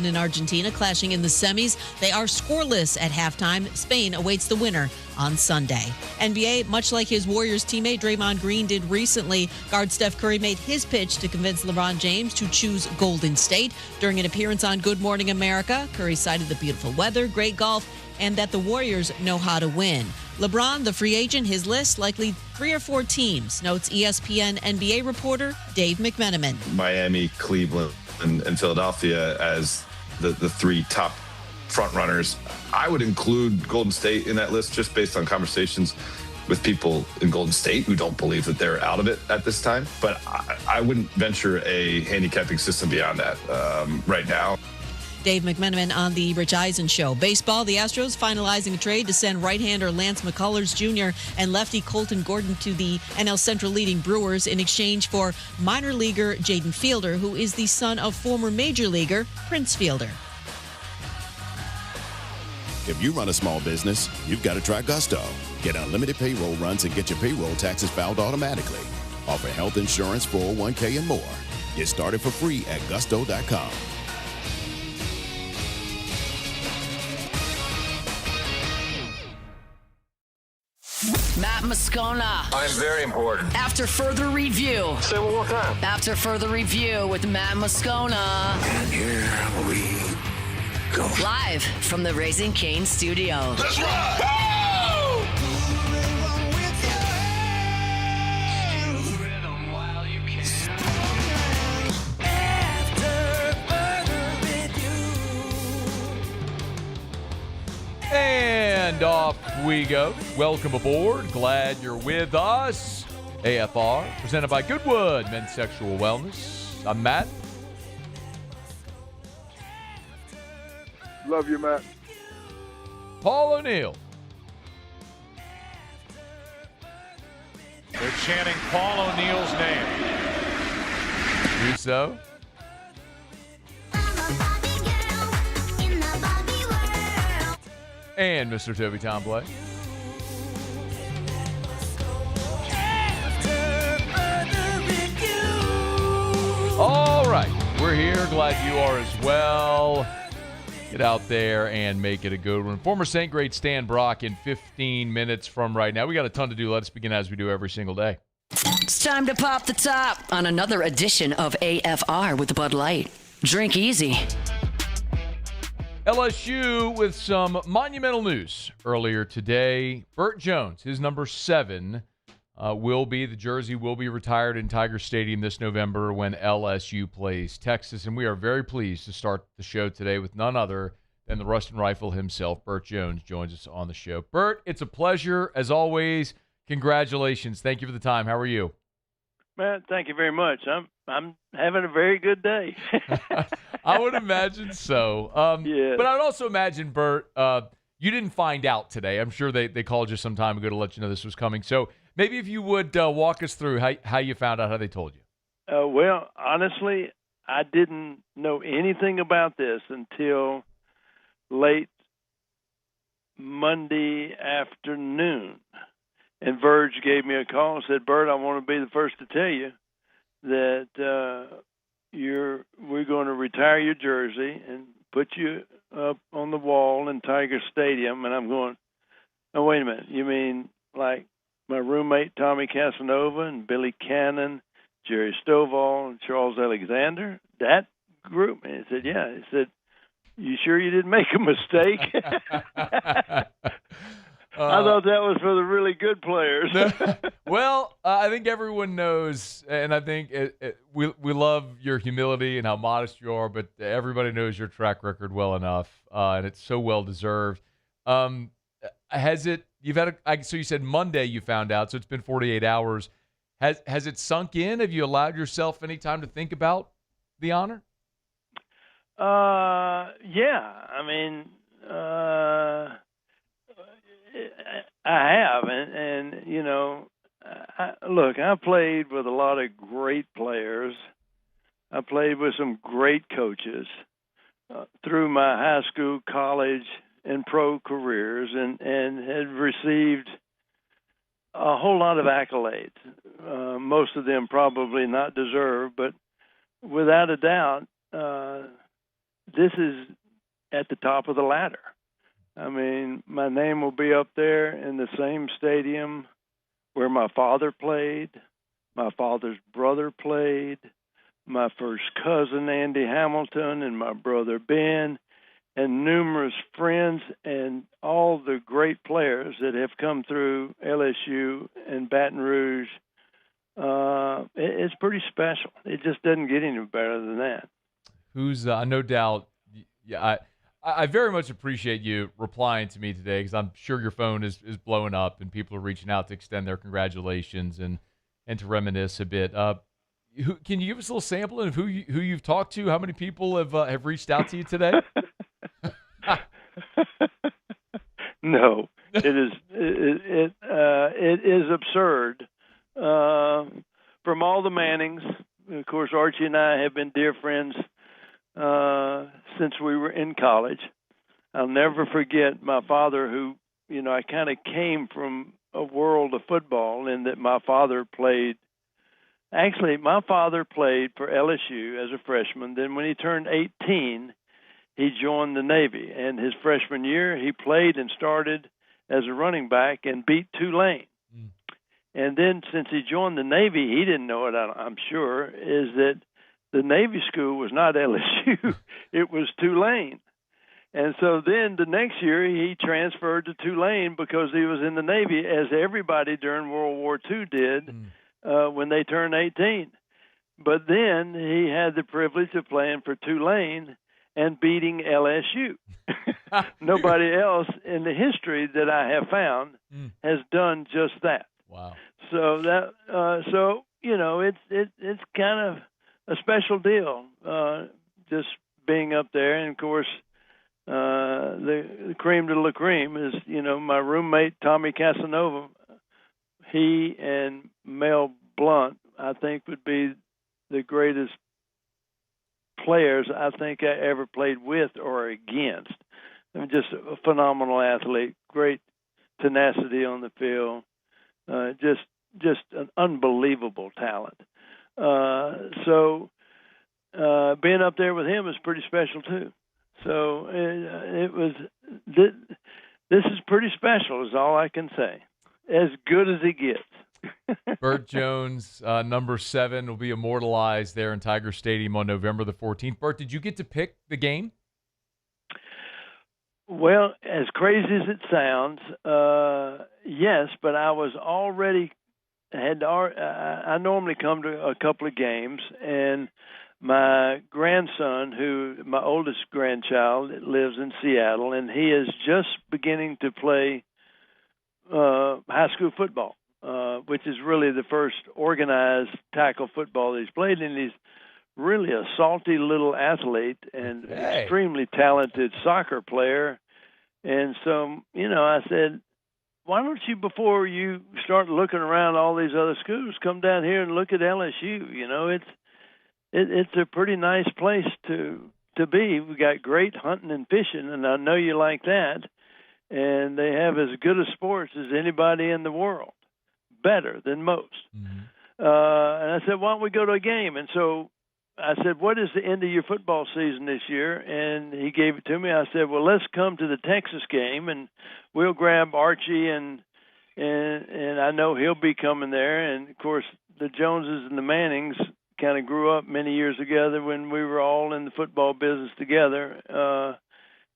and Argentina clashing in the semis. They are scoreless at halftime. Spain awaits the winner on Sunday. NBA, much like his Warriors teammate Draymond Green did recently, guard Steph Curry made his pitch to convince LeBron James to choose Golden State. During an appearance on Good Morning America, Curry cited the beautiful weather, great golf, and that the Warriors know how to win. LeBron, the free agent, his list, likely 3 or 4 teams, notes ESPN NBA reporter Dave McMenamin. Miami, Cleveland, and Philadelphia as the 3 top front runners. I would include Golden State in that list just based on conversations with people in Golden State who don't believe that they're out of it at this time. But I wouldn't venture a handicapping system beyond that right now. Dave McMenamin on the Rich Eisen Show. Baseball, the Astros finalizing a trade to send right-hander Lance McCullers Jr. and lefty Colton Gordon to the NL Central leading Brewers in exchange for minor leaguer Jaden Fielder, who is the son of former major leaguer Prince Fielder. If you run a small business, you've got to try Gusto. Get unlimited payroll runs and get your payroll taxes filed automatically. Offer health insurance, 401k, and more. Get started for free at gusto.com. Matt Moscona. I'm very important. After further review. Say it one more time. After further review with Matt Moscona. And here we go. Live from the Raising Cane studio. Let's ride! And off we go. Welcome aboard. Glad you're with us. AFR, presented by Goodwood Men's Sexual Wellness. I'm Matt. Love you, Matt. Paul O'Neill. They're chanting Paul O'Neill's name. Do so. And Mr. Toby Tomplay. All right, we're here. Glad you are as well. Get out there and make it a good one. Former St. Great Stan Brock in 15 minutes from right now. We got a ton to do. Let us begin as we do every single day. It's time to pop the top on another edition of AFR with Bud Light. Drink easy. LSU with some monumental news earlier today. Bert Jones, his number 7, the jersey will be retired in Tiger Stadium this November when LSU plays Texas. And we are very pleased to start the show today with none other than the Ruston Rifle himself. Bert Jones joins us on the show. Bert, it's a pleasure as always. Congratulations. Thank you for the time. How are you? Matt, thank you very much. I'm having a very good day. I would imagine so. Yeah. But I'd also imagine, Bert, you didn't find out today. I'm sure they called you some time ago to let you know this was coming. So maybe if you would walk us through how you found out, how they told you. Well, honestly, I didn't know anything about this until late Monday afternoon. And Verge gave me a call and said, Bert, I want to be the first to tell you that we're going to retire your jersey and put you up on the wall in Tiger Stadium. And I'm going, oh, wait a minute. You mean like my roommate Tommy Casanova and Billy Cannon, Jerry Stovall, and Charles Alexander? That group? And he said, yeah. He said, you sure you didn't make a mistake? I thought that was for the really good players. Well, I think everyone knows, and I think we love your humility and how modest you are, but everybody knows your track record well enough, and it's so well deserved. So you said Monday you found out, so it's been 48 hours. Has it sunk in? Have you allowed yourself any time to think about the honor? Yeah. I mean, I have, and you know, look, I played with a lot of great players. I played with some great coaches through my high school, college, and pro careers, and had received a whole lot of accolades. Most of them probably not deserved, but without a doubt, this is at the top of the ladder. I mean, my name will be up there in the same stadium where my father played, my father's brother played, my first cousin Andy Hamilton, and my brother Ben, and numerous friends and all the great players that have come through LSU and Baton Rouge. It's pretty special. It just doesn't get any better than that. Who's no doubt. Yeah, I very much appreciate you replying to me today, because I'm sure your phone is blowing up and people are reaching out to extend their congratulations and to reminisce a bit. Can you give us a little sampling of who you've talked to? How many people have reached out to you today? No, it is absurd. From all the Mannings, of course, Archie and I have been dear friends since we were in college. I'll never forget my father, who, I kind of came from a world of football in that my father played. Actually, my father played for LSU as a freshman. Then when he turned 18, he joined the Navy. And his freshman year, he played and started as a running back and beat Tulane. Mm. And then since he joined the Navy, he didn't know it, I'm sure, is that the Navy school was not LSU. It was Tulane. And so then the next year he transferred to Tulane because he was in the Navy, as everybody during World War II did when they turned 18. But then he had the privilege of playing for Tulane and beating LSU. Nobody else in the history that I have found has done just that. Wow. So that it's kind of a special deal, just being up there. And of course, the cream de la cream is, my roommate Tommy Casanova. He and Mel Blount, I think, would be the greatest players I think I ever played with or against. I mean, just a phenomenal athlete, great tenacity on the field, just an unbelievable talent. So being up there with him is pretty special too. So it was. This is pretty special, is all I can say. As good as it gets. Bert Jones, number 7, will be immortalized there in Tiger Stadium on November the 14th. Bert, did you get to pick the game? Well, as crazy as it sounds, yes, but I was already I normally come to a couple of games, and my grandson, my oldest grandchild, lives in Seattle, and he is just beginning to play high school football, which is really the first organized tackle football that he's played, and he's really a salty little athlete and extremely talented soccer player. And so, I said, why don't you, before you start looking around all these other schools, come down here and look at LSU? It's a pretty nice place to be. We got great hunting and fishing, and I know you like that. And they have as good a sports as anybody in the world, better than most. Mm-hmm. And I said, why don't we go to a game? And so I said, what is the end of your football season this year? And he gave it to me. I said, well, let's come to the Texas game, and we'll grab Archie, and I know he'll be coming there. And, of course, the Joneses and the Mannings kind of grew up many years together when we were all in the football business together.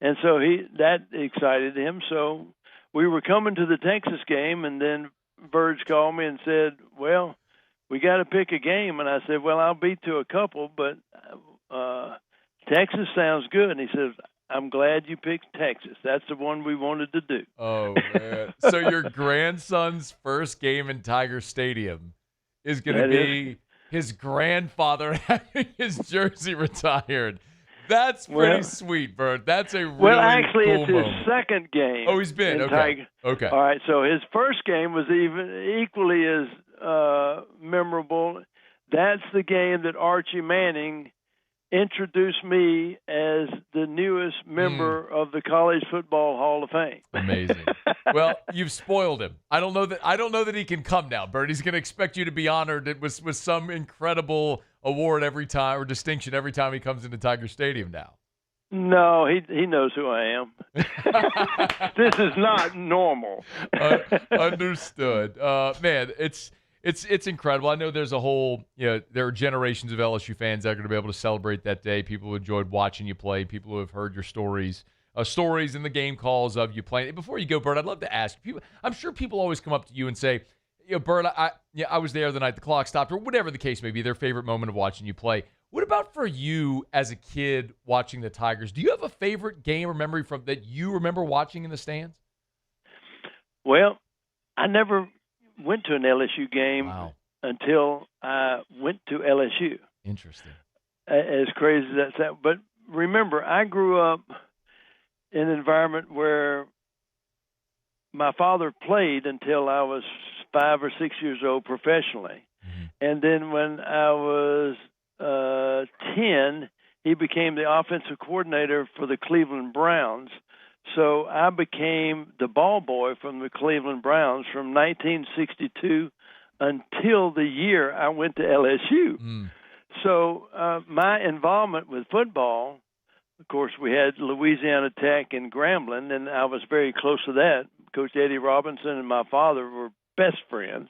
And so that excited him. So we were coming to the Texas game, and then Verge called me and said, well, we got to pick a game. And I said, well, I'll be to a couple, but Texas sounds good. And he says, I'm glad you picked Texas. That's the one we wanted to do. Oh, man. So your grandson's first game in Tiger Stadium is going to be his grandfather having his jersey retired. That's pretty sweet, Bert. That's a really it's cool his second game. Oh, he's been. Okay. Tiger. Okay. All right. So his first game was equally as memorable. That's the game that Archie Manning introduced me as the newest member of the College Football Hall of Fame. Amazing. Well, you've spoiled him. I don't know that he can come now, Bert. He's going to expect you to be honored with some incredible award every time, or distinction every time he comes into Tiger Stadium now. No, he knows who I am. This is not normal. Understood. Man, it's incredible. I know there's a whole, there are generations of LSU fans that are going to be able to celebrate that day. People who enjoyed watching you play, people who have heard your stories in the game calls of you playing. Before you go, Bert, I'd love to ask you. I'm sure people always come up to you and say, Bert, I was there the night the clock stopped, or whatever the case may be, their favorite moment of watching you play. What about for you as a kid watching the Tigers? Do you have a favorite game or memory from that you remember watching in the stands? Well, I never went to an LSU game until I went to LSU. Interesting. As crazy as that sounds. But remember, I grew up in an environment where my father played until I was 5 or 6 years old professionally. Mm-hmm. And then when I was 10, he became the offensive coordinator for the Cleveland Browns. So I became the ball boy from the Cleveland Browns from 1962 until the year I went to LSU. Mm. So my involvement with football, of course, we had Louisiana Tech and Grambling, and I was very close to that. Coach Eddie Robinson and my father were best friends.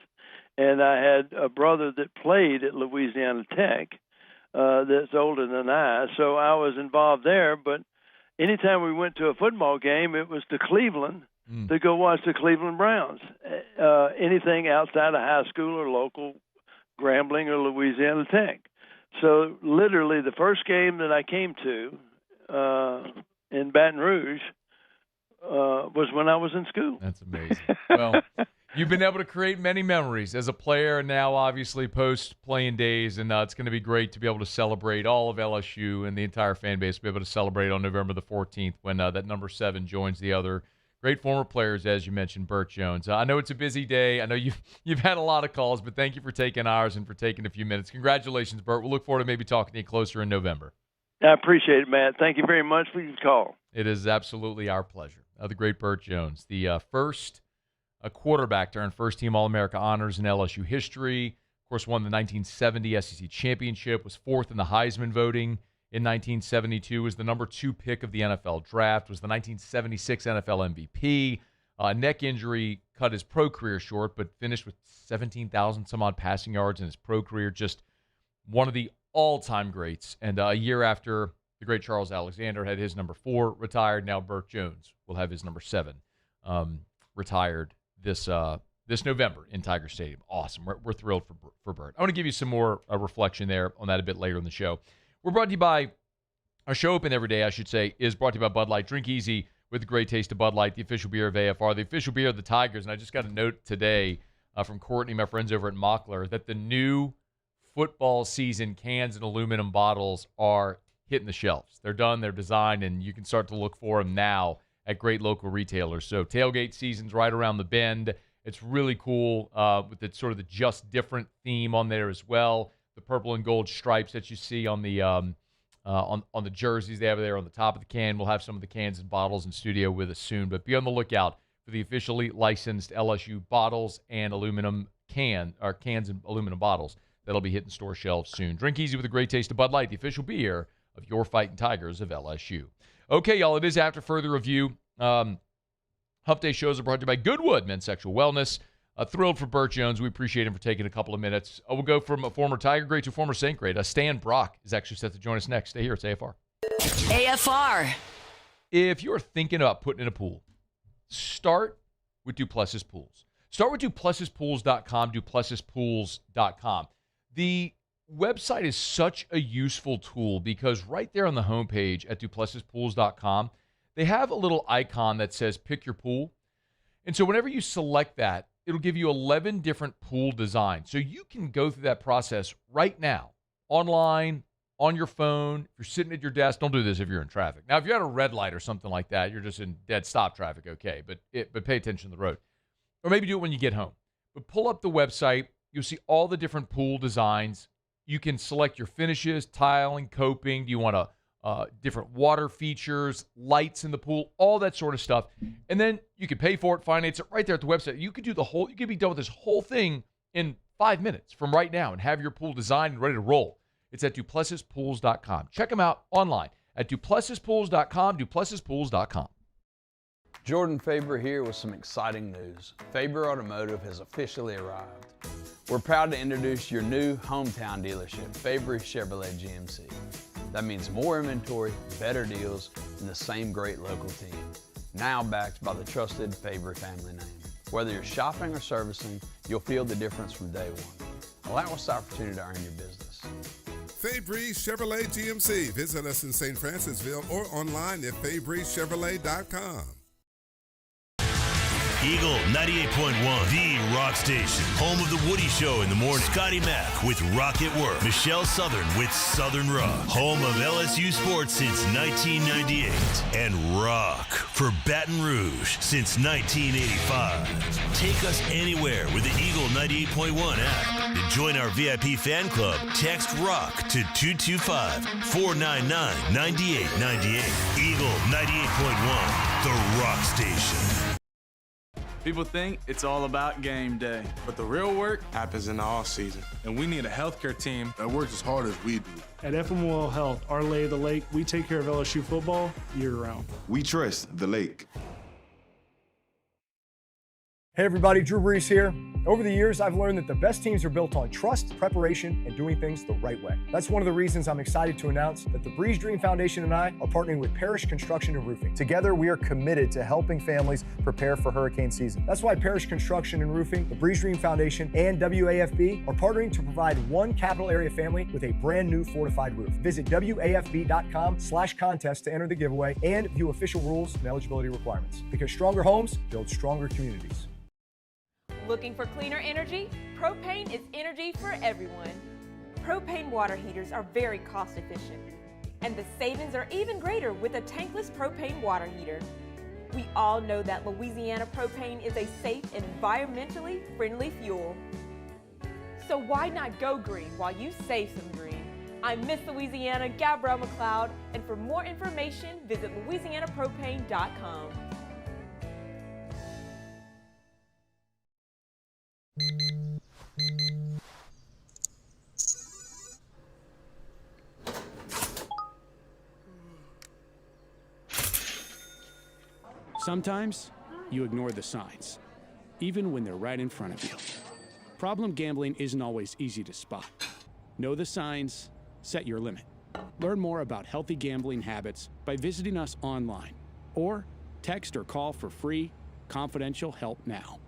And I had a brother that played at Louisiana Tech that's older than I. So I was involved there. But anytime we went to a football game, it was to Cleveland to go watch the Cleveland Browns. Anything outside of high school or local, Grambling or Louisiana Tech. So literally the first game that I came to in Baton Rouge was when I was in school. That's amazing. Well, you've been able to create many memories as a player and now obviously post-playing days, and it's going to be great to be able to celebrate all of LSU and the entire fan base to be able to celebrate on November the 14th when that number 7 joins the other great former players, as you mentioned, Bert Jones. I know it's a busy day. I know you've had a lot of calls, but thank you for taking ours and for taking a few minutes. Congratulations, Bert. We'll look forward to maybe talking to you closer in November. I appreciate it, Matt. Thank you very much for your call. It is absolutely our pleasure. The great Bert Jones, the first quarterback to earn first-team All-America honors in LSU history. Of course, won the 1970 SEC championship, was 4th in the Heisman voting in 1972, was the number 2 pick of the NFL draft, was the 1976 NFL MVP. Neck injury cut his pro career short, but finished with 17,000 some odd passing yards in his pro career. Just one of the all-time greats. And a year after the great Charles Alexander had his number 4 retired, now Bert Jones will have his number 7 retired this November in Tiger Stadium. Awesome. We're thrilled for Bert. I want to give you some more reflection there on that a bit later in the show. We're brought to you by our show open every day, I should say, is brought to you by Bud Light. Drink easy with the great taste of Bud Light, the official beer of AFR, the official beer of the Tigers. And I just got a note today from Courtney, my friends over at Mockler, that the new football season cans and aluminum bottles are hitting the shelves. They're done, they're designed, and you can start to look for them now at great local retailers. So tailgate season's right around the bend. It's really cool with the sort of the just different theme on there as well. The purple and gold stripes that you see on the on the jerseys they have there on the top of the can. We'll have some of the cans and bottles in studio with us soon, but be on the lookout for the officially licensed LSU bottles and cans and aluminum bottles that'll be hitting store shelves soon. Drink easy with a great taste of Bud Light, the official beer of your Fighting Tigers of LSU. Okay, y'all, it is after further review. Hump Day shows are brought to you by Goodwood Men's Sexual Wellness. Thrilled for Bert Jones. We appreciate him for taking a couple of minutes. We'll go from a former Tiger great to a former Saint great. Stan Brock is actually set to join us next. Stay here. It's AFR. AFR. If you're thinking about putting in a pool, start with Duplessis Pools. Start with DuplessisPools.com, DuplessisPools.com. The website is such a useful tool because right there on the homepage at DuplessisPools.com, they have a little icon that says pick your pool. And so whenever you select that, it'll give you 11 different pool designs. So you can go through that process right now, online, on your phone. If you're sitting at your desk, don't do this if you're in traffic. Now, if you're at a red light or something like that, you're just in dead stop traffic, okay, but pay attention to the road. Or maybe do it when you get home. But pull up the website. You'll see all the different pool designs. You can select your finishes, tiling, coping. Do you want different water features, lights in the pool, all that sort of stuff. And then you can pay for it, finance it right there at the website. You could be done with this whole thing in 5 minutes from right now and have your pool designed and ready to roll. It's at DuplessisPools.com. Check them out online at DuplessisPools.com, DuplessisPools.com. Jordan Faber here with some exciting news. Faber Automotive has officially arrived. We're proud to introduce your new hometown dealership, Faber Chevrolet GMC. That means more inventory, better deals, and the same great local team. Now backed by the trusted Faber family name. Whether you're shopping or servicing, you'll feel the difference from day one. Allow us the opportunity to earn your business. Fabry Chevrolet GMC. Visit us in St. Francisville or online at FabryChevrolet.com. Eagle 98.1, the rock station. Home of the Woody Show in the morning. Scotty Mack with Rock at Work. Michelle Southern with Southern Rock. Home of LSU sports since 1998. And rock for Baton Rouge since 1985. Take us anywhere with the Eagle 98.1 app. To join our VIP fan club, text ROCK to 225-499-9898. Eagle 98.1, the rock station. People think it's all about game day, but the real work happens in the off season, and we need a healthcare team that works as hard as we do. At FML Health, our lay of the lake, we take care of LSU football year-round. We trust the lake. Hey everybody, Drew Brees here. Over the years, I've learned that the best teams are built on trust, preparation, and doing things the right way. That's one of the reasons I'm excited to announce that the Breeze Dream Foundation and I are partnering with Parish Construction and Roofing. Together, we are committed to helping families prepare for hurricane season. That's why Parish Construction and Roofing, the Breeze Dream Foundation, and WAFB are partnering to provide one capital area family with a brand new fortified roof. Visit WAFB.com/contest to enter the giveaway and view official rules and eligibility requirements. Because stronger homes build stronger communities. Looking for cleaner energy? Propane is energy for everyone. Propane water heaters are very cost efficient, and the savings are even greater with a tankless propane water heater. We all know that Louisiana propane is a safe and environmentally friendly fuel. So why not go green while you save some green? I'm Miss Louisiana, Gabrielle McLeod, and for more information, visit louisianapropane.com. Sometimes you ignore the signs, even when they're right in front of you. Problem gambling isn't always easy to spot. Know the signs, set your limit. Learn more about healthy gambling habits by visiting us online or text or call for free, confidential help now.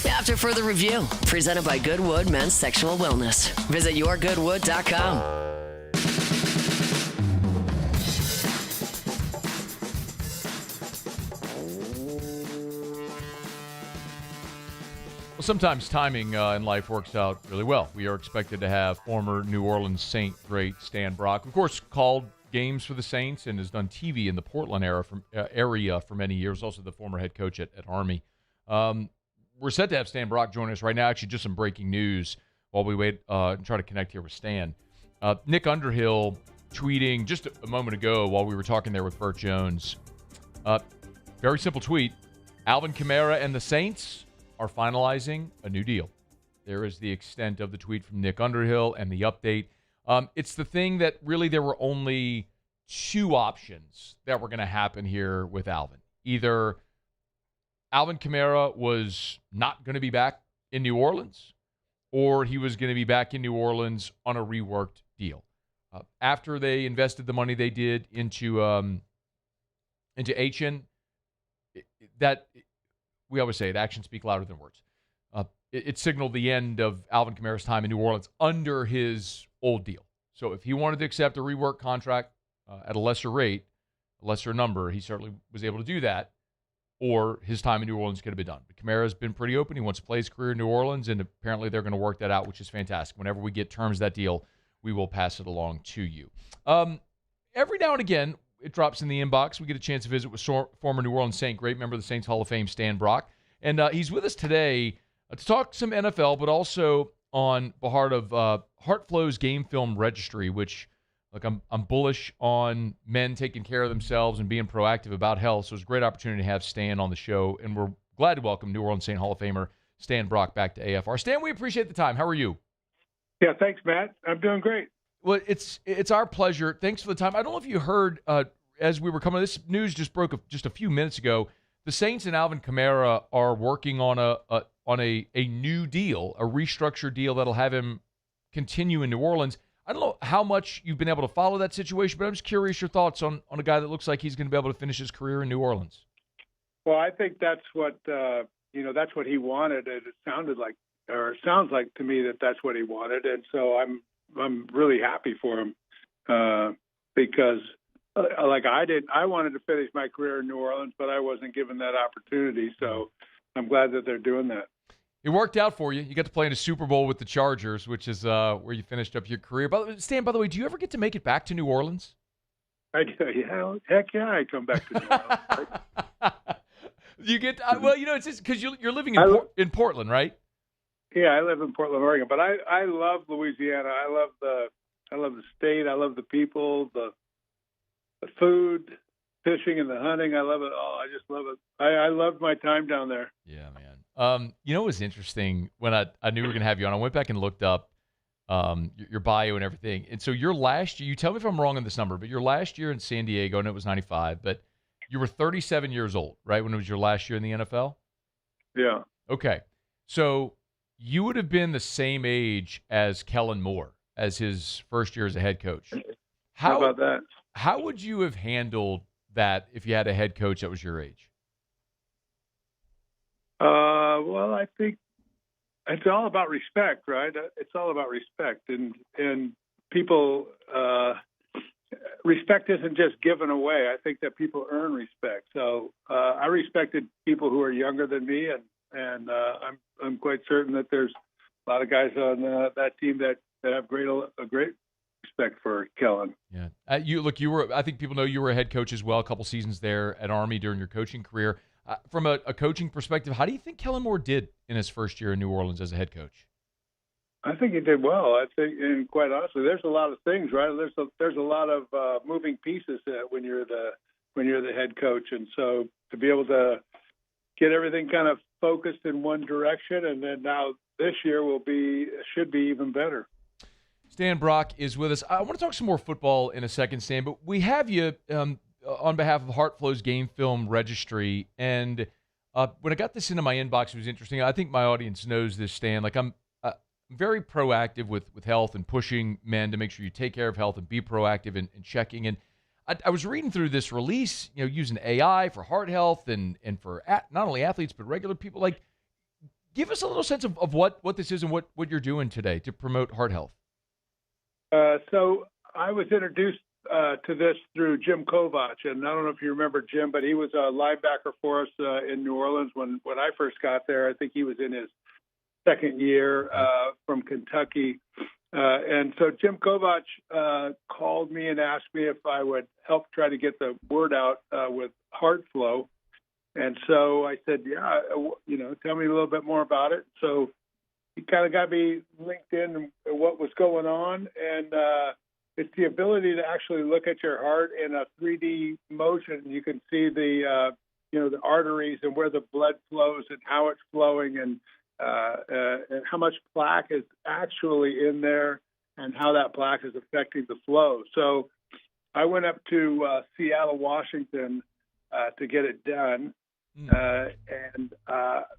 After further review, presented by Goodwood Men's Sexual Wellness. Visit yourgoodwood.com. Well, sometimes timing in life works out really well. We are expected to have former New Orleans Saint great Stan Brock, of course, called games for the Saints and has done TV in the Portland area for many years, also the former head coach at Army. We're set to have Stan Brock join us right now. Actually, just some breaking news while we wait and try to connect here with Stan. Nick Underhill tweeting just a moment ago while we were talking there with Bert Jones. Very simple tweet. Alvin Kamara and the Saints are finalizing a new deal. There is the extent of the tweet from Nick Underhill and the update. It's the thing that really there were only two options that were going to happen here with Alvin. Either Alvin Kamara was not going to be back in New Orleans, or he was going to be back in New Orleans on a reworked deal. After they invested the money they did into Achin, that we always say it, actions speak louder than words. It signaled the end of Alvin Kamara's time in New Orleans under his old deal. So if he wanted to accept a rework contract at a lesser rate, a lesser number, he certainly was able to do that, or his time in New Orleans could have been done. But Kamara's been pretty open. He wants to play his career in New Orleans, and apparently they're going to work that out, which is fantastic. Whenever we get terms of that deal, we will pass it along to you. Every now and again, it drops in the inbox. We get a chance to visit with former New Orleans Saint, great member of the Saints Hall of Fame, Stan Brock. And he's with us today to talk some NFL, but also on behalf of HeartFlow's Game Film Registry, which look, I'm bullish on men taking care of themselves and being proactive about health. So it's a great opportunity to have Stan on the show, and we're glad to welcome New Orleans Saint Hall of Famer Stan Brock back to AFR. Stan, we appreciate the time. How are you? Yeah, thanks, Matt. I'm doing great. Well, it's our pleasure. Thanks for the time. I don't know if you heard as we were coming. This news just broke just a few minutes ago. The Saints and Alvin Kamara are working on a new deal, a restructured deal that'll have him continue in New Orleans. I don't know how much you've been able to follow that situation, but I'm just curious your thoughts on a guy that looks like he's going to be able to finish his career in New Orleans. Well, I think that's what that's what he wanted, and it sounds like to me that that's what he wanted, and so I'm really happy for him because I wanted to finish my career in New Orleans, but I wasn't given that opportunity, so I'm glad that they're doing that. It worked out for you. You got to play in a Super Bowl with the Chargers, which is where you finished up your career. Stan, by the way, do you ever get to make it back to New Orleans? I do. Yeah, heck yeah, I come back to New Orleans. You get it's just because you're living in Portland, right? Yeah, I live in Portland, Oregon, but I love Louisiana. I love the state. I love the people, the food, fishing, and the hunting. I love it all. I just love it. I loved my time down there. Yeah, man. It was interesting when I knew we were going to have you on. I went back and looked up your bio and everything. And so your last year, you tell me if I'm wrong on this number, but your last year in San Diego, and it was 95, but you were 37 years old, right, when it was your last year in the NFL? Yeah. Okay. So you would have been the same age as Kellen Moore as his first year as a head coach. How about that? How would you have handled that if you had a head coach that was your age? Well, I think it's all about respect, right? It's all about respect, and people respect isn't just given away. I think that people earn respect. So I respected people who are younger than me, and I'm quite certain that there's a lot of guys on that team that have a great respect for Kellen. Yeah, I think people know you were a head coach as well, a couple seasons there at Army during your coaching career. From a coaching perspective, how do you think Kellen Moore did in his first year in New Orleans as a head coach? I think he did well. I think, and quite honestly, there's a lot of things, right? There's a lot of moving pieces when you're the head coach, and so to be able to get everything kind of focused in one direction, and then now this year should be even better. Stan Brock is with us. I want to talk some more football in a second, Stan, but we have you on behalf of HeartFlow's Game Film Registry, and when I got this into my inbox, it was interesting. I think my audience knows this, Stan. Like, I'm very proactive with health and pushing men to make sure you take care of health and be proactive in checking. And I was reading through this release, using AI for heart health and for not only athletes but regular people. Like, give us a little sense of what this is and what you're doing today to promote heart health. So I was introduced to this through Jim Kovach, and I don't know if you remember Jim, but he was a linebacker for us in New Orleans when I first got there. I think he was in his second year from Kentucky. And so Jim Kovach called me and asked me if I would help try to get the word out with HeartFlow. And so I said, yeah, tell me a little bit more about it. So he kind of got me linked in and what was going on. And it's the ability to actually look at your heart in a 3D motion. You can see the arteries and where the blood flows and how it's flowing and how much plaque is actually in there and how that plaque is affecting the flow. So I went up to Seattle, Washington to get it done. And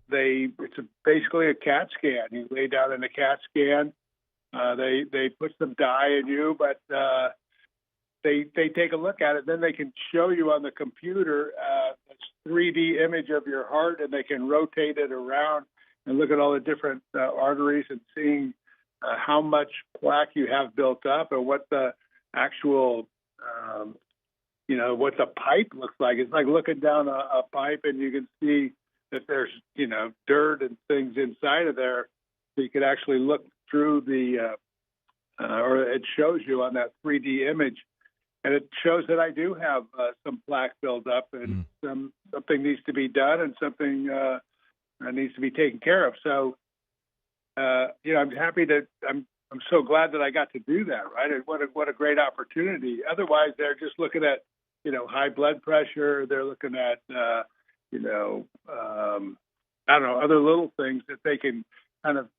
it's basically a CAT scan. You lay down in a CAT scan. They put some dye in you, but they take a look at it. Then they can show you on the computer a 3D image of your heart, and they can rotate it around and look at all the different arteries and seeing how much plaque you have built up and what the actual, what the pipe looks like. It's like looking down a pipe and you can see that there's, dirt and things inside of there. So you could actually look through or it shows you on that 3D image. And it shows that I do have some plaque built up and something needs to be done and something needs to be taken care of. So, I'm happy I'm so glad that I got to do that, right? And what a great opportunity. Otherwise, they're just looking at, high blood pressure. They're looking at, I don't know, other little things that they can kind of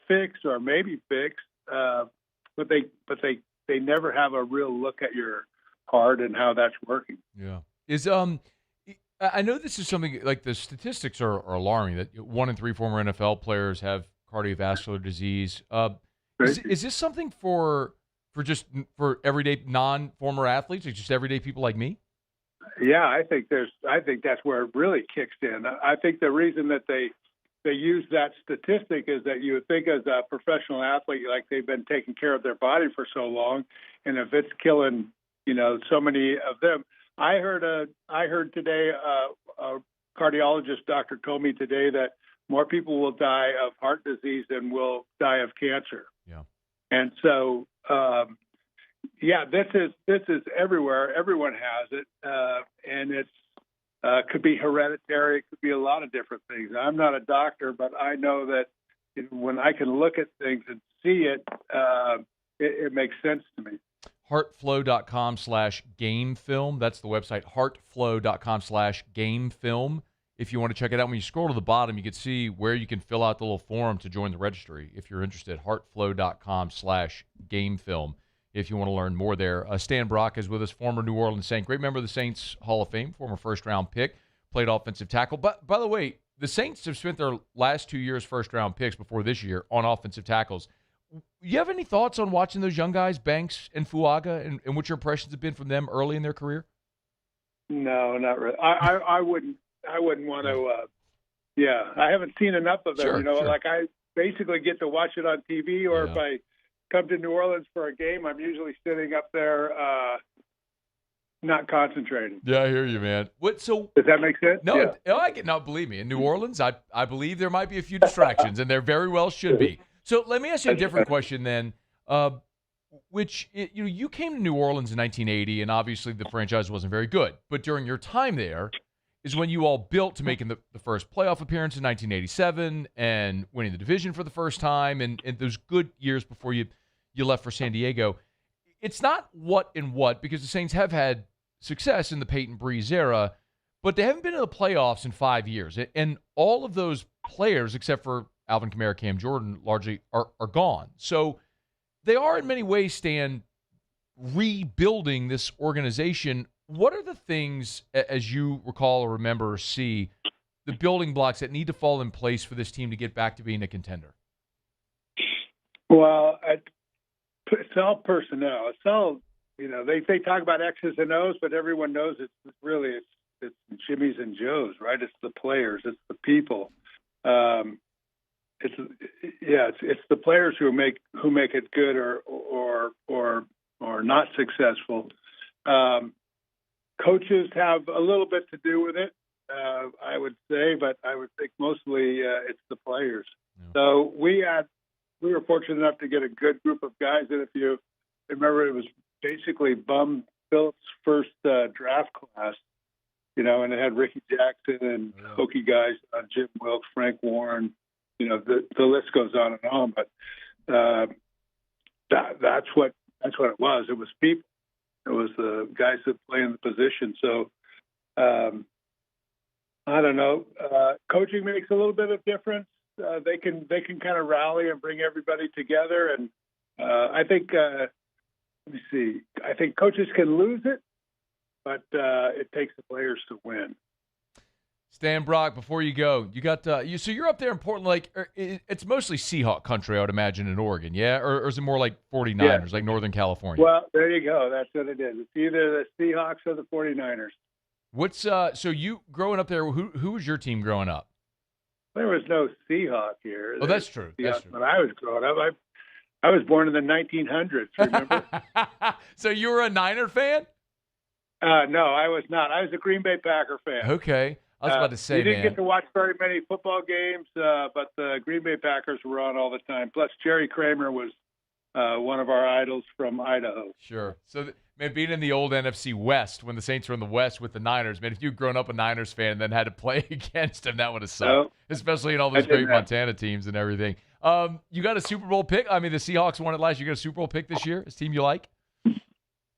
fix or maybe fix, but they never have a real look at your heart and how that's working. Yeah. I know this is something like the statistics are alarming that 1 in 3 former NFL players have cardiovascular disease. Is this something for everyday non-former athletes, or just everyday people like me? Yeah, I think that's where it really kicks in. I think the reason that they use that statistic is that you would think as a professional athlete, like they've been taking care of their body for so long, and if it's killing, so many of them. I heard today, a cardiologist doctor told me today that more people will die of heart disease than will die of cancer. Yeah. And so, this is everywhere. Everyone has it, and it's could be hereditary. It could be a lot of different things. I'm not a doctor, but I know that when I can look at things and see it, it makes sense to me. Heartflow.com/gamefilm. That's the website, heartflow.com/gamefilm. If you want to check it out, when you scroll to the bottom, you can see where you can fill out the little form to join the registry. If you're interested, heartflow.com/gamefilm. If you want to learn more there. Stan Brock is with us, former New Orleans Saint, great member of the Saints Hall of Fame, former first-round pick, played offensive tackle. But by the way, the Saints have spent their last 2 years first-round picks before this year on offensive tackles. You have any thoughts on watching those young guys, Banks and Fuaga, and what your impressions have been from them early in their career? No, not really. I wouldn't want to. I haven't seen enough of them. Sure. Like I basically get to watch it on TV, or if I come to New Orleans for a game, I'm usually sitting up there, not concentrating. Yeah, I hear you, man. Does that make sense? No, I get. No, believe me, in New Orleans, I believe there might be a few distractions, and there very well should be. So let me ask you a different question then, you came to New Orleans in 1980, and obviously the franchise wasn't very good. But during your time there is when you all built to making the first playoff appearance in 1987 and winning the division for the first time, and those good years before you left for San Diego. It's not what because the Saints have had success in the Peyton Breeze era, but they haven't been in the playoffs in 5 years. And all of those players, except for Alvin Kamara, Cam Jordan, largely are gone. So they are in many ways, Stan, rebuilding this organization. What are the things, as you recall or remember or see, the building blocks that need to fall in place for this team to get back to being a contender? Well, it's all personnel. It's all, they talk about X's and O's, but everyone knows it's Jimmy's and Joe's, right? It's the players. It's the people. It's the players who make it good or not successful. Coaches have a little bit to do with it, I would say, but I would think mostly it's the players. Yeah. So we were fortunate enough to get a good group of guys, and if you remember, it was basically Bum Phillips' first draft class, and it had Ricky Jackson and Hokie guys, Jim Wilkes, Frank Warren. The list goes on and on, but that's what it was. It was people. It was the guys that play in the position. So I don't know. Coaching makes a little bit of difference. They can kind of rally and bring everybody together. And I think let me see. I think coaches can lose it, but it takes the players to win. Stan Brock, before you go, you got so you're up there in Portland. Like it's mostly Seahawk country, I would imagine, in Oregon, yeah, or is it more like 49ers, like Northern California? Well, there you go. That's what it is. It's either the Seahawks or the 49ers. What's so you growing up there? Who was your team growing up? There was no Seahawk here. Oh, that's true. That's true. When I was growing up, I was born in the 1900s. Remember? So you were a Niner fan? No, I was not. I was a Green Bay Packer fan. Okay. I was about to say, you didn't get to watch very many football games, but the Green Bay Packers were on all the time. Plus, Jerry Kramer was one of our idols from Idaho. Sure. So, man, being in the old NFC West, when the Saints were in the West with the Niners, man, if you'd grown up a Niners fan and then had to play against them, that would have sucked. Especially in all those great Montana teams and everything. You got a Super Bowl pick? I mean, the Seahawks won it last year. You got a Super Bowl pick this year? Is team you like?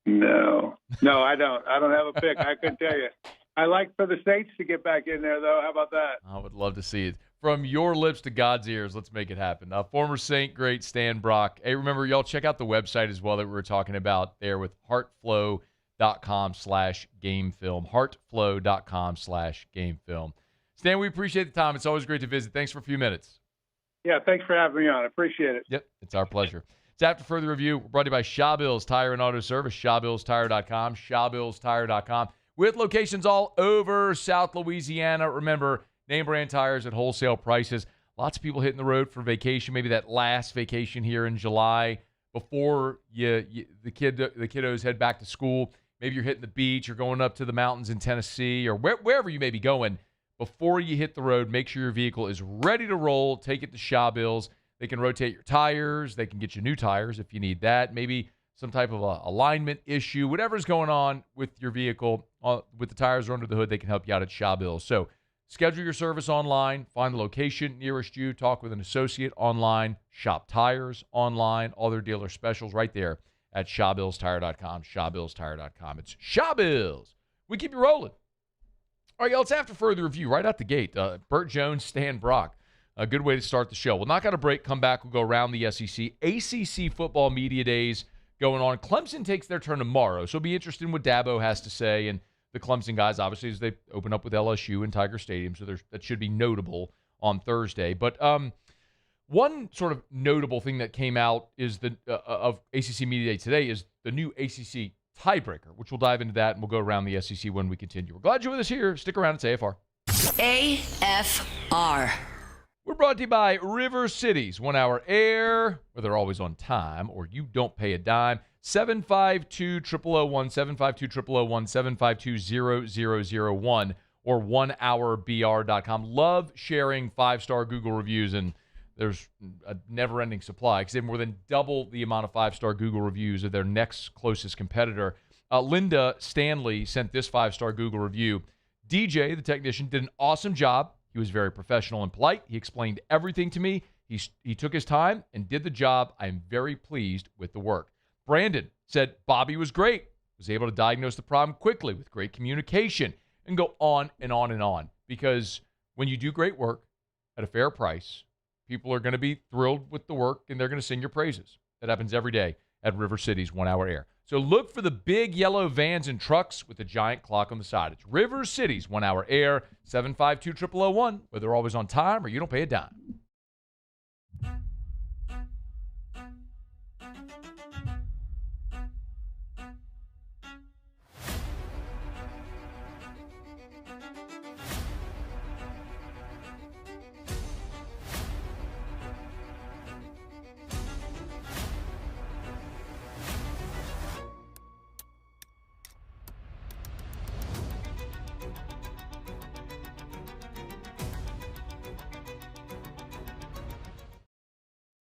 No, I don't. I don't have a pick. I couldn't tell you. I like for the Saints to get back in there, though. How about that? I would love to see it. From your lips to God's ears, let's make it happen. Former Saint great Stan Brock. Hey, remember, y'all check out the website as well that we were talking about there with heartflow.com/gamefilm. Heartflow.com/gamefilm. Stan, we appreciate the time. It's always great to visit. Thanks for a few minutes. Yeah, thanks for having me on. I appreciate it. Yep, it's our pleasure. It's After Further Review. We're brought to you by Shaw Bills Tire and Auto Service, ShawBillsTire.com, ShawBillsTire.com, with locations all over South Louisiana. Remember, name brand tires at wholesale prices. Lots of people hitting the road for vacation, maybe that last vacation here in July before the kiddos head back to school. Maybe you're hitting the beach or going up to the mountains in Tennessee or wherever you may be going. Before you hit the road, make sure your vehicle is ready to roll. Take it to Shaw Bills. They can rotate your tires. They can get you new tires if you need that. Maybe some type of alignment issue. Whatever's going on with your vehicle, with the tires or under the hood, they can help you out at Shaw Bills. So schedule your service online. Find the location nearest you. Talk with an associate online. Shop tires online. All their dealer specials right there at ShawBillsTire.com. ShawBillsTire.com. It's Shaw Bills. We keep you rolling. All right, y'all, it's After Further Review right out the gate. Bert Jones, Stan Brock. A good way to start the show. We'll knock out a break, come back, we'll go around the SEC. ACC Football Media Days going on. Clemson takes their turn tomorrow, so it'll be interesting what Dabo has to say. And the Clemson guys, obviously, as they open up with LSU and Tiger Stadium, so that should be notable on Thursday. But one sort of notable thing that came out is of ACC Media Day today is the new ACC tiebreaker, which we'll dive into that, and we'll go around the SEC when we continue. We're glad you're with us here. Stick around. It's AFR. AFR. We're brought to you by River Cities 1 Hour Air, where they're always on time or you don't pay a dime. 752-0001, 752-0001, 752-0001, or 1hourbr.com. Love sharing 5-star Google reviews, and there's a never-ending supply because they have more than double the amount of 5-star Google reviews of their next closest competitor. Linda Stanley sent this 5-star Google review. DJ, the technician, did an awesome job. He was very professional and polite. He explained everything to me. He took his time and did the job. I am very pleased with the work. Brandon said Bobby was great. Was able to diagnose the problem quickly with great communication, and go on and on and on. Because when you do great work at a fair price, people are going to be thrilled with the work, and they're going to sing your praises. That happens every day at River Cities 1 Hour Air. So look for the big yellow vans and trucks with the giant clock on the side. It's River Cities 1 Hour Air, 752-0001, where they're always on time or you don't pay a dime.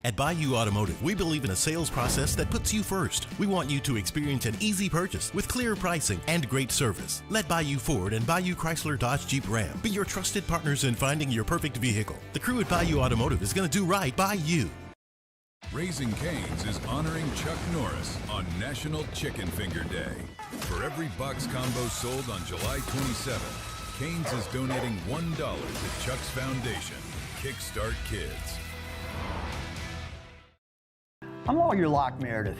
At Bayou Automotive, we believe in a sales process that puts you first. We want you to experience an easy purchase with clear pricing and great service. Let Bayou Ford and Bayou Chrysler Dodge Jeep Ram be your trusted partners in finding your perfect vehicle. The crew at Bayou Automotive is going to do right by you. Raising Cane's is honoring Chuck Norris on National Chicken Finger Day. For every box combo sold on July 27th, Cane's is donating $1 to Chuck's Foundation, Kickstart Kids. I'm Lawyer Locke Meredith.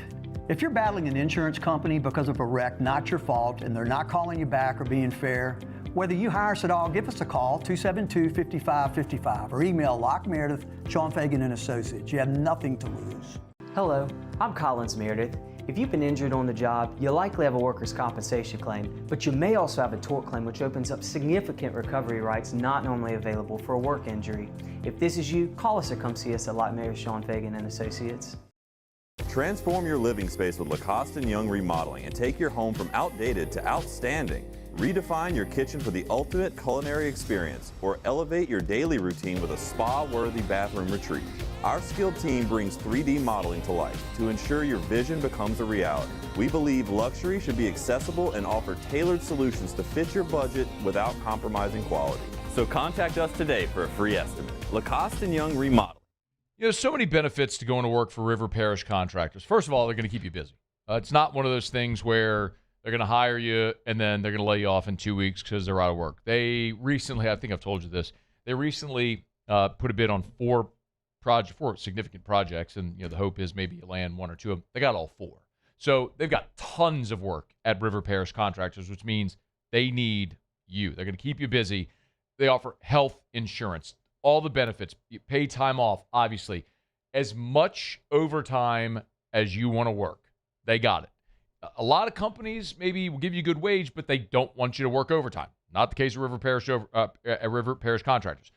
If you're battling an insurance company because of a wreck not your fault and they're not calling you back or being fair, whether you hire us at all, give us a call, 272-5555, or email Locke Meredith, Sean Fagan and Associates. You have nothing to lose. Hello, I'm Collins Meredith. If you've been injured on the job, you'll likely have a workers' compensation claim, but you may also have a tort claim, which opens up significant recovery rights not normally available for a work injury. If this is you, call us or come see us at Locke Meredith, Sean Fagan and Associates. Transform your living space with Lacoste & Young Remodeling and take your home from outdated to outstanding. Redefine your kitchen for the ultimate culinary experience, or elevate your daily routine with a spa-worthy bathroom retreat. Our skilled team brings 3D modeling to life to ensure your vision becomes a reality. We believe luxury should be accessible and offer tailored solutions to fit your budget without compromising quality. So contact us today for a free estimate. Lacoste & Young Remodeling. so many benefits to going to work for River Parish Contractors. First of all, they're going to keep you busy. It's not one of those things where they're going to hire you and then they're going to lay you off in 2 weeks because they're out of work. They recently, I think I've told you this, they recently put a bid on four significant projects, and the hope is maybe you land one or two of them. They got all four. So they've got tons of work at River Parish Contractors, which means they need you. They're going to keep you busy. They offer health insurance, all the benefits. You pay time off, obviously. As much overtime as you want to work, they got it. A lot of companies maybe will give you a good wage, but they don't want you to work overtime. Not the case of River Parish Contractors.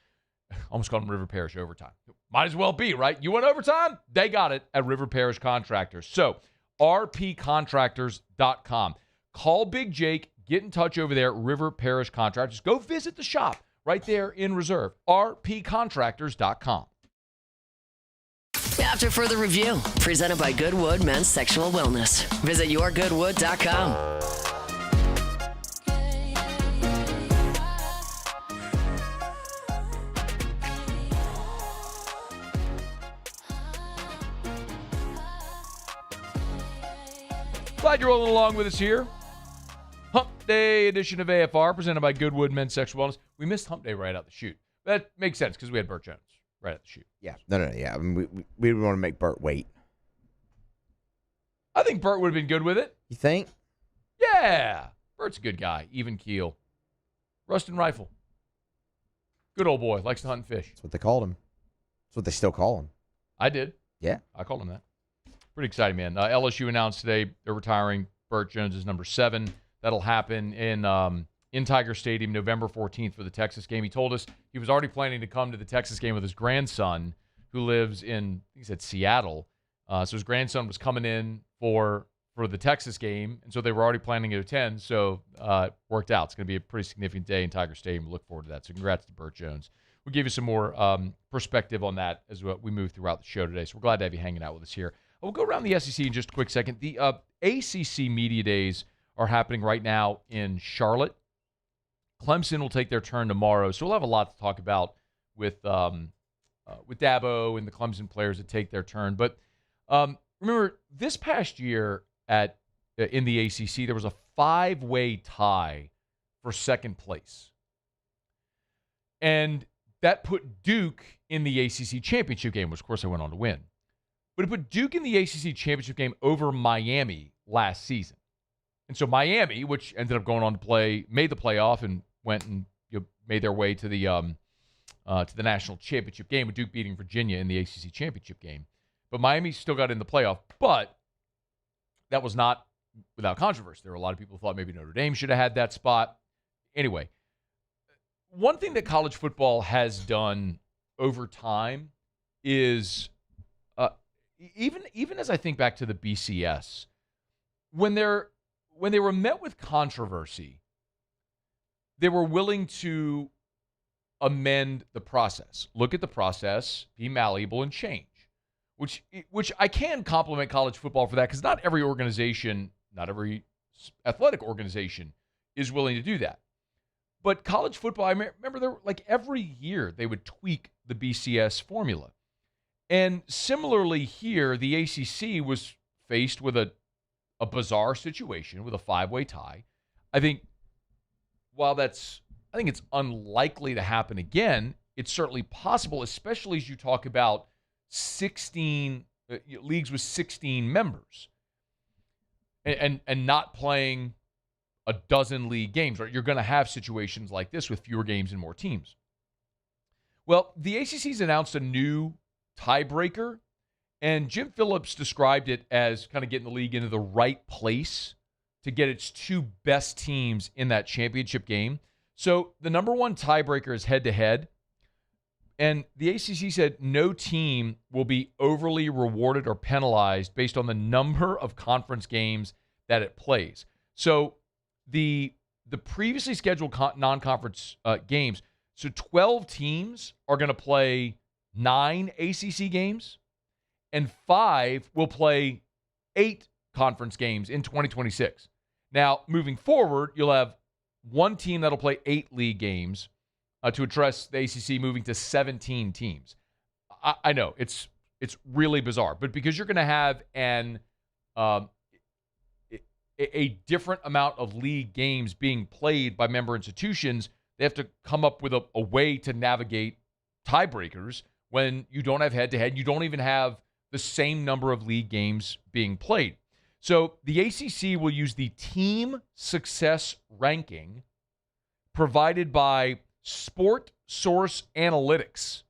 Almost called them River Parish Overtime. Might as well be, right? You want overtime? They got it at River Parish Contractors. So, rpcontractors.com. Call Big Jake. Get in touch over there at River Parish Contractors. Go visit the shop right there in Reserve. rpcontractors.com. After further review, presented by Goodwood Men's Sexual Wellness. Visit yourgoodwood.com. Glad you're rolling along with us here. Hump Day edition of AFR, presented by Goodwood Men's Sexual Wellness. We missed Hump Day right out the chute. That makes sense because we had Bert Jones right out the chute. Yeah. No. Yeah. I mean, we didn't want to make Bert wait. I think Bert would have been good with it. You think? Yeah. Bert's a good guy. Even keel. Rust and rifle. Good old boy. Likes to hunt and fish. That's what they called him. That's what they still call him. I did. Yeah. I called him that. Pretty exciting, man. LSU announced today they're retiring Bert Jones as number 7. That'll happen in Tiger Stadium November 14th for the Texas game. He told us he was already planning to come to the Texas game with his grandson, who lives in, he said, Seattle. So his grandson was coming in for the Texas game, and so they were already planning to attend. So it worked out. It's going to be a pretty significant day in Tiger Stadium. We look forward to that. So congrats to Bert Jones. We'll give you some more perspective on that as we move throughout the show today. So we're glad to have you hanging out with us here. We'll go around the SEC in just a quick second. The ACC Media Days are happening right now in Charlotte. Clemson will take their turn tomorrow, so we'll have a lot to talk about with Dabo and the Clemson players that take their turn. But remember, this past year in the ACC, there was a 5-way tie for second place. And that put Duke in the ACC championship game, which, of course, they went on to win. But it put Duke in the ACC championship game over Miami last season. And so Miami, which ended up going on to play, made the playoff and went and made their way to the national championship game, with Duke beating Virginia in the ACC championship game. But Miami still got in the playoff. But that was not without controversy. There were a lot of people who thought maybe Notre Dame should have had that spot. Anyway, one thing that college football has done over time is even as I think back to the BCS, when they were met with controversy, they were willing to amend the process, look at the process, be malleable, and change, which I can compliment college football for that, because not every organization, not every athletic organization is willing to do that. But college football, I remember every year they would tweak the BCS formula. And similarly here, the ACC was faced with a bizarre situation with a 5-way tie. I think it's unlikely to happen again. It's certainly possible, especially as you talk about 16 leagues with 16 members and not playing a dozen league games. Right? You're going to have situations like this with fewer games and more teams. Well, the ACC's announced a new tiebreaker, and Jim Phillips described it as kind of getting the league into the right place to get its two best teams in that championship game. So the number one tiebreaker is head-to-head, and the ACC said no team will be overly rewarded or penalized based on the number of conference games that it plays. So the previously scheduled non-conference games, so 12 teams are going to play 9 ACC games, and 5 will play 8 conference games in 2026. Now, moving forward, you'll have one team that'll play 8 league games to address the ACC moving to 17 teams. I know it's It's really bizarre. But because you're going to have a different amount of league games being played by member institutions, they have to come up with a way to navigate tiebreakers when you don't have head-to-head. You don't even have the same number of league games being played. So the ACC will use the team success ranking provided by Sport Source Analytics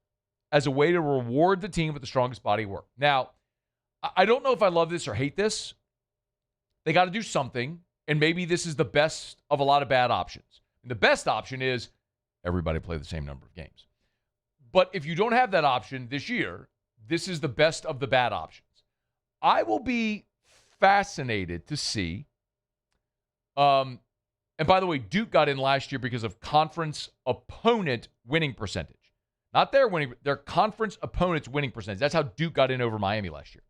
as a way to reward the team with the strongest body of work. Now, I don't know if I love this or hate this. They got to do something, and maybe this is the best of a lot of bad options. And the best option is everybody play the same number of games. But if you don't have that option this year, this is the best of the bad options. I will be fascinated to see. And by the way, Duke got in last year because of conference opponent winning percentage. Not their conference opponent's winning percentage. That's how Duke got in over Miami last year.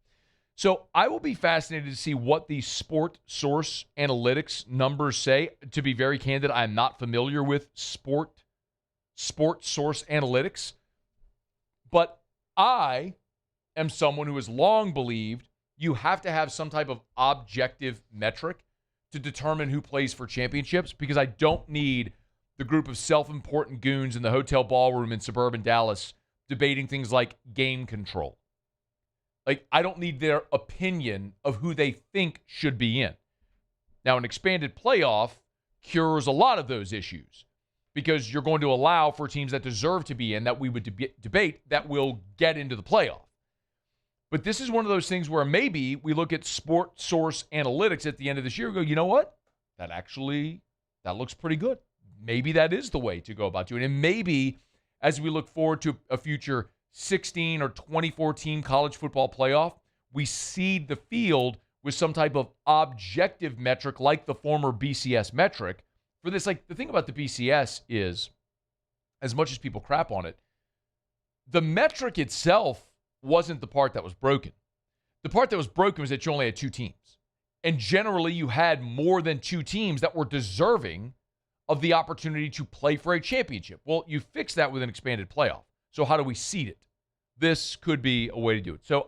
So I will be fascinated to see what the Sport Source Analytics numbers say. To be very candid, I'm not familiar with Sport Source Analytics. But I am someone who has long believed you have to have some type of objective metric to determine who plays for championships, because I don't need the group of self-important goons in the hotel ballroom in suburban Dallas debating things like game control. Like, I don't need their opinion of who they think should be in. Now, an expanded playoff cures a lot of those issues because you're going to allow for teams that deserve to be in, that we would debate, that will get into the playoff. But this is one of those things where maybe we look at Sport Source Analytics at the end of this year and go, you know what? That looks pretty good. Maybe that is the way to go about doing it. And maybe as we look forward to a future 16 or 24 team college football playoff, we seed the field with some type of objective metric like the former BCS metric. For this, like, the thing about the BCS is, as much as people crap on it, the metric itself wasn't the part that was broken. The part that was broken was that you only had two teams. And generally you had more than two teams that were deserving of the opportunity to play for a championship. Well, you fix that with an expanded playoff. So how do we seed it? This could be a way to do it. So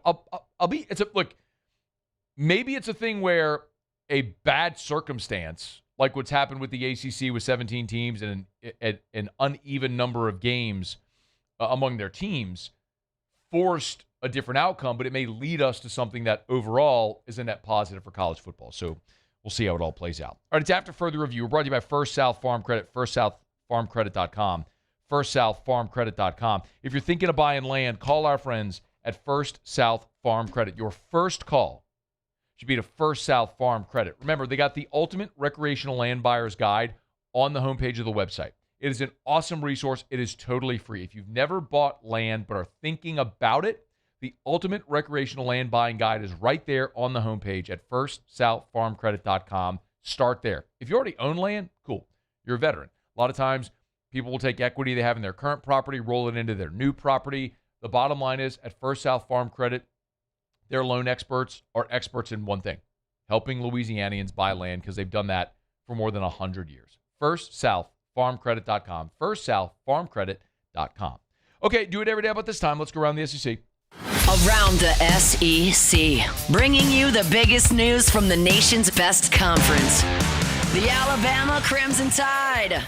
maybe it's a thing where a bad circumstance, like what's happened with the ACC with 17 teams and an uneven number of games among their teams, forced a different outcome, but it may lead us to something that overall is a net positive for college football. So we'll see how it all plays out. All right, it's After Further Review. We're brought to you by First South Farm Credit, firstsouthfarmcredit.com, firstsouthfarmcredit.com. If you're thinking of buying land, call our friends at First South Farm Credit. Your first call should be to First South Farm Credit. Remember, they got the Ultimate Recreational Land Buyer's Guide on the homepage of the website. It is an awesome resource. It is totally free. If you've never bought land but are thinking about it, the Ultimate Recreational Land Buying Guide is right there on the homepage at firstsouthfarmcredit.com. Start there. If you already own land, cool. You're a veteran. A lot of times, people will take equity they have in their current property, roll it into their new property. The bottom line is, at First South Farm Credit, their loan experts are experts in one thing, helping Louisianians buy land, because they've done that for more than 100 years. firstsouthfarmcredit.com, firstsouthfarmcredit.com. Okay, do it every day about this time. Let's go around the SEC. Around the SEC, bringing you the biggest news from the nation's best conference, the Alabama Crimson Tide.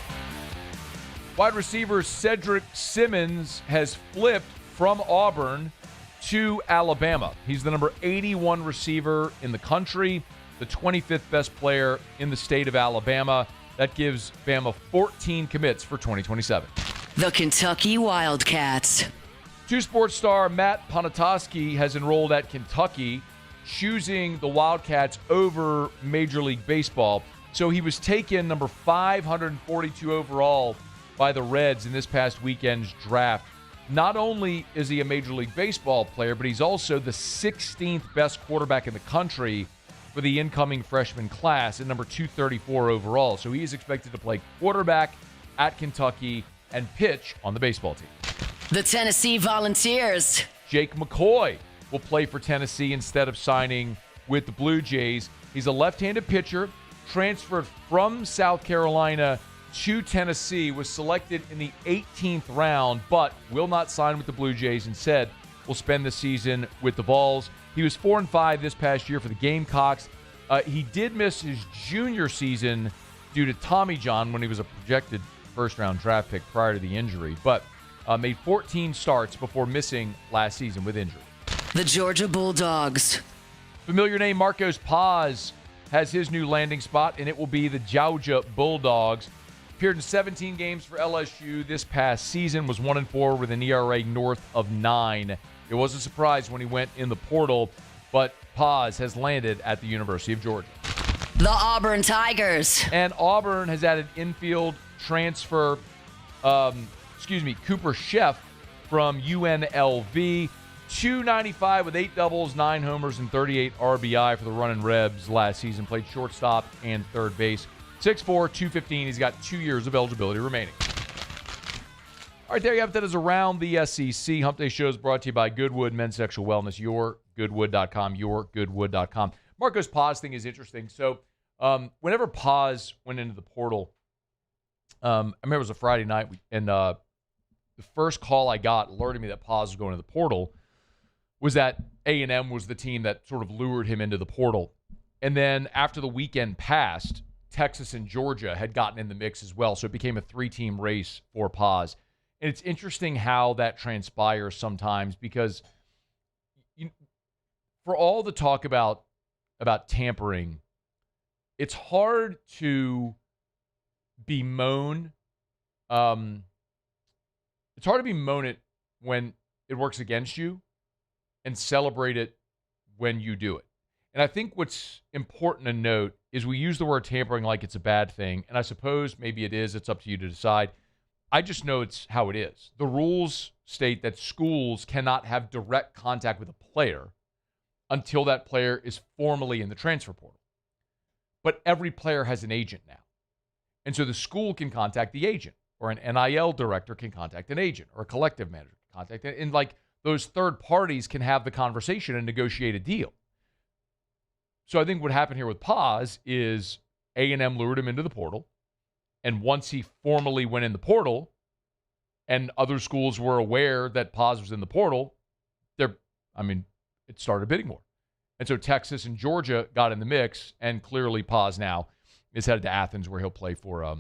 Wide receiver Cedric Simmons has flipped from Auburn to Alabama. He's the number 81 receiver in the country, the 25th best player in the state of Alabama. That gives Bama 14 commits for 2027. The Kentucky Wildcats. Two sports star Matt Ponatoski has enrolled at Kentucky, choosing the Wildcats over Major League Baseball. So he was taken number 542 overall by the Reds in this past weekend's draft. Not only is he a Major League Baseball player, but he's also the 16th best quarterback in the country for the incoming freshman class at number 234 overall. So he is expected to play quarterback at Kentucky and pitch on the baseball team. The Tennessee Volunteers. Jake McCoy will play for Tennessee instead of signing with the Blue Jays. He's a left-handed pitcher, transferred from South Carolina to Tennessee, was selected in the 18th round, but will not sign with the Blue Jays. Instead, will spend the season with the Vols. He was 4-5 this past year for the Gamecocks. He did miss his junior season due to Tommy John when he was a projected first-round draft pick prior to the injury, but made 14 starts before missing last season with injury. The Georgia Bulldogs. Familiar name Marcos Paz has his new landing spot, and it will be the Georgia Bulldogs. Appeared in 17 games for LSU this past season, was 1-4 with an ERA north of 9. It was a surprise when he went in the portal, but Paz has landed at the University of Georgia. The Auburn Tigers. And Auburn has added infield transfer, Cooper Sheff from UNLV. 295 with 8 doubles, 9 homers, and 38 RBI for the Runnin' Rebs last season. Played shortstop and third base. 6'4", 215. He's got 2 years of eligibility remaining. All right, there you have it. That is Around the SEC. Hump Day Show is brought to you by Goodwood Men's Sexual Wellness, yourgoodwood.com, yourgoodwood.com. Marcos Paz thing is interesting. So whenever Paz went into the portal, I remember it was a Friday night, and the first call I got alerting me that Paz was going to the portal was that A&M was the team that sort of lured him into the portal. And then after the weekend passed, Texas and Georgia had gotten in the mix as well, so it became a 3-team race for Paz. And it's interesting how that transpires sometimes because for all the talk about tampering, it's hard to bemoan. It's hard to bemoan it when it works against you and celebrate it when you do it. And I think what's important to note is we use the word tampering like it's a bad thing, and I suppose maybe it is. It's up to you to decide. I just know it's how it is. The rules state that schools cannot have direct contact with a player until that player is formally in the transfer portal. But every player has an agent now. And so the school can contact the agent, or an NIL director can contact an agent, or a collective manager can contact it. And like those third parties can have the conversation and negotiate a deal. So I think what happened here with Paz is A&M lured him into the portal. And once he formally went in the portal and other schools were aware that Paz was in the portal, it started bidding more. And so Texas and Georgia got in the mix, and clearly Paz now is headed to Athens, where he'll play for a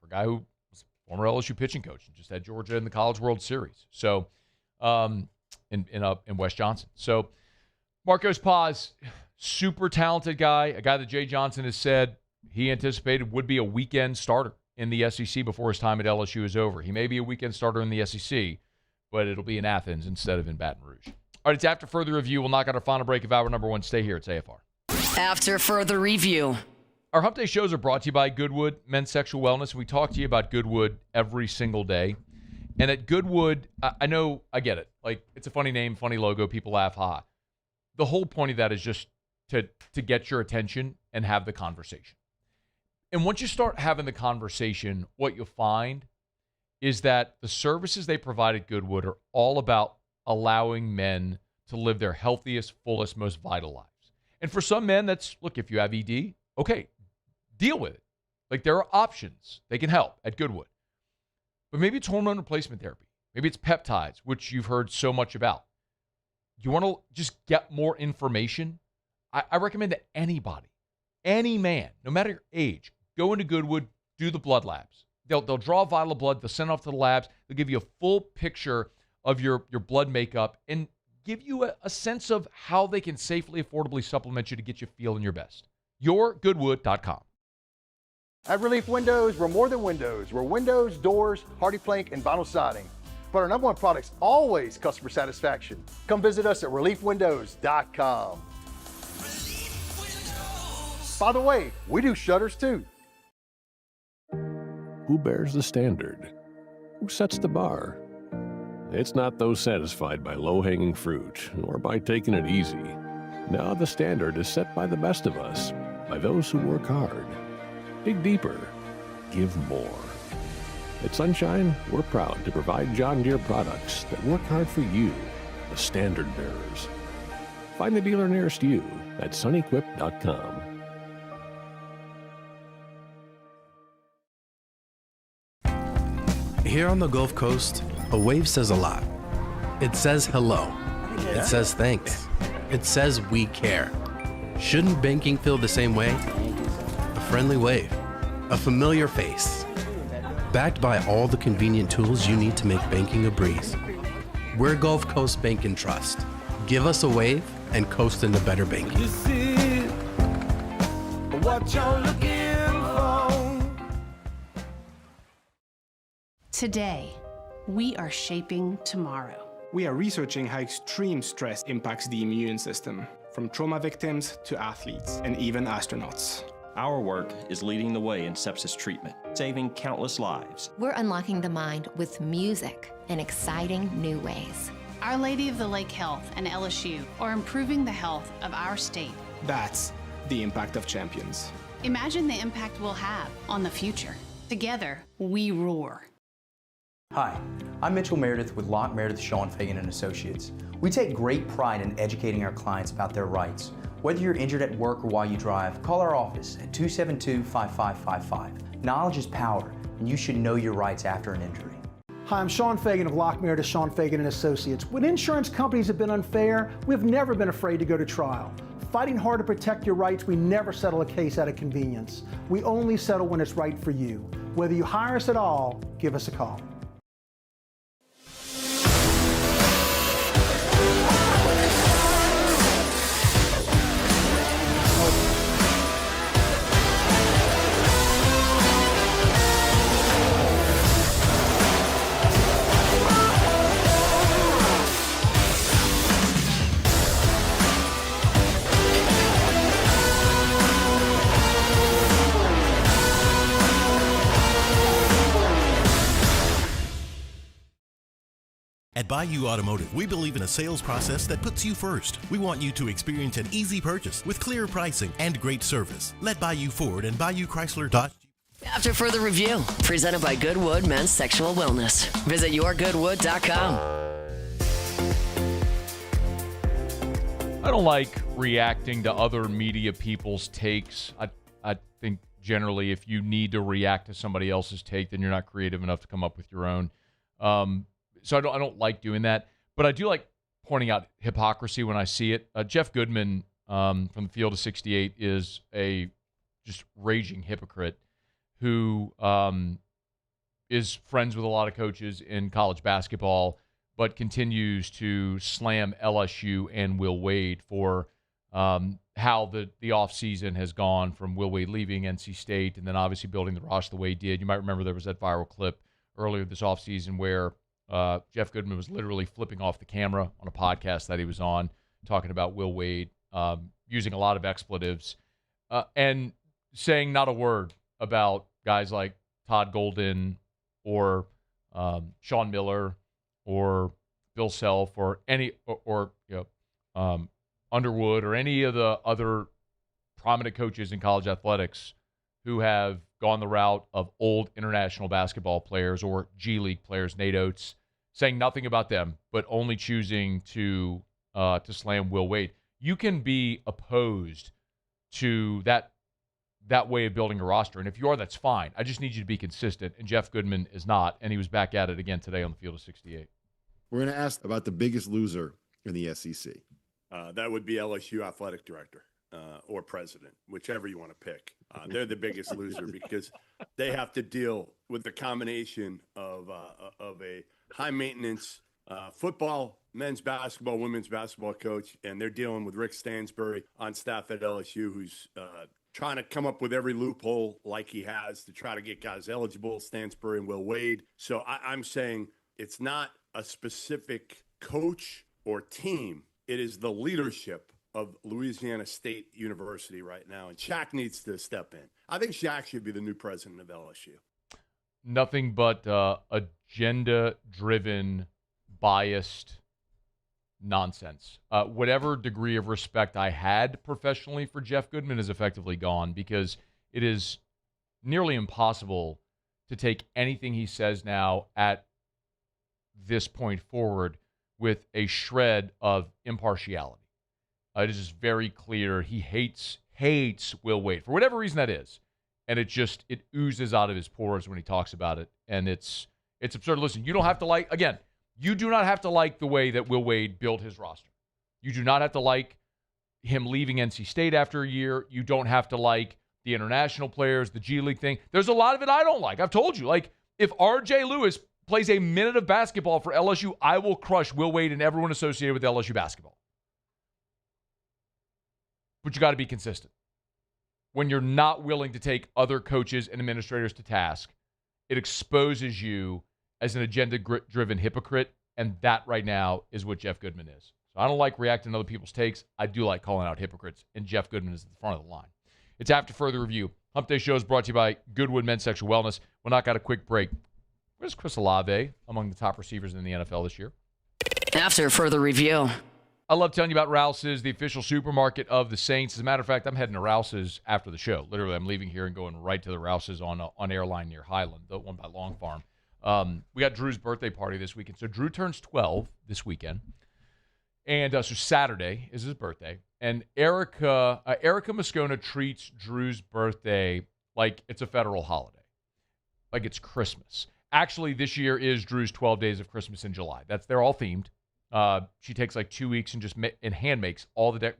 guy who was a former LSU pitching coach and just had Georgia in the College World Series. So in West Johnson. So Marcos Paz, super talented guy, a guy that Jay Johnson has said he anticipated would be a weekend starter in the SEC before his time at LSU is over. He may be a weekend starter in the SEC, but it'll be in Athens instead of in Baton Rouge. All right, it's After Further Review. We'll knock out our final break of hour number 1. Stay here. It's AFR. After Further Review. Our Hump Day shows are brought to you by Goodwood Men's Sexual Wellness. We talk to you about Goodwood every single day. And at Goodwood, I know, I get it. Like, it's a funny name, funny logo. People laugh, ha. The whole point of that is just to get your attention and have the conversation. And once you start having the conversation, what you'll find is that the services they provide at Goodwood are all about allowing men to live their healthiest, fullest, most vital lives. And for some men, that's, look, if you have ED, okay, deal with it. Like, there are options. They can help at Goodwood. But maybe it's hormone replacement therapy. Maybe it's peptides, which you've heard so much about. You want to just get more information? I recommend that anybody, any man, no matter your age, go into Goodwood, do the blood labs. They'll draw vital blood. They'll send it off to the labs. They'll give you a full picture of your blood makeup and give you a sense of how they can safely, affordably supplement you to get you feeling your best. yourgoodwood.com. At Relief Windows, we're more than windows. We're windows, doors, hardy plank, and vinyl siding. But our number one product's always customer satisfaction. Come visit us at reliefwindows.com. By the way, we do shutters too. Who bears the standard? Who sets the bar? It's not those satisfied by low-hanging fruit or by taking it easy. Now the standard is set by the best of us, by those who work hard. Dig deeper. Give more. At Sunshine, we're proud to provide John Deere products that work hard for you, the standard bearers. Find the dealer nearest you at sunequip.com. Here on the Gulf Coast, a wave says a lot. It says hello. It says thanks. It says we care. Shouldn't banking feel the same way? A friendly wave. A familiar face. Backed by all the convenient tools you need to make banking a breeze. We're Gulf Coast Bank and Trust. Give us a wave and coast into better banking. This is what you're looking for. Today, we are shaping tomorrow. We are researching how extreme stress impacts the immune system, from trauma victims to athletes and even astronauts. Our work is leading the way in sepsis treatment, saving countless lives. We're unlocking the mind with music in exciting new ways. Our Lady of the Lake Health and LSU are improving the health of our state. That's the impact of champions. Imagine the impact we'll have on the future. Together, we roar. Hi, I'm Mitchell Meredith with Locke Meredith, Sean Fagan & Associates. We take great pride in educating our clients about their rights. Whether you're injured at work or while you drive, call our office at 272-5555. Knowledge is power, and you should know your rights after an injury. Hi, I'm Sean Fagan of Locke Meredith, Sean Fagan & Associates. When insurance companies have been unfair, we've never been afraid to go to trial. Fighting hard to protect your rights, we never settle a case out of convenience. We only settle when it's right for you. Whether you hire us at all, give us a call. At Bayou Automotive, we believe in a sales process that puts you first. We want you to experience an easy purchase with clear pricing and great service. Let Bayou Ford and Bayou Chrysler Dodge. After further review, presented by Goodwood Men's Sexual Wellness. Visit yourgoodwood.com. I don't like reacting to other media people's takes. I think generally if you need to react to somebody else's take, then you're not creative enough to come up with your own. So I don't like doing that, but I do like pointing out hypocrisy when I see it. Jeff Goodman from the Field of 68 is a just raging hypocrite who is friends with a lot of coaches in college basketball, but continues to slam LSU and Will Wade for how the offseason has gone from Will Wade leaving NC State and then obviously building the roster the way he did. You might remember there was that viral clip earlier this offseason where Jeff Goodman was literally flipping off the camera on a podcast that he was on, talking about Will Wade, using a lot of expletives, and saying not a word about guys like Todd Golden or Sean Miller or Bill Self or Underwood or any of the other prominent coaches in college athletics who have gone the route of old international basketball players or G League players, Nate Oates, saying nothing about them, but only choosing to slam Will Wade. You can be opposed to that way of building a roster, and if you are, that's fine. I just need you to be consistent, and Jeff Goodman is not, and he was back at it again today on the Field of 68. We're going to ask about the biggest loser in the SEC. That would be LSU athletic director or president, whichever you want to pick. They're the biggest loser because they have to deal with the combination of a high-maintenance football, men's basketball, women's basketball coach, and they're dealing with Rick Stansbury on staff at LSU, who's trying to come up with every loophole like he has to try to get guys eligible, Stansbury and Will Wade. So I'm saying it's not a specific coach or team. It is the leadership of Louisiana State University right now, and Shaq needs to step in. I think Shaq should be the new president of LSU. Nothing but agenda-driven, biased nonsense. Whatever degree of respect I had professionally for Jeff Goodman is effectively gone because it is nearly impossible to take anything he says now at this point forward with a shred of impartiality. It is just very clear he hates Will Wade for whatever reason that is. And it oozes out of his pores when he talks about it. And it's absurd. Listen, you don't have to like You do not have to like the way that Will Wade built his roster. You do not have to like him leaving NC State after a year. You don't have to like the international players, the G League thing. There's a lot of it I don't like. I've told you, like, if RJ Lewis plays a minute of basketball for LSU, I will crush Will Wade and everyone associated with LSU basketball. But you got to be consistent. When you're not willing to take other coaches and administrators to task, it exposes you as an agenda-driven hypocrite, and that right now is what Jeff Goodman is. So I don't like reacting to other people's takes. I do like calling out hypocrites, and Jeff Goodman is at the front of the line. It's after further review. Hump Day Show is brought to you by Goodwood Men's Sexual Wellness. We'll knock out a quick break. Where's Chris Olave among the top receivers in the NFL this year? After further review. I love telling you about Rouse's, the official supermarket of the Saints. As a matter of fact, I'm heading to Rouse's after the show. Literally, I'm leaving here and going right to the Rouse's on Airline near Highland, the one by Long Farm. We got Drew's birthday party this weekend. So Drew turns 12 this weekend. And so Saturday is his birthday. And Erica Moscona treats Drew's birthday like it's a federal holiday, like it's Christmas. Actually, this year is Drew's 12 Days of Christmas in July. They're all themed. She takes like 2 weeks and just hand makes all the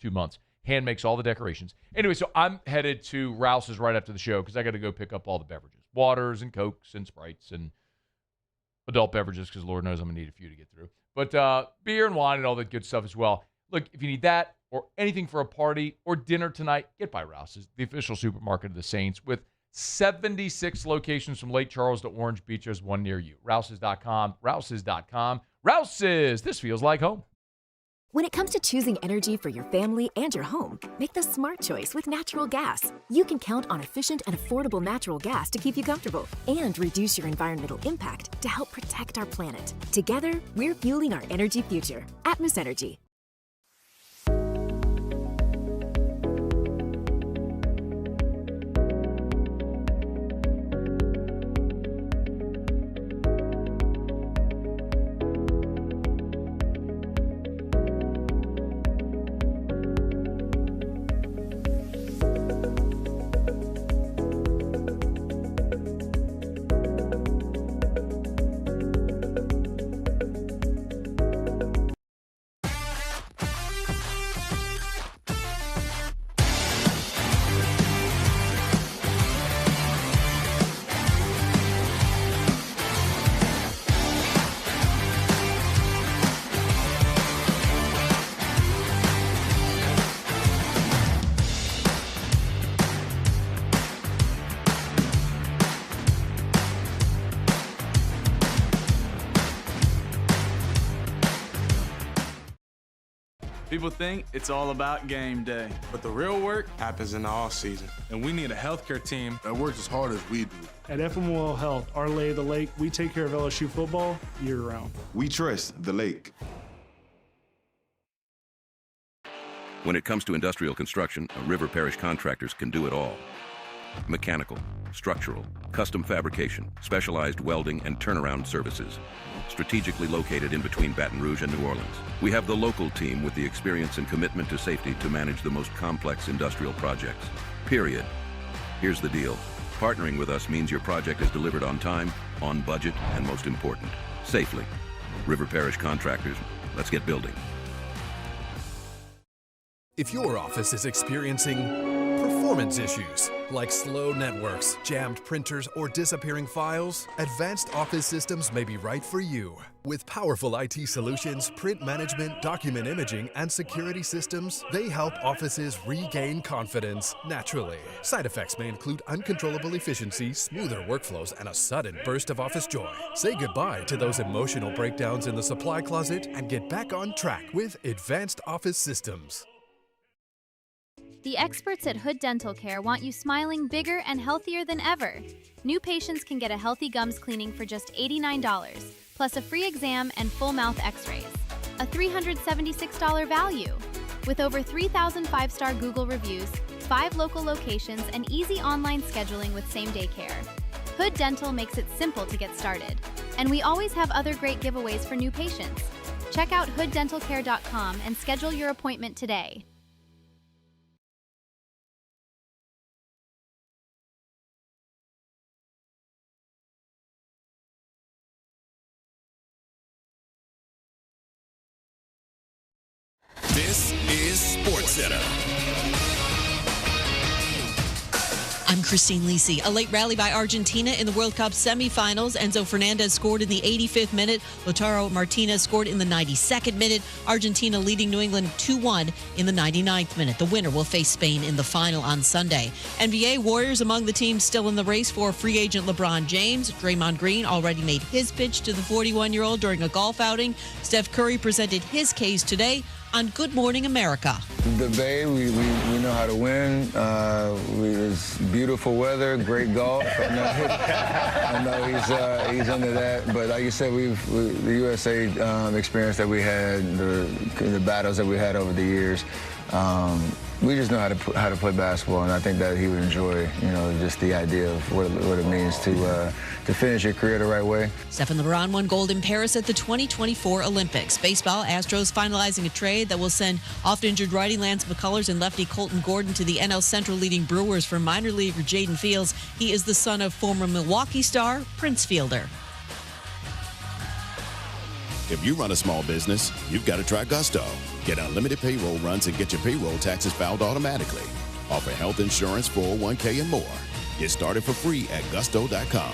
2 months. Hand makes all the decorations. Anyway, so I'm headed to Rouse's right after the show because I got to go pick up all the beverages, waters and Cokes and Sprites and adult beverages because Lord knows I'm gonna need a few to get through. But beer and wine and all that good stuff as well. Look, if you need that or anything for a party or dinner tonight, get by Rouse's, the official supermarket of the Saints, with 76 locations from Lake Charles to Orange Beach. There's one near you. Rouse's.com. Rouse's.com. Rouse's. This feels like home. When it comes to choosing energy for your family and your home, make the smart choice with natural gas. You can count on efficient and affordable natural gas to keep you comfortable and reduce your environmental impact to help protect our planet. Together, we're fueling our energy future. Atmos Energy. People think it's all about game day, but the real work happens in the off season. And we need a healthcare team that works as hard as we do. At FML Health, our lay of the lake, we take care of LSU football year-round. We trust the lake. When it comes to industrial construction, River Parish Contractors can do it all. Mechanical, structural, custom fabrication, specialized welding, and turnaround services. Strategically located in between Baton Rouge and New Orleans, we have the local team with the experience and commitment to safety to manage the most complex industrial projects. Period. Here's the deal. Partnering with us means your project is delivered on time, on budget, and most important, safely. River Parish Contractors, let's get building. If your office is experiencing performance issues like slow networks, jammed printers, or disappearing files, Advanced Office Systems may be right for you. With powerful IT solutions, print management, document imaging, and security systems, they help offices regain confidence naturally. Side effects may include uncontrollable efficiency, smoother workflows, and a sudden burst of office joy. Say goodbye to those emotional breakdowns in the supply closet and get back on track with Advanced Office Systems. The experts at Hood Dental Care want you smiling bigger and healthier than ever. New patients can get a healthy gums cleaning for just $89, plus a free exam and full mouth x-rays. A $376 value. With over 3,000 five-star Google reviews, 5 local locations, and easy online scheduling with same-day care. Hood Dental makes it simple to get started. And we always have other great giveaways for new patients. Check out hooddentalcare.com and schedule your appointment today. This is SportsCenter. I'm Christine Lisi. A late rally by Argentina in the World Cup semifinals. Enzo Fernandez scored in the 85th minute. Lautaro Martinez scored in the 92nd minute. Argentina leading New England 2-1 in the 99th minute. The winner will face Spain in the final on Sunday. NBA Warriors among the teams still in the race for free agent LeBron James. Draymond Green already made his pitch to the 41-year-old during a golf outing. Steph Curry presented his case today on Good Morning America. The Bay, we know how to win. It's beautiful weather, great golf. I know he's into that. But like you said, the USA experience that we had, the battles that we had over the years. We just know how to play basketball, and I think that he would enjoy, just the idea of what it means to finish your career the right way. Steph and LeBron won gold in Paris at the 2024 Olympics. Baseball, Astros finalizing a trade that will send oft-injured righty Lance McCullers and lefty Colton Gordon to the NL Central leading Brewers for minor leaguer Jaden Fields. He is the son of former Milwaukee star Prince Fielder. If you run a small business, you've got to try Gusto. Get unlimited payroll runs and get your payroll taxes filed automatically. Offer health insurance, 401k, and more. Get started for free at gusto.com.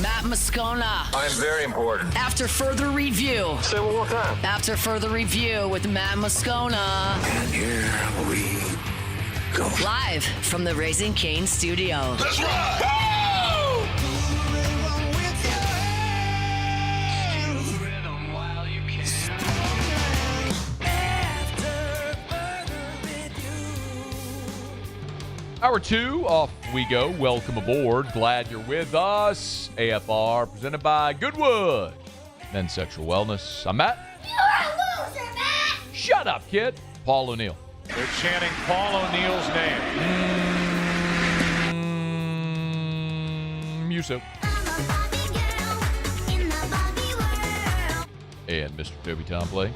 Matt Moscona. I'm very important. After further review. Say one more time. After further review with Matt Moscona. And here we go. Live from the Raising Cane studio. Let's ride! Hour 2, off we go. Welcome aboard. Glad you're with us. AFR, presented by Goodwood Men's Sexual Wellness. I'm Matt. You're a loser, Matt! Shut up, kid. Paul O'Neill. They're chanting Paul O'Neill's name. Muso. And Mr. Toby Tomplay.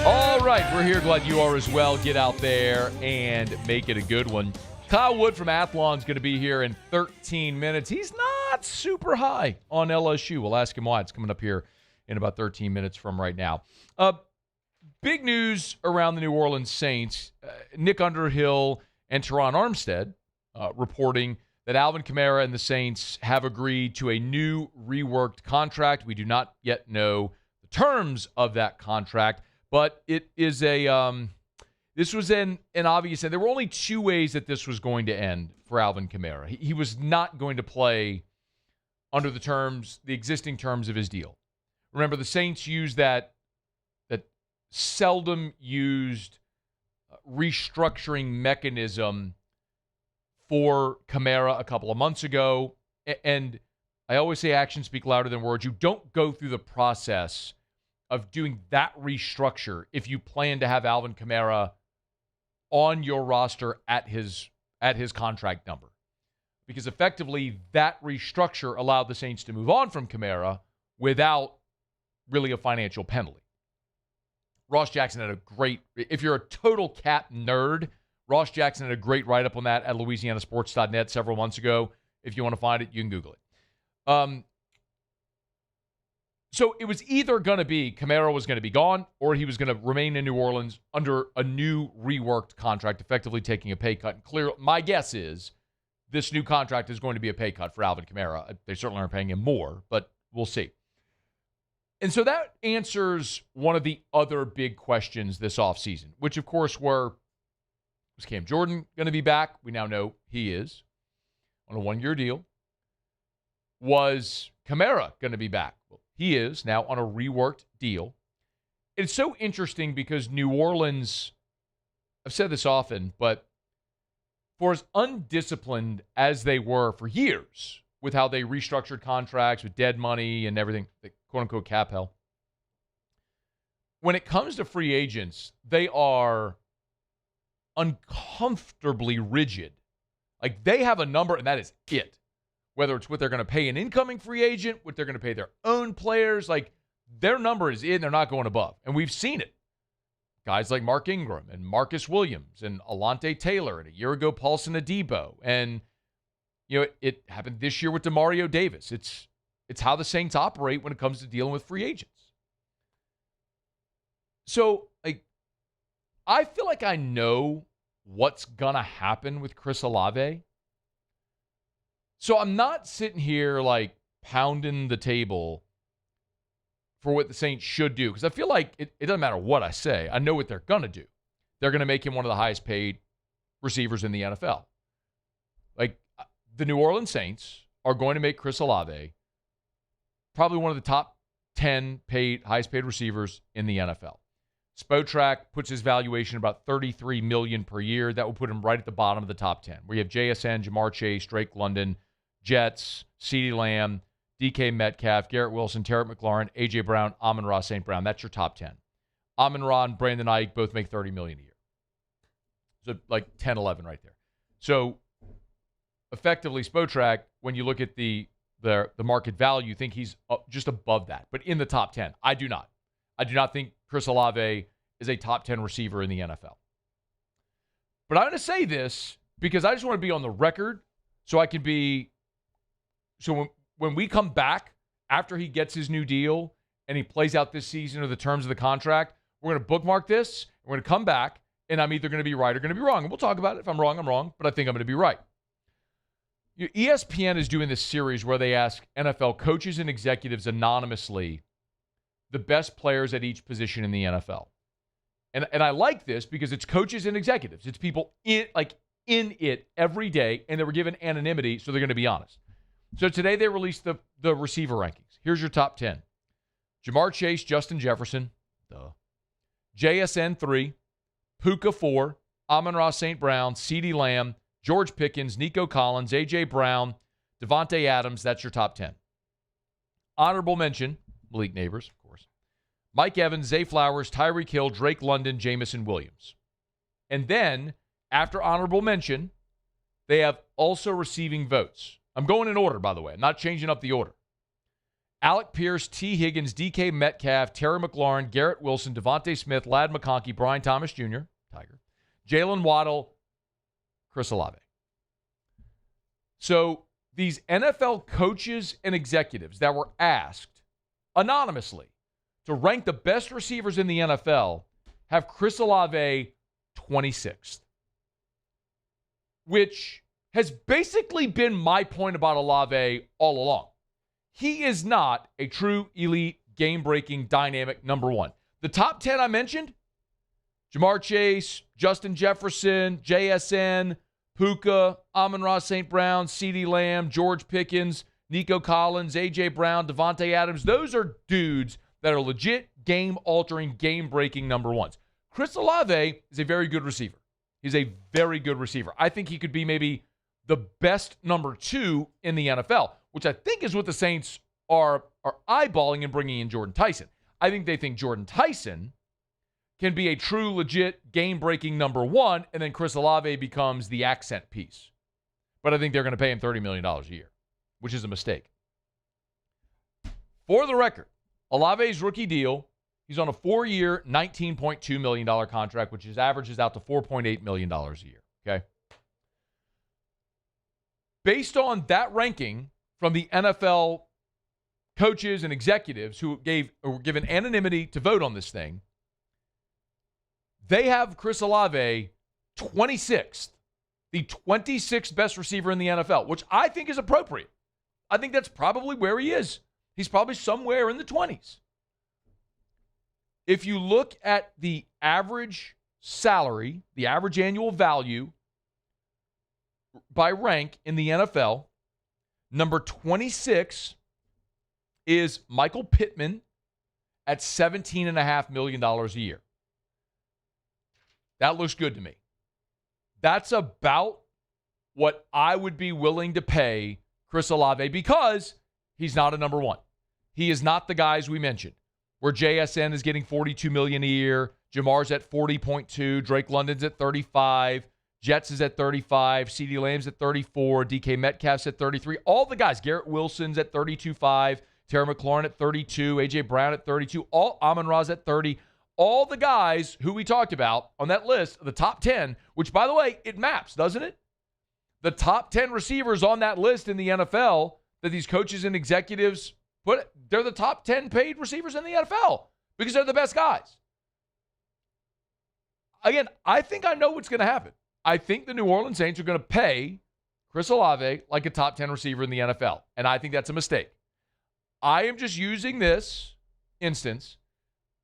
All right, we're here. Glad you are as well. Get out there and make it a good one. Kyle Wood from Athlon is going to be here in 13 minutes. He's not super high on LSU. We'll ask him why. It's coming up here in about 13 minutes from right now. Big news around the New Orleans Saints. Nick Underhill and Teron Armstead reporting that Alvin Kamara and the Saints have agreed to a new reworked contract. We do not yet know the terms of that contract. But it is this was an obvious, and there were only two ways that this was going to end for Alvin Kamara. He was not going to play under the existing terms of his deal. Remember, the Saints used that seldom used restructuring mechanism for Kamara a couple of months ago. And I always say actions speak louder than words. You don't go through the process of doing that restructure if you plan to have Alvin Kamara on your roster at his contract number. Because effectively, that restructure allowed the Saints to move on from Kamara without really a financial penalty. Ross Jackson had a great, if you're a total cap nerd, Ross Jackson had a great write-up on that at LouisianaSports.net several months ago. If you want to find it, you can Google it. So it was either going to be Kamara was going to be gone or he was going to remain in New Orleans under a new reworked contract, effectively taking a pay cut. And clear, my guess is this new contract is going to be a pay cut for Alvin Kamara. They certainly aren't paying him more, but we'll see. And so that answers one of the other big questions this offseason, which, of course, was Cam Jordan going to be back? We now know he is on a one-year deal. Was Kamara going to be back? Well, he is now on a reworked deal. It's so interesting because New Orleans, I've said this often, but for as undisciplined as they were for years with how they restructured contracts with dead money and everything, the quote-unquote cap hell, when it comes to free agents, they are uncomfortably rigid. Like, they have a number, and that is it. Whether it's what they're going to pay an incoming free agent, what they're going to pay their own players, like, their number is in, they're not going above. And we've seen it. guys like Mark Ingram and Marcus Williams and Alante Taylor, and a year ago, Paulson Adebo. And, it happened this year with DeMario Davis. It's how the Saints operate when it comes to dealing with free agents. So, I feel like I know what's going to happen with Chris Olave. So I'm not sitting here pounding the table for what the Saints should do, because I feel like it doesn't matter what I say. I know what they're going to do. They're going to make him one of the highest paid receivers in the NFL. The New Orleans Saints are going to make Chris Olave probably one of the top 10 highest paid receivers in the NFL. Spotrac puts his valuation about $33 million per year. That will put him right at the bottom of the top 10. We have JSN, Jamar Chase, Drake London, Jets, CeeDee Lamb, DK Metcalf, Garrett Wilson, Terry McLaurin, A.J. Brown, Amon-Ra St. Brown. That's your top 10. Amon-Ra and Brandon Ayuk both make $30 million a year. So 10, 11 right there. So effectively, Spotrac, when you look at the market value, you think he's just above that, but in the top 10. I do not. I do not think Chris Olave is a top 10 receiver in the NFL. But I'm going to say this because I just want to be on the record so I can be – so when we come back after he gets his new deal and he plays out this season or the terms of the contract, we're going to bookmark this. We're going to come back, and I'm either going to be right or going to be wrong. And we'll talk about it. If I'm wrong, I'm wrong, but I think I'm going to be right. ESPN is doing this series where they ask NFL coaches and executives anonymously the best players at each position in the NFL. And I like this because it's coaches and executives. It's people in it every day, and they were given anonymity, so they're going to be honest. So today they released the receiver rankings. Here's your top 10. Jamar Chase, Justin Jefferson. JSN 3, Puka 4, Amon-Ra St. Brown, CeeDee Lamb, George Pickens, Nico Collins, A.J. Brown, Devontae Adams. That's your top 10. Honorable mention, Malik Neighbors, of course. Mike Evans, Zay Flowers, Tyreek Hill, Drake London, Jamison Williams. And then, after honorable mention, they have also receiving votes. I'm going in order, by the way. I'm not changing up the order. Alec Pierce, T. Higgins, DK Metcalf, Terry McLaurin, Garrett Wilson, Devontae Smith, Ladd McConkey, Brian Thomas Jr., Tiger, Jalen Waddle, Chris Olave. So these NFL coaches and executives that were asked anonymously to rank the best receivers in the NFL have Chris Olave 26th, which has basically been my point about Olave all along. He is not a true elite, game-breaking, dynamic number one. The top 10 I mentioned, Jamar Chase, Justin Jefferson, JSN, Puka, Amon-Ra St. Brown, CeeDee Lamb, George Pickens, Nico Collins, A.J. Brown, Devontae Adams. Those are dudes that are legit game-altering, game-breaking number ones. Chris Olave is a very good receiver. He's a very good receiver. I think he could be maybe the best number two in the NFL, which I think is what the Saints are eyeballing and bringing in Jordan Tyson. I think they think Jordan Tyson can be a true, legit, game-breaking number one, and then Chris Olave becomes the accent piece. But I think they're going to pay him $30 million a year, which is a mistake. For the record, Olave's rookie deal, he's on a 4-year, $19.2 million contract, which averages out to $4.8 million a year, okay? Based on that ranking from the NFL coaches and executives who were given anonymity to vote on this thing, they have Chris Olave 26th, the 26th best receiver in the NFL, which I think is appropriate. I think that's probably where he is. He's probably somewhere in the 20s. If you look at the average salary, the average annual value by rank in the NFL, number 26 is Michael Pittman at $17.5 million a year. That looks good to me. That's about what I would be willing to pay Chris Olave because he's not a number one. He is not the guys we mentioned, where JSN is getting $42 million a year, Jamar's at $40.2, Drake London's at $35, Jets is at $35, CeeDee Lamb's at $34, DK Metcalf's at $33. All the guys, Garrett Wilson's at $32.5, Terry McLaurin at $32, A.J. Brown at $32, all Amon-Ra's at $30. all the guys who we talked about on that list, the top 10, which, by the way, it maps, doesn't it? The top 10 receivers on that list in the NFL that these coaches and executives put, they're the top 10 paid receivers in the NFL because they're the best guys. Again, I think I know what's going to happen. I think the New Orleans Saints are going to pay Chris Olave like a top 10 receiver in the NFL, and I think that's a mistake. I am just using this instance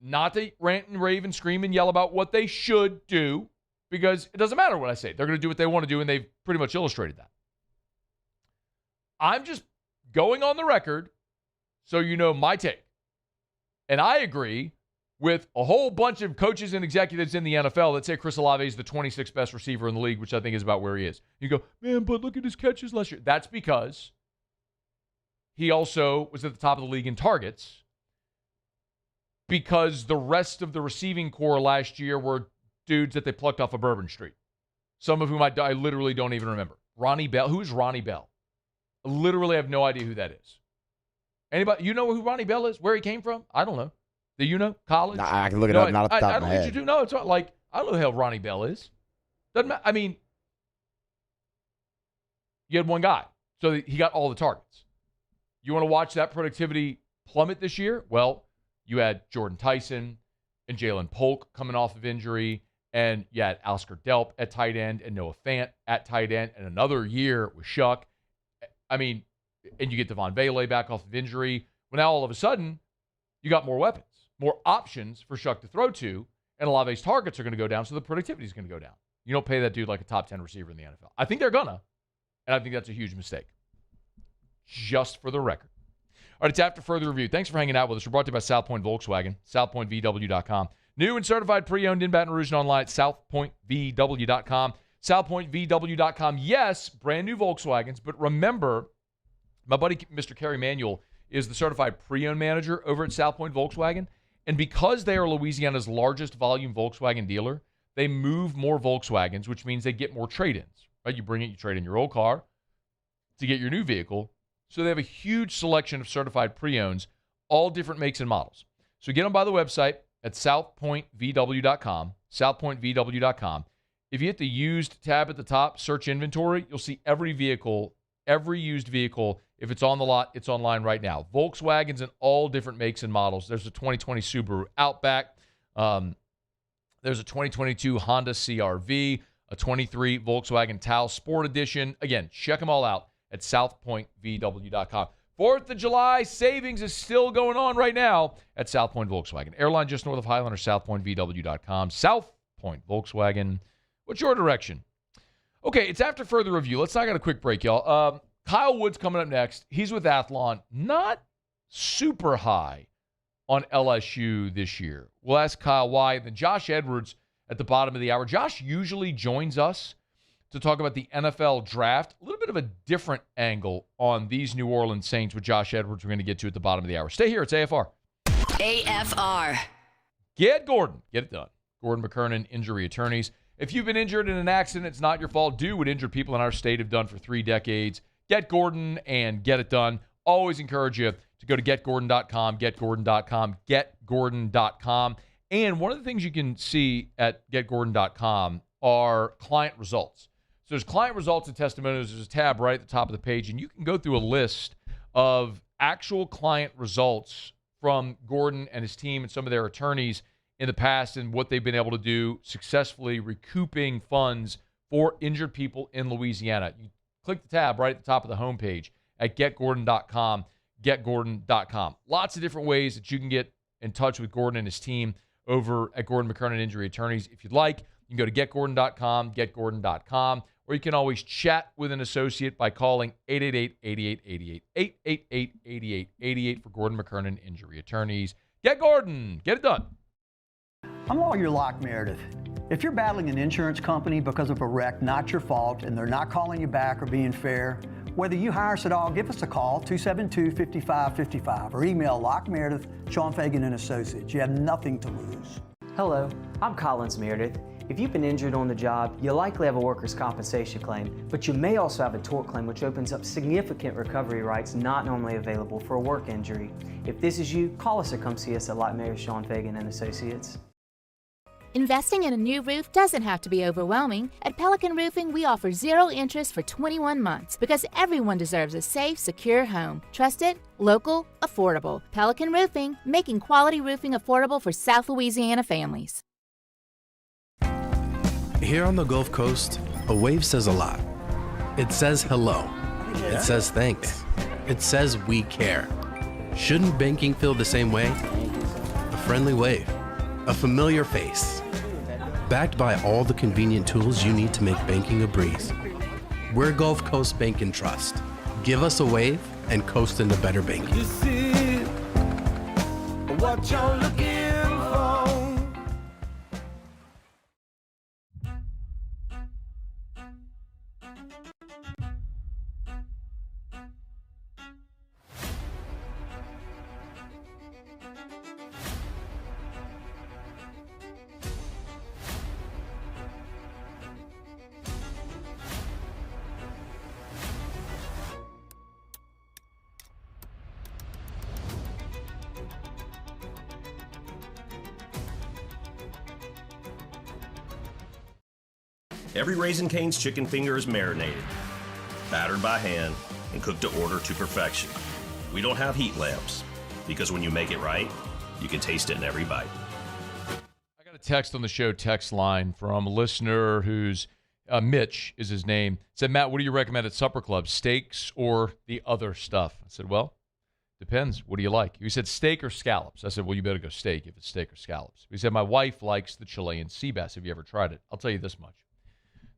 not to rant and rave and scream and yell about what they should do, because it doesn't matter what I say. They're going to do what they want to do, and they've pretty much illustrated that. I'm just going on the record so you know my take. And I agree with a whole bunch of coaches and executives in the NFL that say Chris Olave is the 26th best receiver in the league, which I think is about where he is. You go, man, but look at his catches last year. That's because he also was at the top of the league in targets, because the rest of the receiving core last year were dudes that they plucked off of Bourbon Street, some of whom I literally don't even remember. Ronnie Bell. Who's Ronnie Bell? I literally have no idea who that is. Anybody? You know who Ronnie Bell is? Where he came from? I don't know. Do you know? College? Nah, I can look it up. Not off the top of my head. I don't think you do. No, it's not like, I don't know who the hell Ronnie Bell is. Doesn't matter. I mean, you had one guy, so he got all the targets. You want to watch that productivity plummet this year? Well, you had Jordan Tyson and Jalen Polk coming off of injury, and you had Oscar Delp at tight end and Noah Fant at tight end, and another year with Shuck. I mean, and you get Devon Bailey back off of injury. Well, now all of a sudden, you got more weapons, more options for Shuck to throw to, and Olave's targets are going to go down, so the productivity is going to go down. You don't pay that dude like a top 10 receiver in the NFL. I think they're going to, and I think that's a huge mistake. Just for the record. All right, it's After Further Review. Thanks for hanging out with us. We're brought to you by South Point Volkswagen, southpointvw.com. New and certified pre-owned in Baton Rouge and online at southpointvw.com. southpointvw.com. Yes, brand new Volkswagens, but remember, my buddy Mr. Kerry Manuel is the certified pre-owned manager over at South Point Volkswagen, and because they are Louisiana's largest volume Volkswagen dealer, they move more Volkswagens, which means they get more trade-ins. Right? You bring it, you trade in your old car to get your new vehicle. So they have a huge selection of certified pre-owns, all different makes and models. So get them by the website at southpointvw.com, southpointvw.com. If you hit the used tab at the top, search inventory, you'll see every vehicle, every used vehicle. If it's on the lot, it's online right now. Volkswagens in all different makes and models. There's a 2020 Subaru Outback. There's a 2022 Honda CR-V, a 23 Volkswagen Taos Sport Edition. Again, check them all out at southpointvw.com. 4th of July savings is still going on right now at South Point Volkswagen. Airline just north of Highland or southpointvw.com. South Point Volkswagen. What's your direction? Okay, it's After Further Review. Let's knock out a quick break, y'all. Kyle Wood's coming up next. He's with Athlon. Not super high on LSU this year. We'll ask Kyle why. And then Josh Edwards at the bottom of the hour. Josh usually joins us to talk about the NFL draft. A little bit of a different angle on these New Orleans Saints with Josh Edwards we're going to get to at the bottom of the hour. Stay here. It's AFR. AFR. Get Gordon. Get it done. Gordon McKernan, Injury Attorneys. If you've been injured in an accident, it's not your fault. Do what injured people in our state have done for 3 decades. Get Gordon and get it done. Always encourage you to go to getgordon.com, getgordon.com, getgordon.com. And one of the things you can see at getgordon.com are client results. So there's client results and testimonials. There's a tab right at the top of the page, and you can go through a list of actual client results from Gordon and his team and some of their attorneys in the past and what they've been able to do successfully recouping funds for injured people in Louisiana. You click the tab right at the top of the homepage at getgordon.com, getgordon.com. Lots of different ways that you can get in touch with Gordon and his team over at Gordon McKernan Injury Attorneys. If you'd like, you can go to getgordon.com, getgordon.com, or you can always chat with an associate by calling 888-8888, 888-8888 for Gordon McKernan Injury Attorneys. Get Gordon. Get it done. I'm lawyer Locke Meredith. If you're battling an insurance company because of a wreck not your fault and they're not calling you back or being fair, whether you hire us at all, give us a call, 272-5555, or email Locke Meredith, Sean Fagan and Associates. You have nothing to lose. Hello, I'm Collins Meredith. If you've been injured on the job, you'll likely have a workers' compensation claim, but you may also have a tort claim, which opens up significant recovery rights not normally available for a work injury. If this is you, call us or come see us at Locke Meredith, Sean Fagan and Associates. Investing in a new roof doesn't have to be overwhelming. At Pelican Roofing, we offer 0 interest for 21 months because everyone deserves a safe, secure home. Trusted, local, affordable. Pelican Roofing, making quality roofing affordable for South Louisiana families. Here on the Gulf Coast, a wave says a lot. It says hello. It says thanks. It says we care. Shouldn't banking feel the same way? A friendly wave. A familiar face. Backed by all the convenient tools you need to make banking a breeze. We're Gulf Coast Bank and Trust. Give us a wave and coast into better banking. This is what you're looking for. Every Raising Cane's chicken finger is marinated, battered by hand, and cooked to order to perfection. We don't have heat lamps, because when you make it right, you can taste it in every bite. I got a text on the show text line from a listener who's, Mitch is his name, said, Matt, what do you recommend at supper club, steaks or the other stuff? I said, well, depends. What do you like? He said, steak or scallops? I said, well, you better go steak if it's steak or scallops. He said, my wife likes the Chilean sea bass. Have you ever tried it? I'll tell you this much.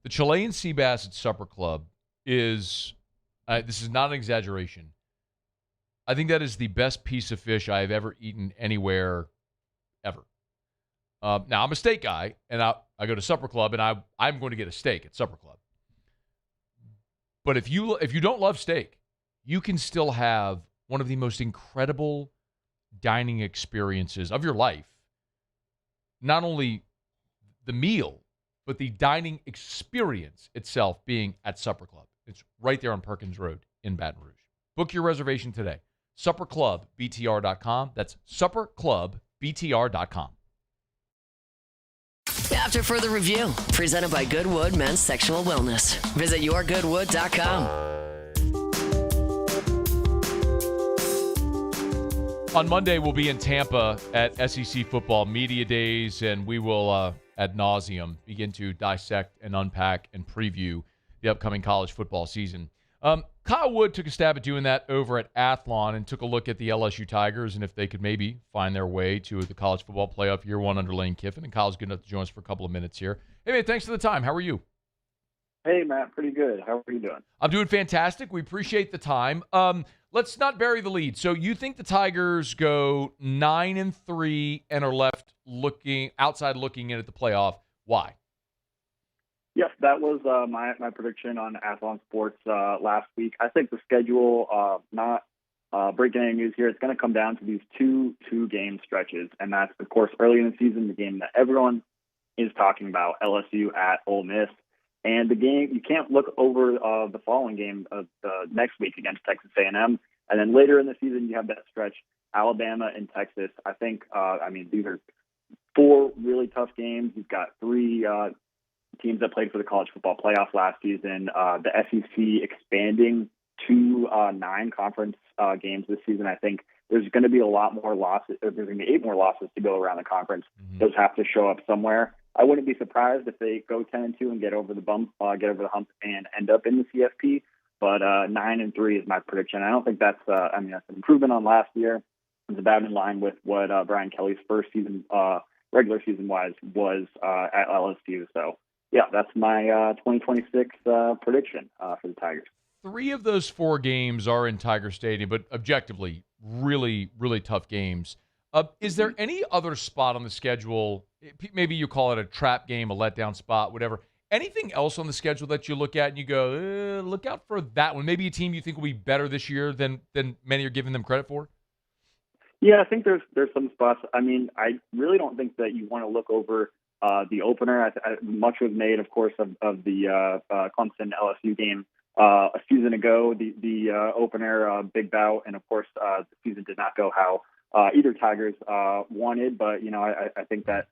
The Chilean sea bass at Supper Club is, this is not an exaggeration, I think that is the best piece of fish I have ever eaten anywhere, ever. Now, I'm a steak guy, and I go to Supper Club, and I'm going to get a steak at Supper Club. But if you don't love steak, you can still have one of the most incredible dining experiences of your life. Not only the meal, but the dining experience itself being at Supper Club. It's right there on Perkins Road in Baton Rouge. Book your reservation today. SupperClubBTR.com. That's SupperClubBTR.com. After further review, presented by Goodwood Men's Sexual Wellness. Visit yourgoodwood.com. On Monday, we'll be in Tampa at SEC Football Media Days, and we will, ad nauseum, begin to dissect and unpack and preview the upcoming college football season. Kyle Wood took a stab at doing that over at Athlon and took a look at the LSU Tigers and if they could maybe find their way to the college football playoff year one under Lane Kiffin. And Kyle's good enough to join us for a couple of minutes here. Hey, man, thanks for the time. How are you? Hey, Matt, pretty good. How are you doing? I'm doing fantastic. We appreciate the time. Let's not bury the lead. So you think the Tigers go 9-3 and are left outside looking in at the playoff. Why? Yes, that was my prediction on Athlon Sports last week. I think the schedule, not breaking any news here, it's going to come down to these two-game stretches. And that's, of course, early in the season, the game that everyone is talking about, LSU at Ole Miss. And the game, you can't look over the following game of the next week against Texas A&M. And then later in the season, you have that stretch, Alabama and Texas. I think, these are four really tough games. You've got three teams that played for the college football playoff last season. The SEC expanding to 9 conference games this season. I think there's going to be a lot more losses. There's going to be 8 more losses to go around the conference. Mm-hmm. Those have to show up somewhere. I wouldn't be surprised if they go 10-2 and get over the hump and end up in the CFP. But 9-3 is my prediction. I don't think that's that's an improvement on last year. It's about in line with what Brian Kelly's first season, regular season wise, was at LSU. So yeah, that's my 2026 prediction for the Tigers. 3 of those 4 games are in Tiger Stadium, but objectively, really, really tough games. Is there any other spot on the schedule, maybe you call it a trap game, a letdown spot, whatever, anything else on the schedule that you look at and you go, look out for that one? Maybe a team you think will be better this year than many are giving them credit for? Yeah, I think there's some spots. I mean, I really don't think that you want to look over the opener. Much was made, of course, of the Clemson LSU game a season ago, the opener, big bout, and of course the season did not go how either Tigers wanted. But I think that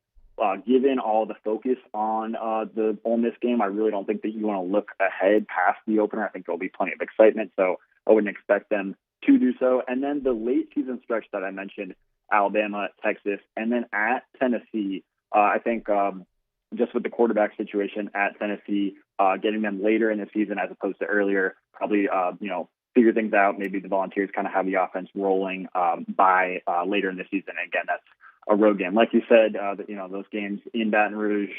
given all the focus on the Ole Miss game, I really don't think that you want to look ahead past the opener. I think there'll be plenty of excitement, so I wouldn't expect them to do so. And then the late season stretch that I mentioned, Alabama, Texas, and then at Tennessee, I think just with the quarterback situation at Tennessee, getting them later in the season as opposed to earlier, probably, figure things out. Maybe the Volunteers kind of have the offense rolling by later in the season. And again, that's a road game. Like you said, those games in Baton Rouge,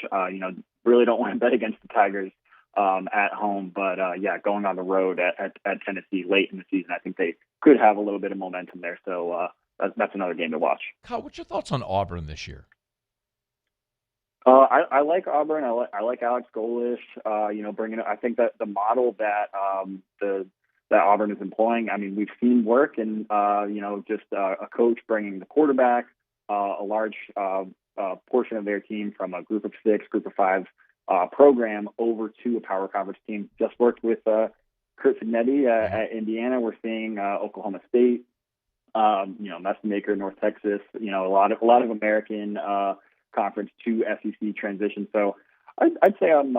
really don't want to bet against the Tigers at home. But, going on the road at Tennessee late in the season, I think they could have a little bit of momentum there. So that's another game to watch. Kyle, what's your thoughts on Auburn this year? I like Auburn. I like Alex Golesh. Bringing. I think that the model that that Auburn is employing. I mean, we've seen work, and just a coach bringing the quarterback, a large portion of their team from a Group of 6, Group of 5 program over to a power conference team. Just worked with Chris Olave at Indiana. We're seeing Oklahoma State. Messmaker, North Texas. A lot of American conference to SEC transition. So I'd say I'm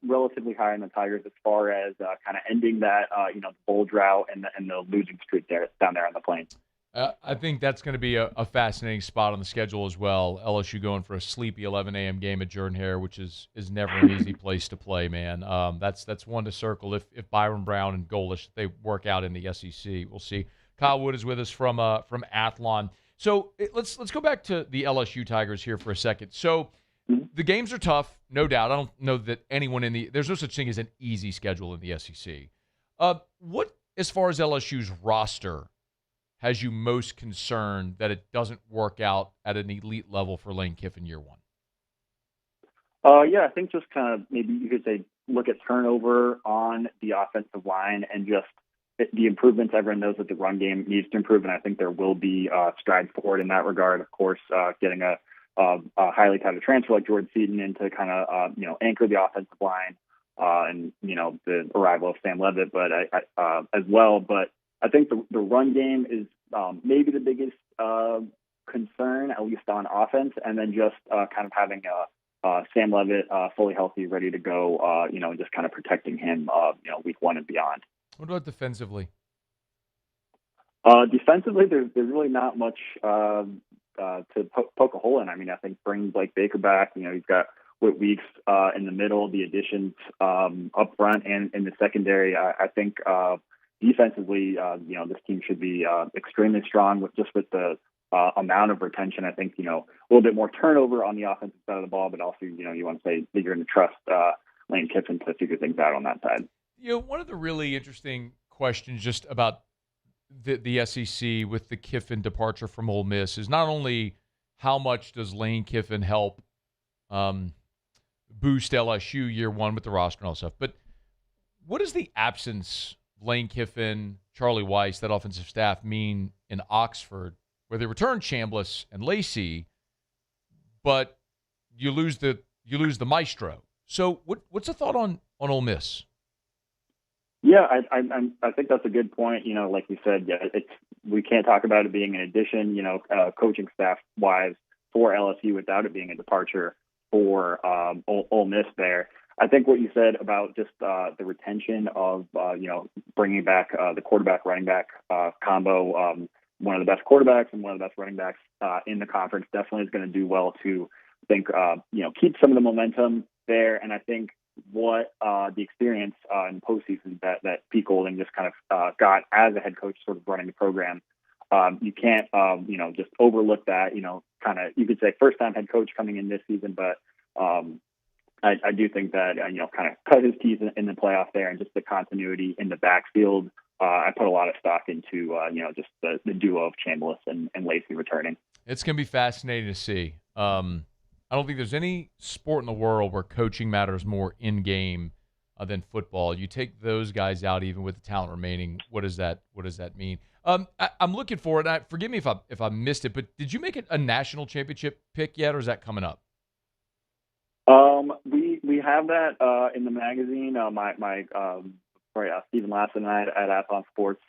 relatively high on the Tigers as far as kind of ending that the bowl drought and the losing streak down there on the Plains. I think that's going to be a fascinating spot on the schedule as well. LSU going for a sleepy 11 a.m. game at Jordan-Hare, which is never an easy place to play, man. That's one to circle if Byron Brown and Golesh, they work out in the SEC. We'll see. Kyle Wood is with us from Athlon. So let's go back to the LSU Tigers here for a second. So the games are tough, no doubt. I don't know that anyone there's no such thing as an easy schedule in the SEC. What, as far as LSU's roster, has you most concerned that it doesn't work out at an elite level for Lane Kiffin year one? I think just kind of maybe you could say look at turnover on the offensive line and just the improvements. Everyone knows that the run game needs to improve, and I think there will be strides forward in that regard. Of course, getting a highly touted transfer like Jordan Seaton in to kind of anchor the offensive line, and the arrival of Sam Leavitt, but as well. But I think the run game is maybe the biggest concern, at least on offense, and then just kind of having Sam Leavitt fully healthy, ready to go. Just kind of protecting him, week one and beyond. What about defensively? Defensively, there's really not much to poke a hole in. I mean, I think bringing Blake Baker back, you've got Whit Weeks in the middle, the additions up front and in the secondary. I think defensively, this team should be extremely strong with the amount of retention. I think, a little bit more turnover on the offensive side of the ball, but also, you want to say that you're going to trust Lane Kiffin to figure things out on that side. One of the really interesting questions just about the SEC with the Kiffin departure from Ole Miss is not only how much does Lane Kiffin help boost LSU year one with the roster and all stuff, but what does the absence of Lane Kiffin, Charlie Weiss, that offensive staff mean in Oxford, where they return Chambliss and Lacey, but you lose the maestro? So what's the thought on Ole Miss? Yeah, I think that's a good point. Like you said, we can't talk about it being an addition, coaching staff wise for LSU without it being a departure for Ole Miss there. I think what you said about just the retention of, bringing back the quarterback running back combo, one of the best quarterbacks and one of the best running backs in the conference definitely is going to do well to think, keep some of the momentum there. And I think what the experience in postseason that Pete Golding just kind of got as a head coach, sort of running the program, you can't just overlook that. Kind of you could say first time head coach coming in this season, but I do think that kind of cut his teeth in the playoff there, and just the continuity in the backfield. I put a lot of stock into just the duo of Chambliss and Lacey returning. It's going to be fascinating to see. I don't think there's any sport in the world where coaching matters more in-game than football. You take those guys out, even with the talent remaining. What does that mean? I'm looking forward. Forgive me if I missed it, but did you make it a national championship pick yet, or is that coming up? We have that in the magazine. Stephen Lassen and I at Athlon Sports.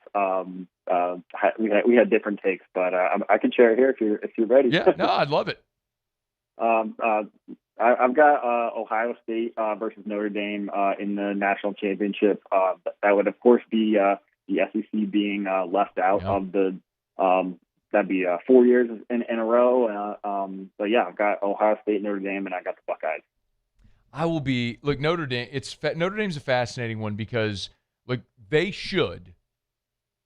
We had different takes, but I can share it here if you're ready. Yeah, no, I'd love it. I've got Ohio State versus Notre Dame in the national championship. That would, of course, be the SEC being left out of the. That'd be 4 years in a row. But yeah, I've got Ohio State, Notre Dame, and I got the Buckeyes. I will be Notre Dame. Notre Dame's a fascinating one because they should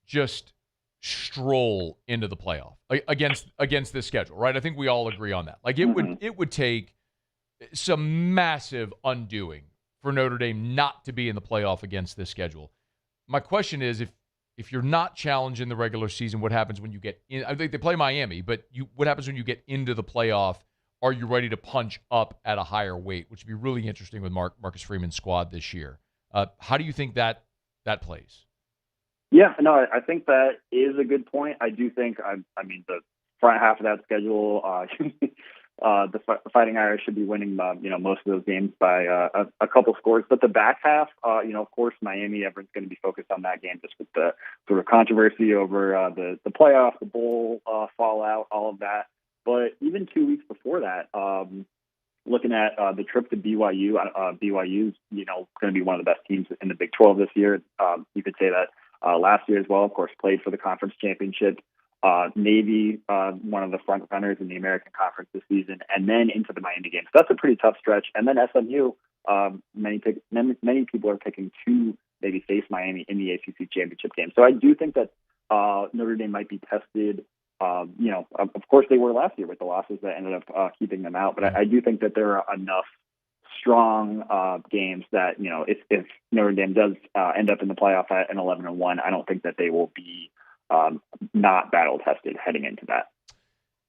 just stroll into the playoff against this schedule, right? I think we all agree on that. It would take some massive undoing for Notre Dame not to be in the playoff against this schedule. My question is, if you're not challenged in the regular season, what happens when you get in? I think they play Miami, but what happens when you get into the playoff? Are you ready to punch up at a higher weight, which would be really interesting with Marcus Freeman's squad this year? How do you think that plays? Yeah, no, I think that is a good point. I do think, I mean, the front half of that schedule, the Fighting Irish should be winning, most of those games by a couple scores. But the back half, of course, Miami, everyone's going to be focused on that game just with the sort of controversy over the playoff, the bowl fallout, all of that. But even 2 weeks before that, looking at the trip to BYU, BYU's going to be one of the best teams in the Big 12 this year. You could say that last year as well. Of course, played for the conference championship. Navy, one of the front runners in the American Conference this season, and then into the Miami game. So that's a pretty tough stretch. And then SMU, many people are picking to maybe face Miami in the ACC championship game. So I do think that Notre Dame might be tested. Of course they were last year with the losses that ended up keeping them out. But I do think that there are enough strong games that, if Notre Dame does end up in the playoff at an 11-1, I don't think that they will be not battle tested heading into that.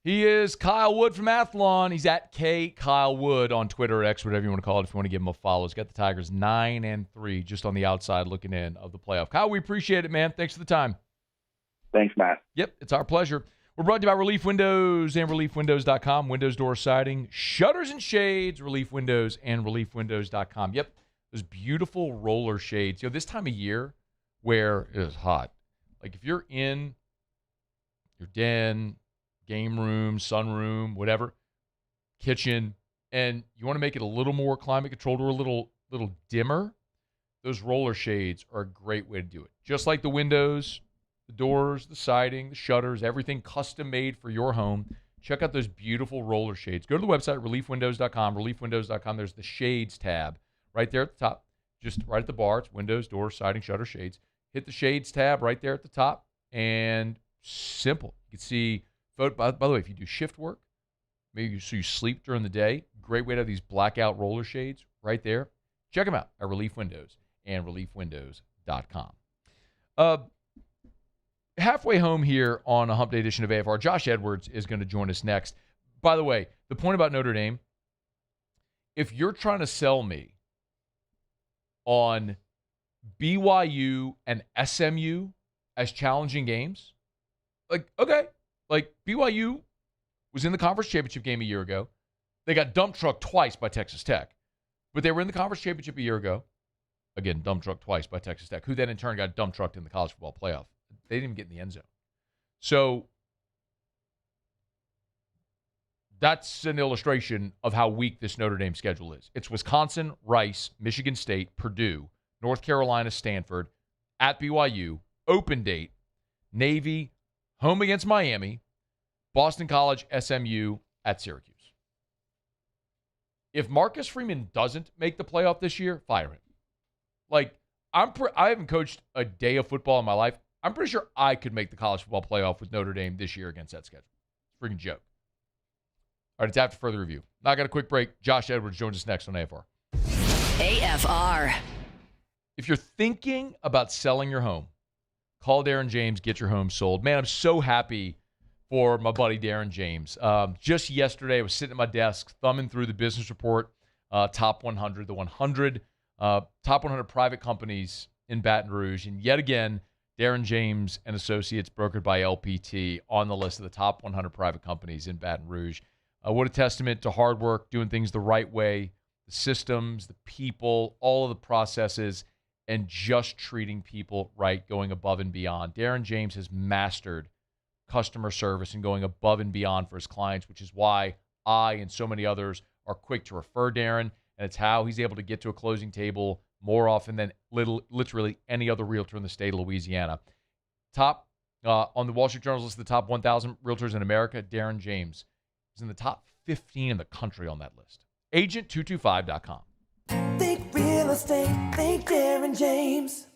He is Kyle Wood from Athlon. He's at Kyle Wood on Twitter, X, whatever you want to call it, if you want to give him a follow. He's got the Tigers 9-3 just on the outside looking in of the playoff. Kyle, we appreciate it, man. Thanks for the time. Thanks, Matt. Yep, it's our pleasure. We're brought to you by Relief Windows and ReliefWindows.com. Windows, door, siding, shutters, and shades. Relief Windows and ReliefWindows.com. Yep, those beautiful roller shades. This time of year where it is hot. Like if you're in your den, game room, sunroom, whatever, kitchen, and you want to make it a little more climate controlled or a little dimmer, those roller shades are a great way to do it. Just like the windows, the doors, the siding, the shutters, everything custom made for your home. Check out those beautiful roller shades. Go to the website, reliefwindows.com, reliefwindows.com. There's the shades tab right there at the top, just right at the bar. It's windows, doors, siding, shutter, shades. Hit the shades tab right there at the top, and simple. You can see, by the way, if you do shift work, maybe so you sleep during the day, great way to have these blackout roller shades right there. Check them out at Relief Windows and reliefwindows.com. Halfway home here on a Hump Day edition of AFR, Josh Edwards is going to join us next. By the way, the point about Notre Dame, if you're trying to sell me on BYU and SMU as challenging games, BYU was in the conference championship game a year ago. They got dump trucked twice by Texas Tech, but they were in the conference championship a year ago. Again, dump trucked twice by Texas Tech, who then in turn got dump trucked in the college football playoff. They didn't even get in the end zone. So that's an illustration of how weak this Notre Dame schedule is. It's Wisconsin, Rice, Michigan State, Purdue, North Carolina, Stanford, at BYU, open date, Navy, home against Miami, Boston College, SMU, at Syracuse. If Marcus Freeman doesn't make the playoff this year, fire him. I haven't coached a day of football in my life. I'm pretty sure I could make the college football playoff with Notre Dame this year against that schedule. It's a freaking joke. All right, it's after further review. Now I got a quick break. Josh Edwards joins us next on AFR. AFR. If you're thinking about selling your home, call Darren James, get your home sold. Man, I'm so happy for my buddy Darren James. Just yesterday, I was sitting at my desk, thumbing through the business report, top 100, the 100 top 100 private companies in Baton Rouge. And yet again, Darren James and Associates, brokered by LPT, on the list of the top 100 private companies in Baton Rouge. What a testament to hard work, doing things the right way, the systems, the people, all of the processes, and just treating people right, going above and beyond. Darren James has mastered customer service and going above and beyond for his clients, which is why I and so many others are quick to refer Darren, and it's how he's able to get to a closing table more often than literally any other realtor in the state of Louisiana. Top on the Wall Street Journal's list of the top 1,000 realtors in America, Darren James is in the top 15 in the country on that list. Agent225.com. Think real estate, think Darren James.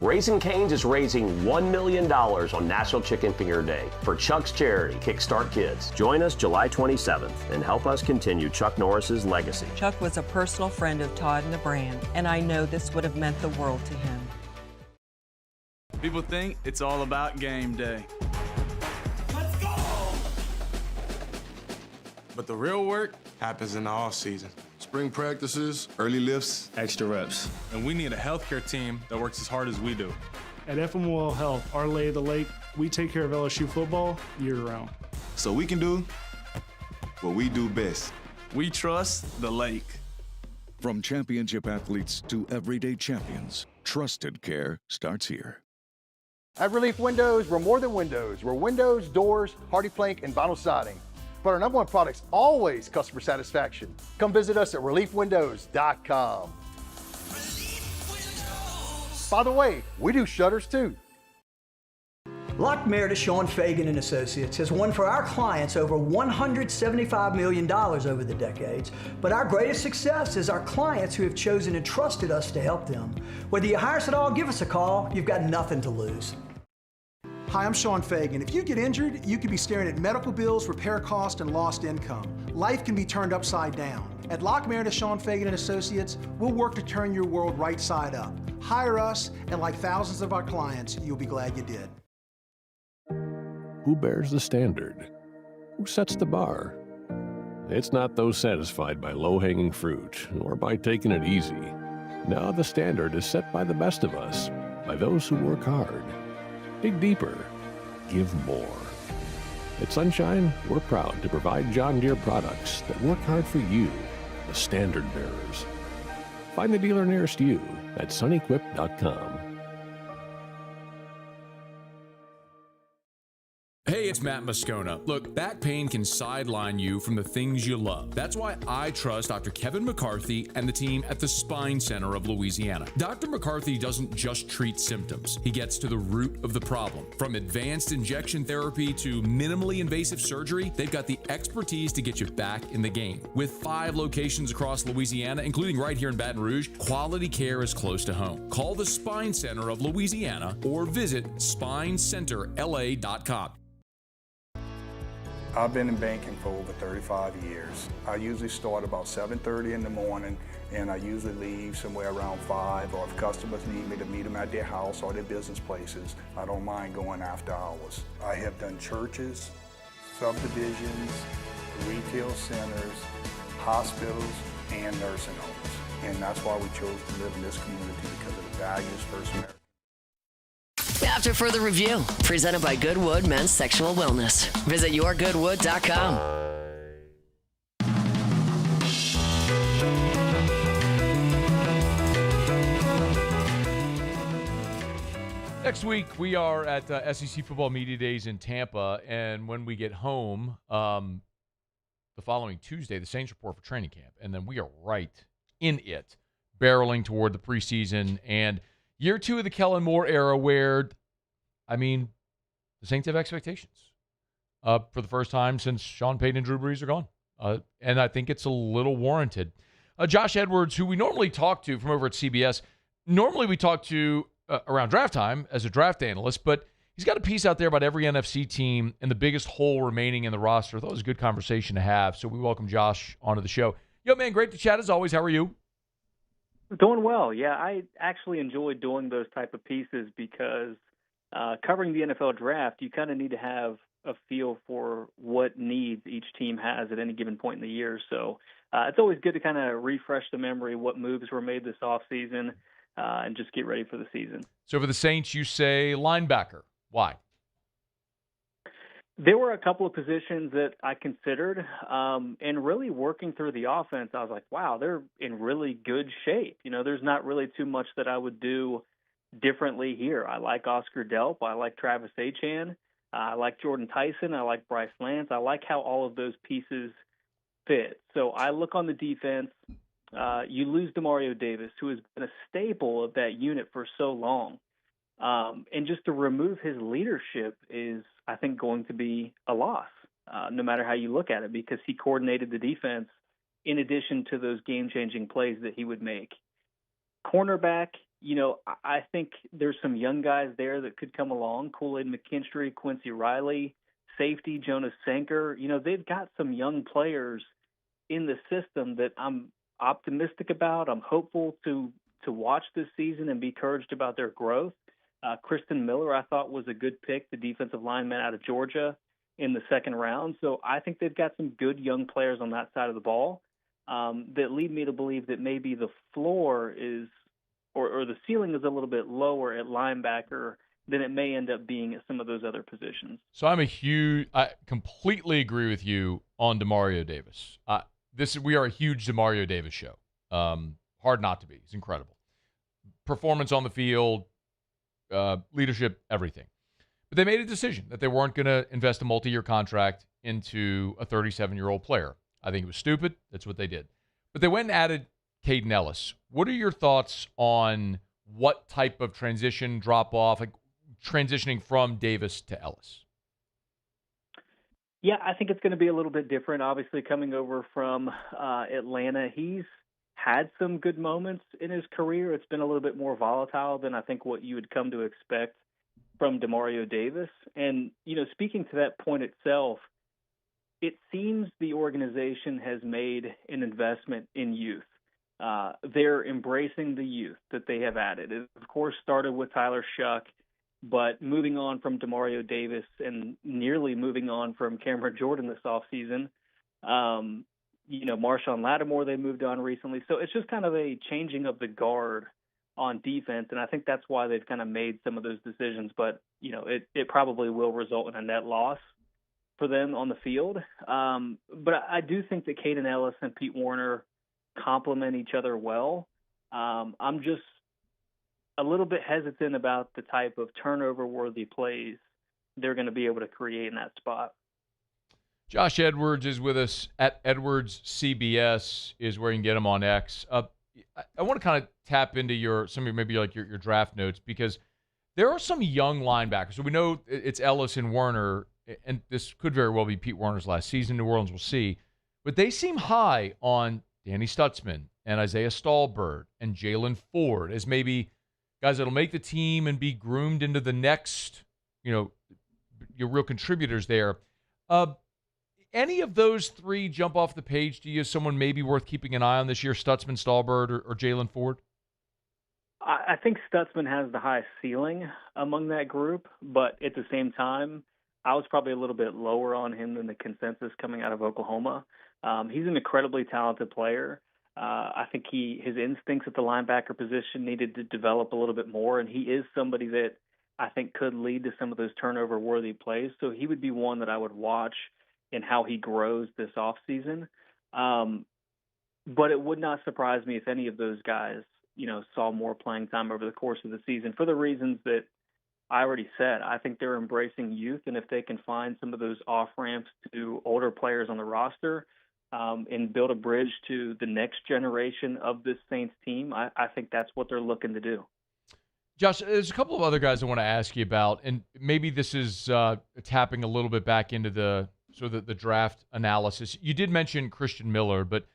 Raising Cane's is raising $1 million on National Chicken Finger Day for Chuck's charity, Kickstart Kids. Join us July 27th and help us continue Chuck Norris's legacy. Chuck was a personal friend of Todd and the brand, and I know this would have meant the world to him. People think it's all about game day. Let's go! But the real work happens in the off season. Spring practices, early lifts, Extra reps. And we need a healthcare team that works as hard as we do. At FMOL Health, our lay of the lake, we take care of LSU football year-round. so we can do what we do best. We trust the lake. From championship athletes to everyday champions, trusted care starts here. At Relief Windows, we're more than windows. We're windows, doors, hardy plank, and vinyl siding. But our number one product's always customer satisfaction. Come visit us at reliefwindows.com. By the way, we do shutters too. Lock Meredith, Sean Fagan and Associates has won for our clients over $175 million over the decades, but our greatest success is our clients who have chosen and trusted us to help them. Whether you hire us at all, give us a call. You've got nothing to lose. Hi, I'm Sean Fagan. If you get injured, you could be staring at medical bills, repair costs, and lost income. Life can be turned upside down. At Lock Meredith, Sean Fagan and Associates, we'll work to turn your world right side up. Hire us, and like thousands of our clients, you'll be glad you did. Who bears the standard? Who sets the bar? It's not those satisfied by low-hanging fruit or by taking it easy. No, the standard is set by the best of us, by those who work hard. Dig deeper. Give more. At Sunshine, we're proud to provide John Deere products that work hard for you, the standard bearers. Find the dealer nearest you at sunequip.com. Hey, it's Matt Moscona. Look, back pain can sideline you from the things you love. That's why I trust Dr. Kevin McCarthy and the team at the Spine Center of Louisiana. Dr. McCarthy doesn't just treat symptoms. He gets to the root of the problem. From advanced injection therapy to minimally invasive surgery, they've got the expertise to get you back in the game. With 5 locations across Louisiana, including right here in Baton Rouge, quality care is close to home. Call the Spine Center of Louisiana or visit spinecenterla.com. I've been in banking for over 35 years. I usually start about 7:30 in the morning, and I usually leave somewhere around 5, or if customers need me to meet them at their house or their business places, I don't mind going after hours. I have done churches, subdivisions, retail centers, hospitals, and nursing homes. And that's why we chose to live in this community, because of the values First American. After further review, presented by Goodwood Men's Sexual Wellness. Visit yourgoodwood.com. Next week, we are at SEC Football Media Days in Tampa, and when we get home, the following Tuesday, the Saints report for training camp, and then we are right in it, barreling toward the preseason and year 2 of the Kellen Moore era, where, I mean, the Saints have expectations for the first time since Sean Payton and Drew Brees are gone. And I think it's a little warranted. Josh Edwards, who we normally talk to from over at CBS, normally we talk to around draft time as a draft analyst, but he's got a piece out there about every NFC team and the biggest hole remaining in the roster. That was a good conversation to have, so we welcome Josh onto the show. Yo, man, great to chat as always. How are you? Doing well. Yeah, I actually enjoy doing those type of pieces because covering the NFL draft, you kind of need to have a feel for what needs each team has at any given point in the year. So it's always good to kind of refresh the memory of what moves were made this offseason and just get ready for the season. So for the Saints, you say linebacker. Why? There were a couple of positions that I considered, and really working through the offense, I was like, wow, they're in really good shape. You know, there's not really too much that I would do differently here. I like Oscar Delp. I like Travis Achan. I like Jordan Tyson. I like Bryce Lance. I like how all of those pieces fit. So I look on the defense. You lose Demario Davis, who has been a staple of that unit for so long. And just to remove his leadership is, I think, going to be a loss, no matter how you look at it, because he coordinated the defense in addition to those game-changing plays that he would make. Cornerback, I think there's some young guys there that could come along. Kool-Aid McKinstry, Quincy Riley, safety, Jonas Sanker. They've got some young players in the system that I'm optimistic about. I'm hopeful to watch this season and be encouraged about their growth. Kristen Miller, I thought, was a good pick, the defensive lineman out of Georgia in the second round. So I think they've got some good young players on that side of the ball that lead me to believe that maybe the floor is, or the ceiling is a little bit lower at linebacker than it may end up being at some of those other positions. So I completely agree with you on Demario Davis. We are a huge Demario Davis show. Hard not to be. He's incredible. Performance on the field, leadership, everything. But they made a decision that they weren't going to invest a multi-year contract into a 37-year-old player. I think it was stupid. That's what they did. But they went and added Caden Ellis. What are your thoughts on what type of transition, drop-off, like transitioning from Davis to Ellis? Yeah, I think it's going to be a little bit different. Obviously, coming over from Atlanta, he's had some good moments in his career. It's been a little bit more volatile than I think what you would come to expect from Demario Davis. And, speaking to that point itself, it seems the organization has made an investment in youth. They're embracing the youth that they have added. It, of course, started with Tyler Shuck, but moving on from Demario Davis and nearly moving on from Cameron Jordan this offseason. Marshawn Lattimore, they moved on recently. So it's just kind of a changing of the guard on defense, and I think that's why they've kind of made some of those decisions. But, it probably will result in a net loss for them on the field. But I do think that Caden Ellis and Pete Warner complement each other well. I'm just a little bit hesitant about the type of turnover-worthy plays they're going to be able to create in that spot. Josh Edwards is with us at Edwards CBS is where you can get him on X. I want to kind of tap into your draft notes, because there are some young linebackers. So we know it's Ellis and Werner, and this could very well be Pete Werner's last season in New Orleans. We'll see. But they seem high on Danny Stutzman and Isaiah Stallbird and Jalen Ford as maybe guys that'll make the team and be groomed into the next, your real contributors there. Any of those three jump off the page to you as someone maybe worth keeping an eye on this year, Stutzman, Stallbird, or Jalen Ford? I think Stutzman has the highest ceiling among that group, but at the same time, I was probably a little bit lower on him than the consensus coming out of Oklahoma. He's an incredibly talented player. I think his instincts at the linebacker position needed to develop a little bit more, and he is somebody that I think could lead to some of those turnover-worthy plays. So he would be one that I would watch in how he grows this offseason. But it would not surprise me if any of those guys, saw more playing time over the course of the season for the reasons that I already said. I think they're embracing youth, and if they can find some of those off-ramps to older players on the roster and build a bridge to the next generation of this Saints team, I think that's what they're looking to do. Josh, there's a couple of other guys I want to ask you about, and maybe this is tapping a little bit back into the draft analysis. You did mention Christian Miller, but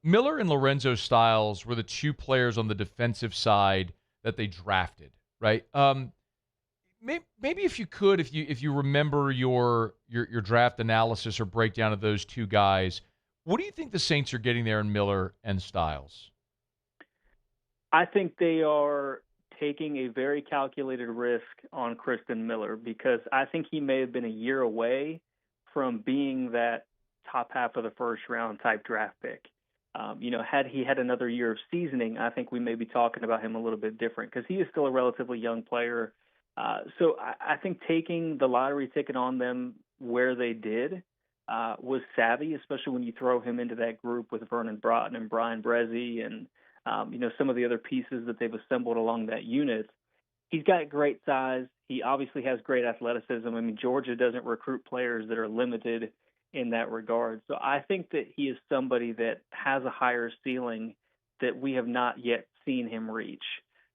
Miller and Lorenzo Styles were the two players on the defensive side that they drafted, right? Maybe if you could, if you remember your draft analysis or breakdown of those two guys, what do you think the Saints are getting there in Miller and Styles? I think they are taking a very calculated risk on Kristen Miller, because I think he may have been a year away from being that top half of the first round type draft pick. Had he had another year of seasoning, I think we may be talking about him a little bit different, because he is still a relatively young player. So I think taking the lottery ticket on them where they did was savvy, especially when you throw him into that group with Vernon Broughton and Brian Brezzi and some of the other pieces that they've assembled along that unit. he's got great size. He obviously has great athleticism. I mean, Georgia doesn't recruit players that are limited in that regard. So I think that he is somebody that has a higher ceiling that we have not yet seen him reach.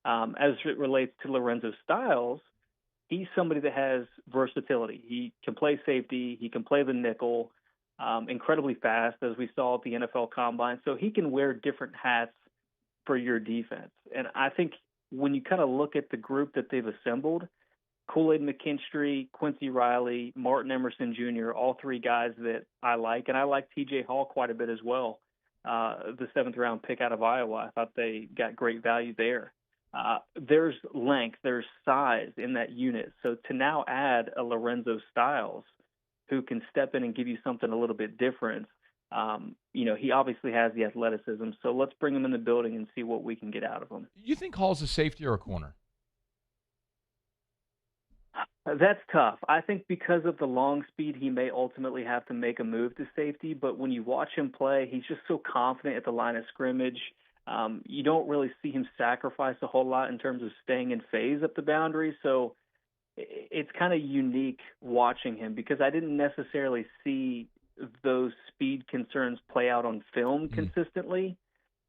As it relates to Lorenzo Styles, he's somebody that has versatility. He can play safety. He can play the nickel, incredibly fast, as we saw at the NFL Combine. So he can wear different hats for your defense. And I think when you kind of look at the group that they've assembled, Kool-Aid McKinstry, Quincy Riley, Martin Emerson Jr., all three guys that I like. And I like T.J. Hall quite a bit as well, the 7th-round pick out of Iowa. I thought they got great value there. There's length, there's size in that unit. So to now add a Lorenzo Styles who can step in and give you something a little bit different, he obviously has the athleticism. So let's bring him in the building and see what we can get out of him. You think Hall's a safety or a corner? That's tough. I think because of the long speed, he may ultimately have to make a move to safety. But when you watch him play, he's just so confident at the line of scrimmage. You don't really see him sacrifice a whole lot in terms of staying in phase up the boundary. So it's kind of unique watching him because I didn't necessarily see those speed concerns play out on film consistently.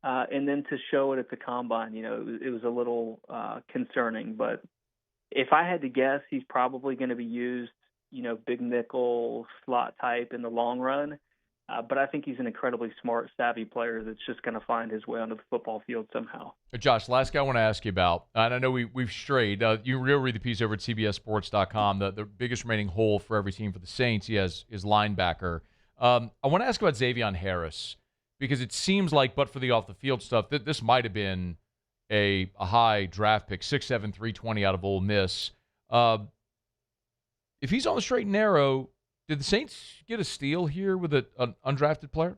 And then to show it at the Combine, it was a little concerning. But if I had to guess, he's probably going to be used, big nickel, slot type in the long run. But I think he's an incredibly smart, savvy player that's just going to find his way onto the football field somehow. Josh, last guy I want to ask you about, and I know we've strayed. You read the piece over at CBSSports.com. The biggest remaining hole for every team for the Saints, he has is linebacker. I want to ask about Xavion Harris because it seems like, but for the off-the-field stuff, that this might have been a high draft pick, 6'7", 320 out of Ole Miss. If he's on the straight and narrow, did the Saints get a steal here with an undrafted player?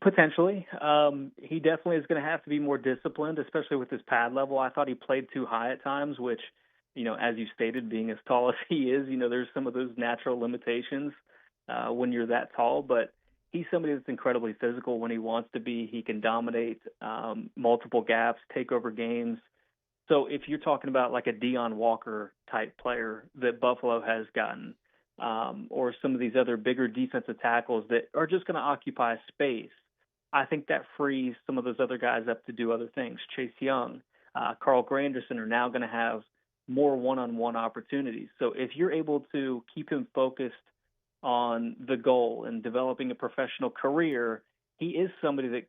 Potentially. He definitely is going to have to be more disciplined, especially with his pad level. I thought he played too high at times, which, as you stated, being as tall as he is, there's some of those natural limitations when you're that tall. But he's somebody that's incredibly physical when he wants to be. He can dominate multiple gaps, take over games. So if you're talking about like a Deion Walker type player that Buffalo has gotten, or some of these other bigger defensive tackles that are just going to occupy space, I think that frees some of those other guys up to do other things. Chase Young, Carl Granderson are now going to have more one-on-one opportunities. So if you're able to keep him focused on the goal and developing a professional career, he is somebody that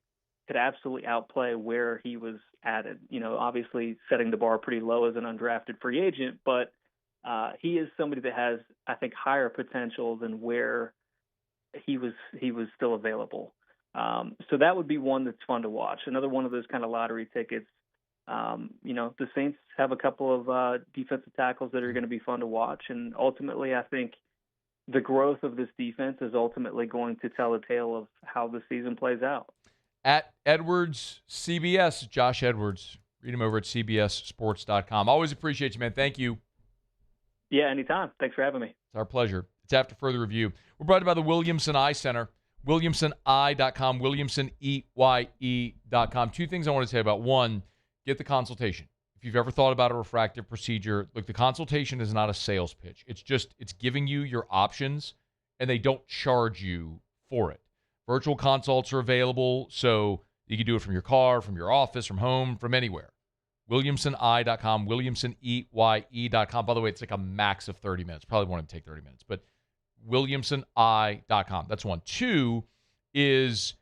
could absolutely outplay where he was added. Obviously setting the bar pretty low as an undrafted free agent, but he is somebody that has, I think, higher potential than where he was still available. So that would be one that's fun to watch. Another one of those kind of lottery tickets. The Saints have a couple of defensive tackles that are going to be fun to watch, and ultimately, I think the growth of this defense is ultimately going to tell a tale of how the season plays out. At Edwards CBS, Josh Edwards. Read him over at CBSSports.com. Always appreciate you, man. Thank you. Yeah, anytime. Thanks for having me. It's our pleasure. It's After Further Review. We're brought to you by the Williamson Eye Center. WilliamsonEye.com, WilliamsonEye.com. Two things I want to say about. One, get the consultation. If you've ever thought about a refractive procedure, look, the consultation is not a sales pitch. It's giving you your options, and they don't charge you for it. Virtual consults are available, so you can do it from your car, from your office, from home, from anywhere. WilliamsonEye.com, WilliamsonEye.com. By the way, it's like a max of 30 minutes. Probably won't even take 30 minutes, but WilliamsonEye.com. That's one. Two is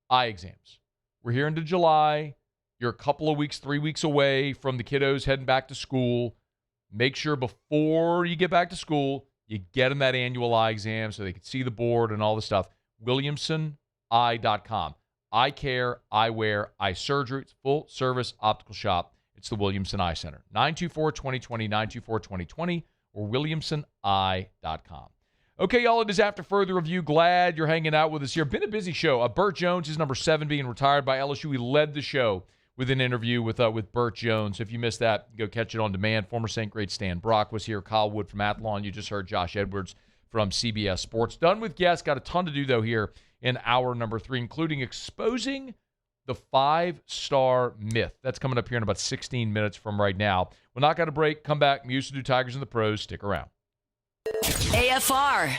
eye exams. We're here into July. You're a couple of weeks, 3 weeks away from the kiddos heading back to school. Make sure before you get back to school, you get them that annual eye exam so they can see the board and all the stuff. WilliamsonEye.com. Eye care, eyewear, eye surgery. It's full service optical shop. It's the Williamson Eye Center. 924-2020, 924-2020, or WilliamsonEye.com. Okay, y'all, it is After Further Review. Glad you're hanging out with us here. Been a busy show. Bert Jones is number 7 being retired by LSU. We led the show with an interview with Bert Jones. If you missed that, go catch it on demand. Former St. Great Stan Brock was here. Kyle Wood from Athlon. You just heard Josh Edwards from CBS Sports. Done with guests. Got a ton to do, though, here in hour number 3, including exposing the 5-star myth. That's coming up here in about 16 minutes from right now. We'll knock out a break, come back. We used to do Tigers and the Pros. Stick around. AFR.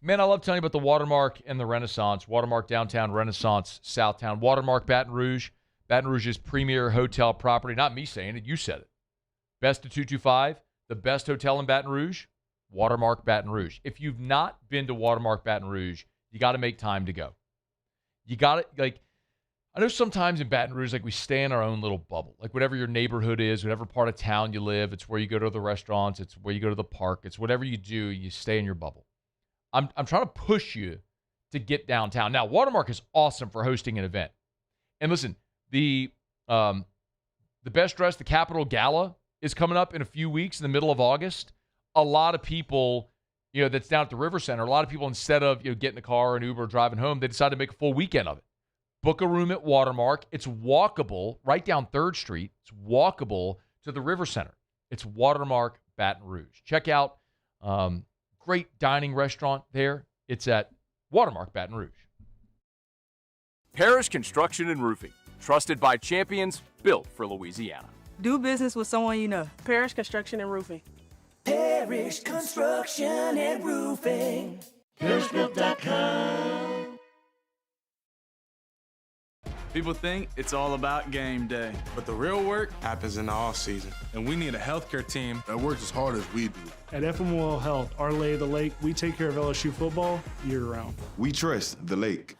Man, I love telling you about the Watermark and the Renaissance. Watermark Downtown, Renaissance Southtown. Watermark Baton Rouge. Baton Rouge's premier hotel property. Not me saying it, you said it. Best of 225, the best hotel in Baton Rouge, Watermark Baton Rouge. If you've not been to Watermark Baton Rouge, you got to make time to go. You got to, like, I know sometimes in Baton Rouge, like, we stay in our own little bubble. Like, whatever your neighborhood is, whatever part of town you live, it's where you go to the restaurants, it's where you go to the park, it's whatever you do, you stay in your bubble. I'm trying to push you to get downtown. Now, Watermark is awesome for hosting an event. And listen, the Best Dressed, the Capitol Gala is coming up in a few weeks in the middle of August. A lot of people, that's down at the River Center, a lot of people, instead of getting in the car or an Uber or driving home, they decide to make a full weekend of it. Book a room at Watermark. It's walkable right down 3rd Street. It's walkable to the River Center. It's Watermark Baton Rouge. Check out great dining restaurant there. It's at Watermark Baton Rouge. Parrish Construction and Roofing. Trusted by champions, built for Louisiana. Do business with someone you know. Parrish Construction and Roofing. Parrish Construction and Roofing. ParrishBuilt.com. People think it's all about game day, but the real work happens in the off season, and we need a healthcare team that works as hard as we do. At FML Health, our lay of the lake, we take care of LSU football year-round. We trust the lake.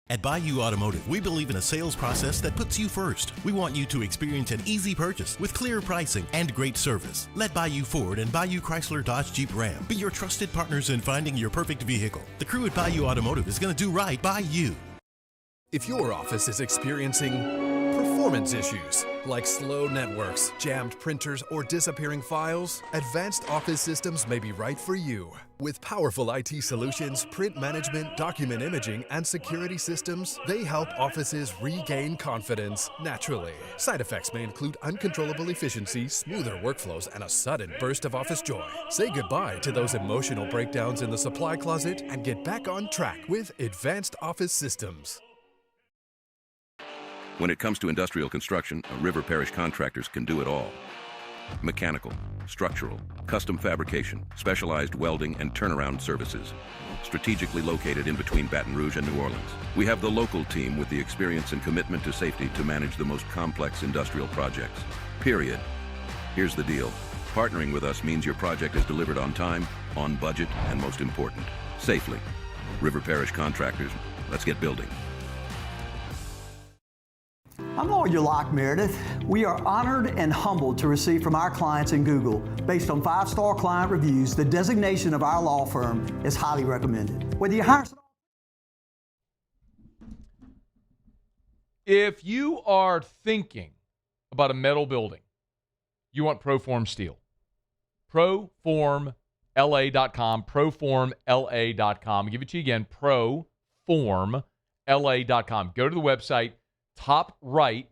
At Bayou Automotive, we believe in a sales process that puts you first. We want you to experience an easy purchase with clear pricing and great service. Let Bayou Ford and Bayou Chrysler Dodge Jeep Ram be your trusted partners in finding your perfect vehicle. The crew at Bayou Automotive is going to do right by you. If your office is experiencing performance issues like slow networks, jammed printers, or disappearing files, Advanced Office Systems may be right for you. With powerful IT solutions, print management, document imaging, and security systems, they help offices regain confidence naturally. Side effects may include uncontrollable efficiency, smoother workflows, and a sudden burst of office joy. Say goodbye to those emotional breakdowns in the supply closet and get back on track with Advanced Office Systems. When it comes to industrial construction, River Parish Contractors can do it all. Mechanical, structural, custom fabrication, specialized welding, and turnaround services. Strategically located in between Baton Rouge and New Orleans, we have the local team with the experience and commitment to safety to manage the most complex industrial projects. Period. Here's the deal. Partnering with us means your project is delivered on time, on budget, and most important, safely. River Parish Contractors, let's get building. I'm Lawyer Locke Meredith. We are honored and humbled to receive from our clients in Google, based on 5-star client reviews, the designation of our law firm is highly recommended. Whether you hire... If you are thinking about a metal building, you want Proform Steel. Proformla.com, proformla.com. I'll give it to you again, proformla.com. Go to the website. Top right,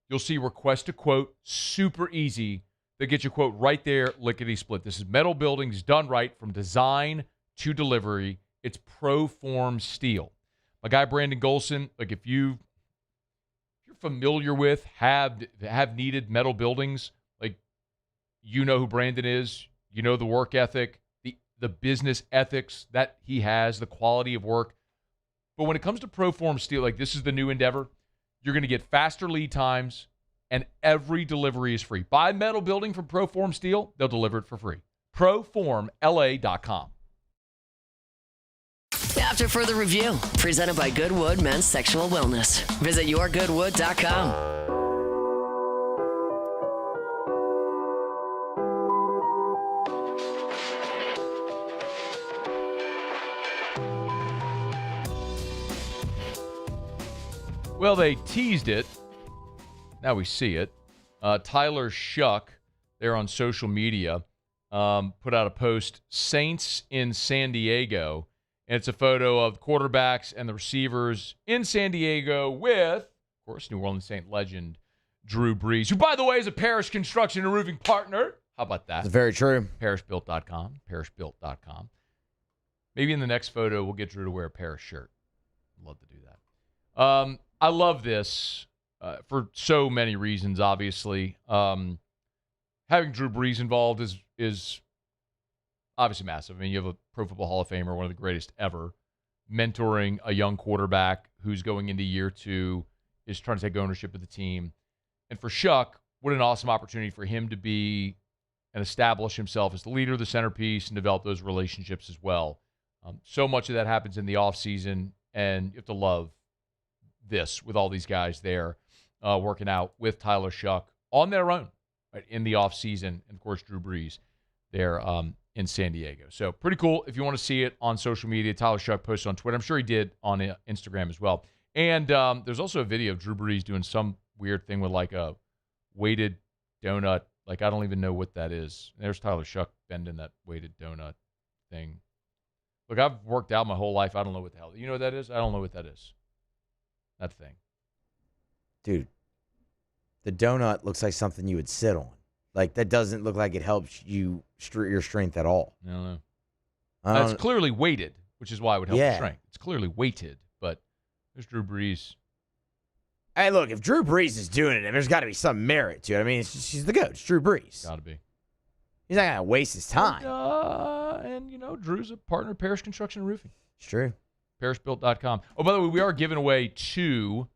you'll see request a quote. Super easy. They'll get your quote right there, lickety-split. This is metal buildings done right from design to delivery. It's Proform Steel. My guy Brandon Golson, like if you're familiar with, have needed metal buildings, like you know who Brandon is, you know the work ethic, the business ethics that he has, the quality of work. But when it comes to Proform Steel, like this is the new endeavor. You're going to get faster lead times, and every delivery is free. Buy metal building from Proform Steel, they'll deliver it for free. Proformla.com. After further review, presented by Goodwood Men's Sexual Wellness. Visit yourgoodwood.com. Well, they teased it. Now we see it. Tyler Shuck, there on social media, put out a post, Saints in San Diego. And it's a photo of quarterbacks and the receivers in San Diego with, of course, New Orleans Saint legend Drew Brees, who, by the way, is a Parrish Construction and Roofing partner. How about that? That's very true. ParrishBuilt.com, ParrishBuilt.com. Maybe in the next photo, we'll get Drew to wear a Parrish shirt. I'd love to do that. I love this for so many reasons, obviously. Having Drew Brees involved is obviously massive. I mean, you have a Pro Football Hall of Famer, one of the greatest ever, mentoring a young quarterback who's going into year 2, is trying to take ownership of the team. And for Shuck, what an awesome opportunity for him to be and establish himself as the leader, the centerpiece, and develop those relationships as well. So much of that happens in the offseason, and you have to love this with all these guys there working out with Tyler Shuck on their own, right, in the offseason, and, of course, Drew Brees there in San Diego. So pretty cool. If you want to see it on social media, Tyler Shuck posted on Twitter. I'm sure he did on Instagram as well. And there's also a video of Drew Brees doing some weird thing with like a weighted donut. Like, I don't even know what that is. There's Tyler Shuck bending that weighted donut thing. Look, I've worked out my whole life. I don't know what the hell. You know what that is? I don't know what that is. That thing. Dude, the donut looks like something you would sit on. Like, that doesn't look like it helps you your strength at all. I don't know. It's clearly weighted, which is why it would help your strength. It's clearly weighted, but there's Drew Brees. Hey, look, if Drew Brees is doing it, there's got to be some merit to it. I mean, she's the GOAT. It's Drew Brees. Got to be. He's not going to waste his time. And, you know, Drew's a partner of Parrish Construction and Roofing. It's true. ParrishBuilt.com. Oh, by the way, we are giving away 2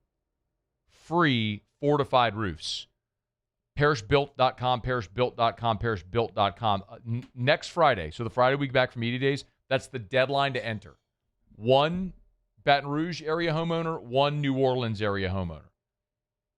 free fortified roofs. ParrishBuilt.com, ParrishBuilt.com, ParrishBuilt.com. Next Friday, so the Friday week back from Media Days, that's the deadline to enter. 1 Baton Rouge area homeowner, 1 New Orleans area homeowner.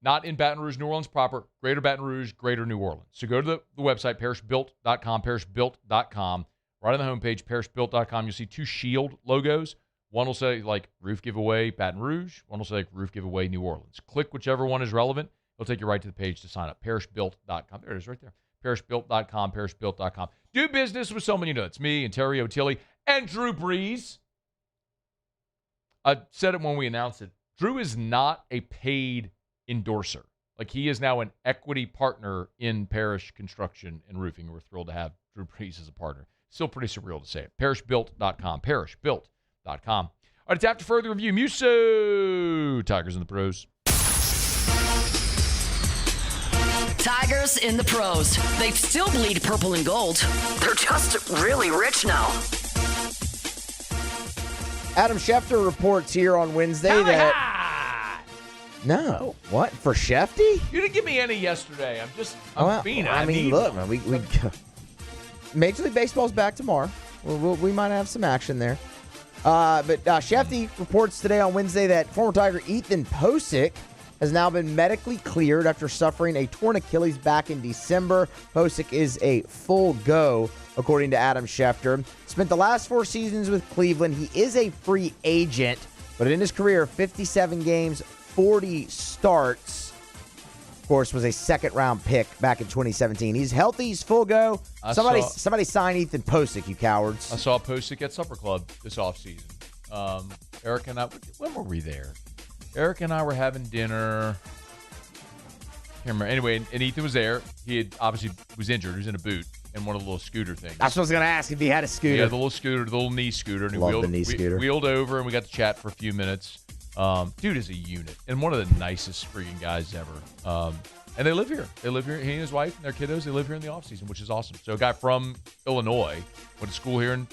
Not in Baton Rouge, New Orleans proper, Greater Baton Rouge, Greater New Orleans. So go to the website, ParrishBuilt.com, ParrishBuilt.com. Right on the homepage, ParrishBuilt.com, you'll see 2 shield logos. One will say, like, roof giveaway Baton Rouge. One will say, like, roof giveaway New Orleans. Click whichever one is relevant. It'll take you right to the page to sign up. ParrishBuilt.com. There it is right there. ParrishBuilt.com, ParrishBuilt.com. Do business with someone you know. It's me and Terry O'Tilly and Drew Brees. I said it when we announced it. Drew is not a paid endorser. Like, he is now an equity partner in Parrish Construction and Roofing. We're thrilled to have Drew Brees as a partner. Still pretty surreal to say it. ParrishBuilt.com. ParrishBuilt.com. All right, it's after further review. Muso. Tigers in the pros. Tigers in the pros. They still bleed purple and gold. They're just really rich now. Adam Schefter reports here on Wednesday that... No. What? For Shefty? You didn't give me any yesterday. I'm fiending. I mean, look, man, we Major League Baseball's back tomorrow. We might have some action there. But Shefty reports today on Wednesday that former Tiger Ethan Posick has now been medically cleared after suffering a torn Achilles back in December. Posick is a full go, according to Adam Schefter. Spent the last 4 seasons with Cleveland. He is a free agent, but in his career, 57 games, 40 starts. Of course, was a second-round pick back in 2017. He's healthy. He's full go. Somebody sign Ethan Posick, you cowards. I saw Posick at Supper Club this offseason. Eric and I, when were we there? Eric and I were having dinner. Can't remember. Anyway, and Ethan was there. He had obviously was injured. He was in a boot and one of the little scooter things. That's what I was going to ask, if he had a scooter. Yeah, the little scooter, the little knee scooter. And Love the knee scooter. Wheeled over, and we got to chat for a few minutes. Dude is a unit and one of the nicest freaking guys ever. And they live here. He and his wife and their kiddos, they live here in the offseason, which is awesome. So a guy from Illinois went to school here and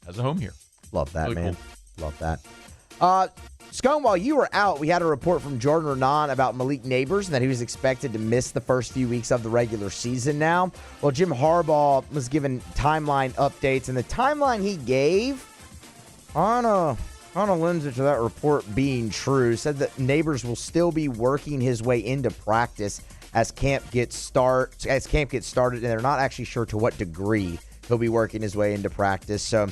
has a home here. Love that, really man. Cool. Love that. Scone, while you were out, we had a report from Jordan Renan about Malik Neighbors and that he was expected to miss the first few weeks of the regular season now. Well, Jim Harbaugh was given timeline updates, and the timeline he gave on a lens to that report being true, said that Neighbors will still be working his way into practice as camp gets started, and they're not actually sure to what degree he'll be working his way into practice. So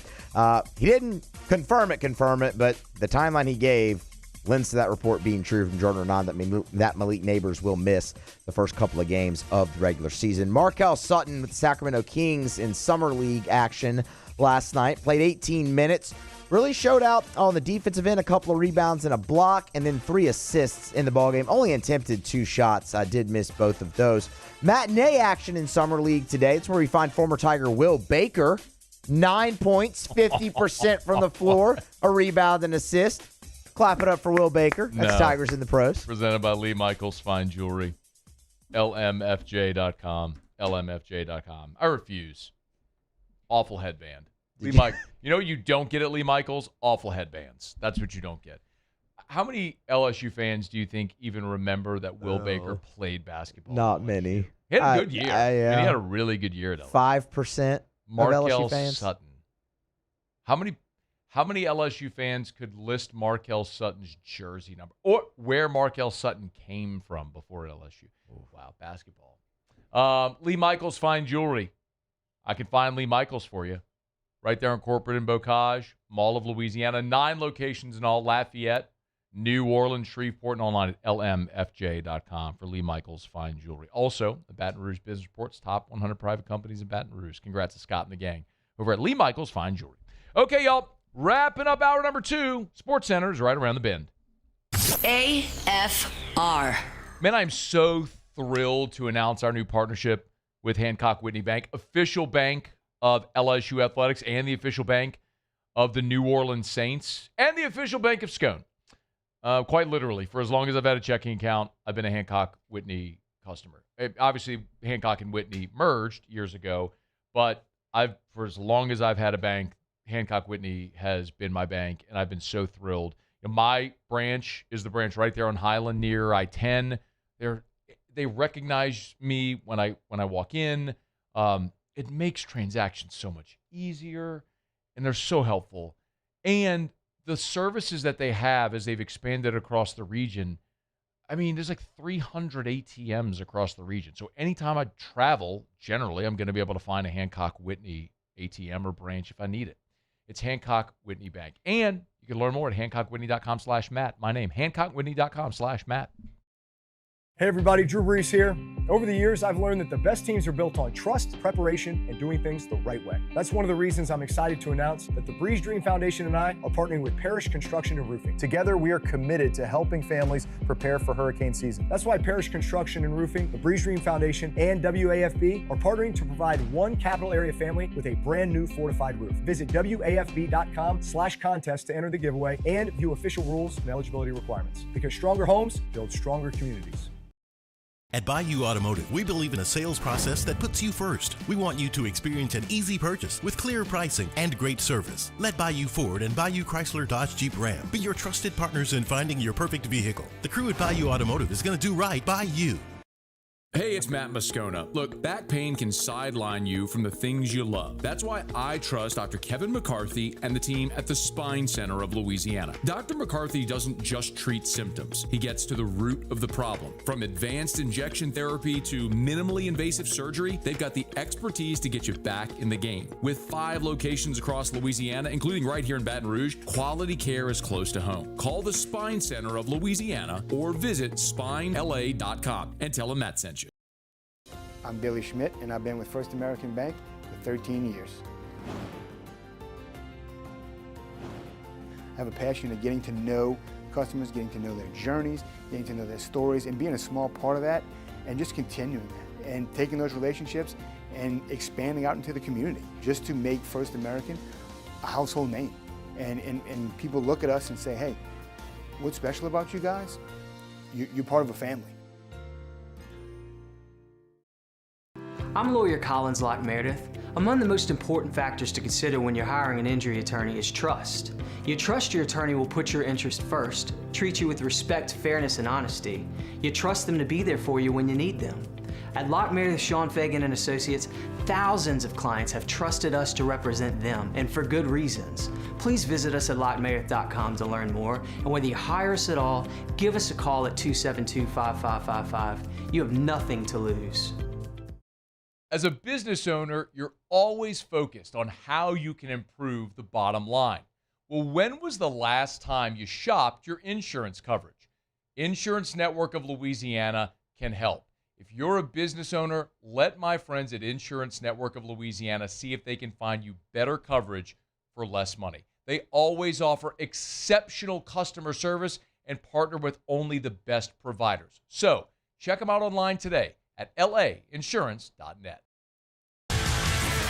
he didn't confirm it, but the timeline he gave lends to that report being true from Jordan Renan that Malik Neighbors will miss the first couple of games of the regular season. Markel Sutton with the Sacramento Kings in Summer League action last night, played 18 minutes. Really showed out on the defensive end, a couple of rebounds and a block, and then 3 assists in the ballgame. Only attempted 2 shots. I did miss both of those. Matinee action in Summer League today. It's where we find former Tiger Will Baker. 9 points, 50% from the floor, a rebound and assist. clap it up for Will Baker. That's No. Tigers in the Pros. Presented by Lee Michaels Fine Jewelry. LMFJ.com. LMFJ.com. I refuse. Awful headband. Lee Mike, you know what you don't get at Lee Michaels? Awful headbands. That's what you don't get. How many LSU fans do you think even remember that Will Baker played basketball? Not many. He had a good year. Yeah. And he had a really good year at LSU. 5% of Markel LSU fans. Sutton. How many LSU fans could list Markel Sutton's jersey number or where Markel Sutton came from before LSU? Wow, basketball. Lee Michaels Fine Jewelry. I can find Lee Michaels for you. Right there in corporate in Bocage, Mall of Louisiana. 9 locations in all: Lafayette, New Orleans, Shreveport, and online at lmfj.com for Lee Michaels Fine Jewelry. Also, the Baton Rouge Business Report's top 100 private companies in Baton Rouge. Congrats to Scott and the gang over at Lee Michaels Fine Jewelry. Okay, y'all, wrapping up hour number 2. Sports Center is right around the bend. AFR. Man, I'm so thrilled to announce our new partnership with Hancock Whitney Bank, official bank of LSU Athletics and the official bank of the New Orleans Saints and the official bank of Scone. Quite literally, for as long as I've had a checking account, I've been a Hancock Whitney customer. Obviously, Hancock and Whitney merged years ago, but for as long as I've had a bank, Hancock Whitney has been my bank, and I've been so thrilled. My branch is the branch right there on Highland near I-10. They recognize me when I walk in. It makes transactions so much easier, and they're so helpful. And the services that they have as they've expanded across the region, I mean, there's like 300 ATMs across the region. So anytime I travel, generally, I'm going to be able to find a Hancock Whitney ATM or branch if I need it. It's Hancock Whitney Bank. And you can learn more at HancockWhitney.com/Matt. My name, HancockWhitney.com/Matt. Hey everybody, Drew Brees here. Over the years, I've learned that the best teams are built on trust, preparation, and doing things the right way. That's one of the reasons I'm excited to announce that the Breeze Dream Foundation and I are partnering with Parish Construction and Roofing. Together, we are committed to helping families prepare for hurricane season. That's why Parish Construction and Roofing, the Breeze Dream Foundation, and WAFB are partnering to provide one capital area family with a brand new fortified roof. Visit WAFB.com/contest to enter the giveaway and view official rules and eligibility requirements. Because stronger homes build stronger communities. At Bayou Automotive, we believe in a sales process that puts you first. We want you to experience an easy purchase with clear pricing and great service. Let Bayou Ford and Bayou Chrysler Dodge Jeep Ram be your trusted partners in finding your perfect vehicle. The crew at Bayou Automotive is going to do right by you. Hey, it's Matt Moscona. Look, back pain can sideline you from the things you love. That's why I trust Dr. Kevin McCarthy and the team at the Spine Center of Louisiana. Dr. McCarthy doesn't just treat symptoms. He gets to the root of the problem. From advanced injection therapy to minimally invasive surgery, they've got the expertise to get you back in the game. With 5 locations across Louisiana, including right here in Baton Rouge, quality care is close to home. Call the Spine Center of Louisiana or visit spinela.com and tell them Matt sent you. I'm Billy Schmidt, and I've been with First American Bank for 13 years. I have a passion of getting to know customers, getting to know their journeys, getting to know their stories, and being a small part of that, and just continuing that, and taking those relationships and expanding out into the community, just to make First American a household name. And people look at us and say, hey, what's special about you guys? You're part of a family. I'm lawyer Collins Locke Meredith. Among the most important factors to consider when you're hiring an injury attorney is trust. You trust your attorney will put your interest first, treat you with respect, fairness, and honesty. You trust them to be there for you when you need them. At Locke Meredith, Sean Fagan and Associates, thousands of clients have trusted us to represent them, and for good reasons. Please visit us at LockeMeredith.com to learn more, and whether you hire us at all, give us a call at 272-5555. You have nothing to lose. As a business owner, you're always focused on how you can improve the bottom line. Well, when was the last time you shopped your insurance coverage? Insurance Network of Louisiana can help. If you're a business owner, let my friends at Insurance Network of Louisiana see if they can find you better coverage for less money. They always offer exceptional customer service and partner with only the best providers. So check them out online today at lainsurance.net.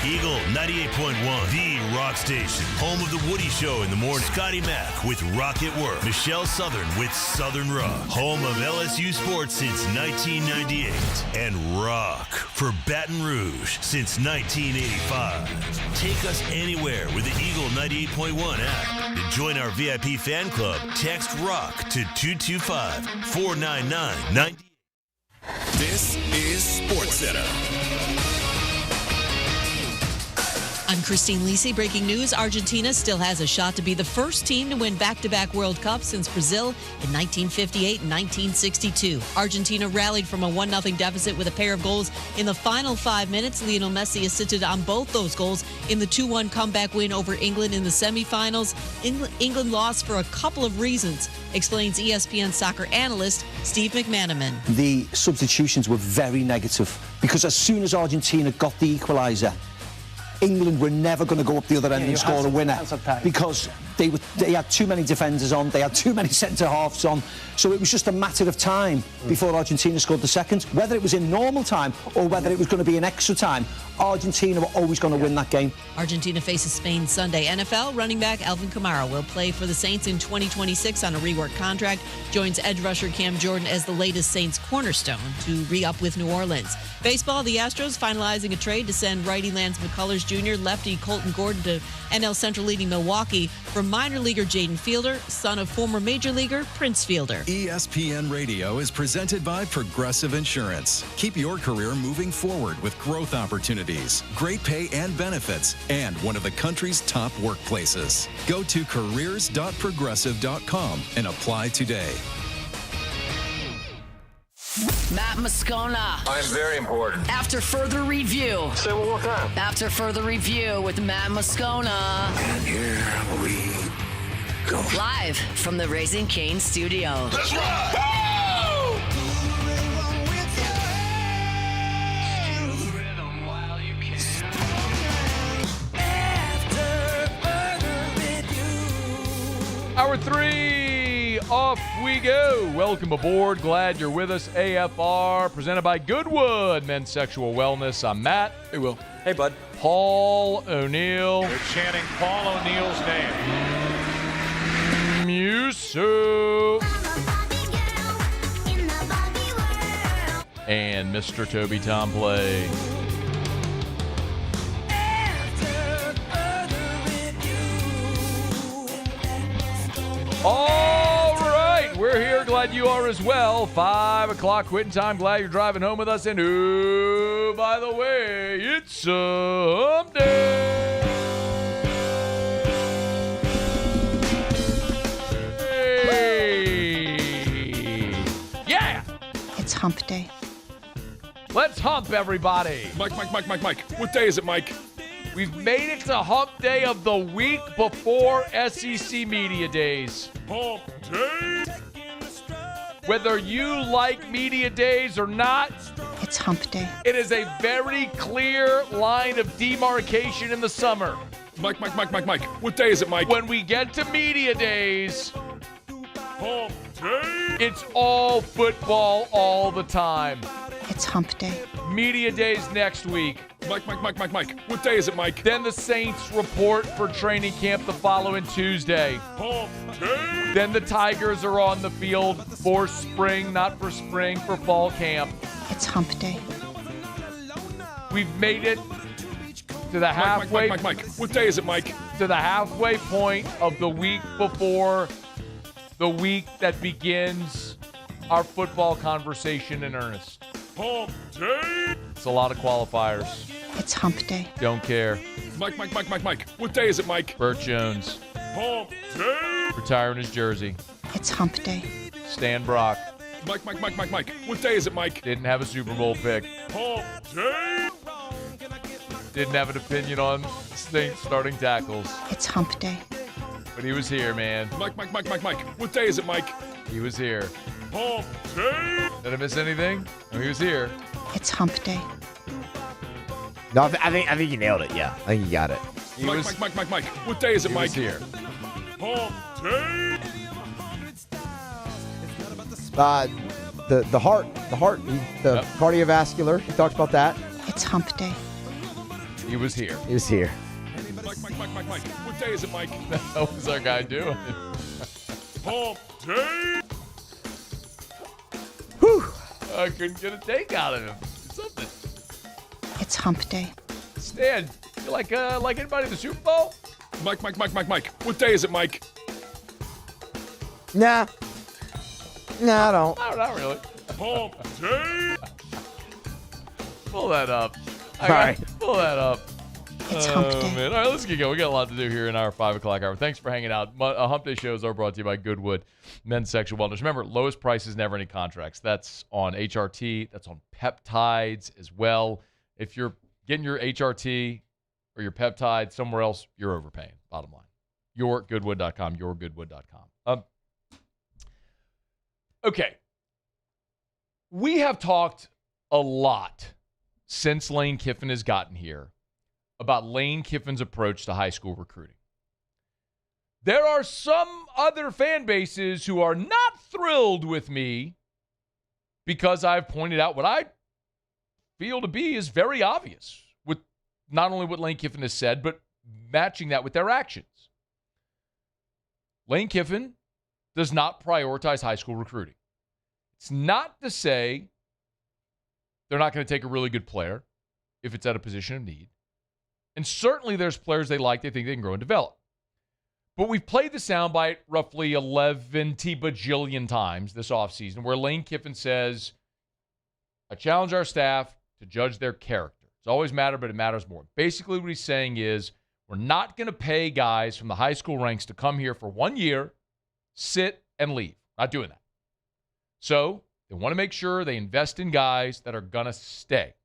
Eagle 98.1, the rock station. Home of the Woody Show in the morning. Scotty Mack with Rock at Work. Michelle Southern with Southern Rock. Home of LSU sports since 1998. And rock for Baton Rouge since 1985. Take us anywhere with the Eagle 98.1 app. To join our VIP fan club, text ROCK to 225-499-98. This is SportsCenter. I'm Christine Lisi. Breaking news, Argentina still has a shot to be the first team to win back-to-back World Cups since Brazil in 1958 and 1962. Argentina rallied from a 1-0 deficit with a pair of goals in the final 5 minutes. Lionel Messi assisted on both those goals in the 2-1 comeback win over England in the semifinals. England lost for a couple of reasons, explains ESPN soccer analyst Steve McManaman. The substitutions were very negative because as soon as Argentina got the equaliser, England were never going to go up the other end and score a winner because they had too many defenders on, they had too many centre-halves on, so it was just a matter of time before Argentina scored the second. Whether it was in normal time or whether it was going to be in extra time, Argentina were always going to win that game. Argentina faces Spain Sunday. NFL running back Alvin Kamara will play for the Saints in 2026 on a reworked contract. Joins edge rusher Cam Jordan as the latest Saints cornerstone to re-up with New Orleans. Baseball, the Astros finalizing a trade to send righty Lance McCullers Jr., lefty Colton Gordon to NL Central leading Milwaukee for minor leaguer Jaden Fielder, son of former major leaguer Prince Fielder. ESPN Radio is presented by Progressive Insurance. Keep your career moving forward with growth opportunities, great pay and benefits, and one of the country's top workplaces. Go to careers.progressive.com and apply today. Matt Moscona. I'm very important. After further review. Say one more time. After further review with Matt Moscona. And here we go. Live from the Raising Cane studio. Let's rock! Hour 3, off we go. Welcome aboard. Glad you're with us. AFR, presented by Goodwood Men's Sexual Wellness. I'm Matt. Hey, Will. Hey, bud. Paul O'Neill. They're chanting Paul O'Neill's name. Musu. And Mr. Toby Tomplay. All right, we're here. Glad you are as well. 5 o'clock quitting time. Glad you're driving home with us. And oh, by the way, it's hump day. Hey. Yeah. It's hump day. Let's hump, everybody. Mike. What day is it, Mike? We've made it to hump day of the week before SEC Media Days. Hump day. Whether you like Media Days or not, it's hump day. It is a very clear line of demarcation in the summer. Mike. What day is it, Mike? When we get to Media Days, hump day. It's all football all the time. It's hump day. Media Days next week. Mike. What day is it, Mike? Then the Saints report for training camp the following Tuesday. Hump day. Then the Tigers are on the field for spring, not for spring, for fall camp. It's hump day. We've made it to the halfway. Mike. What day is it, Mike? To the halfway point of the week before the week that begins our football conversation in earnest. Hump day. It's a lot of qualifiers. It's hump day. Don't care. Mike. What day is it, Mike? Bert Jones. Hump day. Retiring his jersey. It's hump day. Stan Brock. Mike. What day is it, Mike? Didn't have a Super Bowl pick. Hump day. Didn't have an opinion on Saints starting tackles. It's hump day. But he was here, man. Mike. What day is it, Mike? He was here. Hump day. Did I miss anything? No, he was here. It's hump day. No, I think you nailed it. Yeah, I think you got it. Mike. What day is it, Mike? He was here. Hump day. The heart, the cardiovascular. He talks about that. It's hump day. He was here. He was here. Mike. What day is it, Mike? What was our guy doing? Hump day. Whew. I couldn't get a take out of him. Something. It's hump day. Stan, you like anybody in the Super Bowl? Mike. What day is it, Mike? Nah, I don't. No, not really. Hump day. Pull that up. All right. Pull that up. It's hump day. Man. All right, let's get going. We got a lot to do here in our 5 o'clock hour. Thanks for hanging out. Hump Day shows are brought to you by Goodwood Men's Sexual Wellness. Remember, lowest prices, never any contracts. That's on HRT. That's on peptides as well. If you're getting your HRT or your peptide somewhere else, you're overpaying, bottom line. YourGoodwood.com, YourGoodwood.com. Okay. We have talked a lot since Lane Kiffin has gotten here about Lane Kiffin's approach to high school recruiting. There are some other fan bases who are not thrilled with me because I've pointed out what I feel to be is very obvious with not only what Lane Kiffin has said, but matching that with their actions. Lane Kiffin does not prioritize high school recruiting. It's not to say they're not going to take a really good player if it's at a position of need. And certainly there's players they like, they think they can grow and develop. But we've played the soundbite roughly 11 bajillion times this offseason where Lane Kiffin says, I challenge our staff to judge their character. It's always mattered, but it matters more. Basically what he's saying is we're not going to pay guys from the high school ranks to come here for 1 year, sit, and leave. Not doing that. So they want to make sure they invest in guys that are going to stay.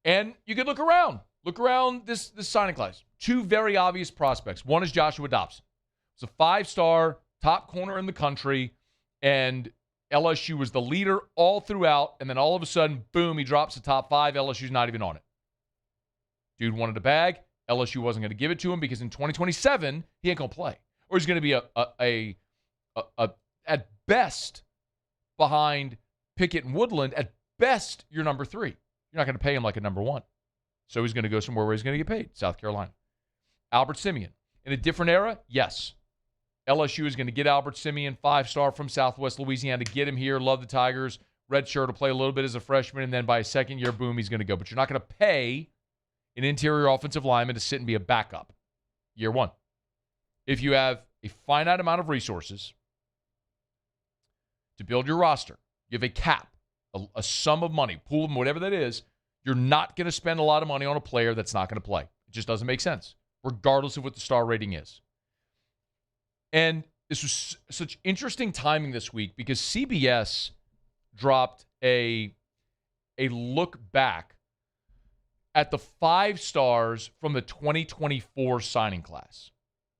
And you could look around. Look around this signing class. 2 very obvious prospects. One is Joshua Dobson. He's a 5-star, top corner in the country, and LSU was the leader all throughout, and then all of a sudden, boom, he drops the top 5. LSU's not even on it. Dude wanted a bag. LSU wasn't going to give it to him because in 2027, he ain't going to play. Or he's going to be at best, behind Pickett and Woodland, at best, you're number 3. You're not going to pay him like a number 1. So he's going to go somewhere where he's going to get paid, South Carolina. Albert Simeon. In a different era, yes. LSU is going to get Albert Simeon, 5-star from Southwest Louisiana, to get him here, love the Tigers, red shirt, to play a little bit as a freshman, and then by his second year, boom, he's going to go. But you're not going to pay an interior offensive lineman to sit and be a backup year 1. If you have a finite amount of resources to build your roster, you have a cap, a sum of money, pool of whatever that is, you're not going to spend a lot of money on a player that's not going to play. It just doesn't make sense, regardless of what the star rating is. And this was such interesting timing this week because CBS dropped a look back at the 5 stars from the 2024 signing class.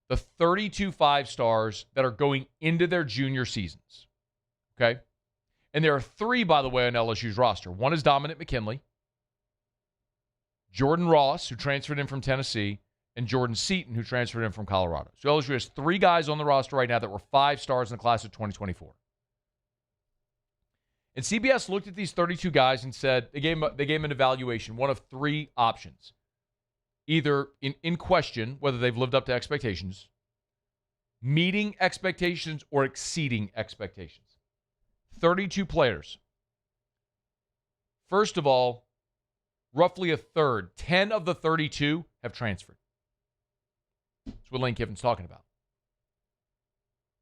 The 32 5-stars that are going into their junior seasons. Okay? And there are 3, by the way, on LSU's roster. One is Dominic McKinley, Jordan Ross, who transferred in from Tennessee, and Jordan Seaton, who transferred in from Colorado. So LSU has 3 guys on the roster right now that were 5 stars in the class of 2024. And CBS looked at these 32 guys and said, they gave him an evaluation, one of 3 options. Either in question, whether they've lived up to expectations, meeting expectations, or exceeding expectations. 32 players. First of all, roughly a third, 10 of the 32 have transferred. That's what Lane Kiffin's talking about.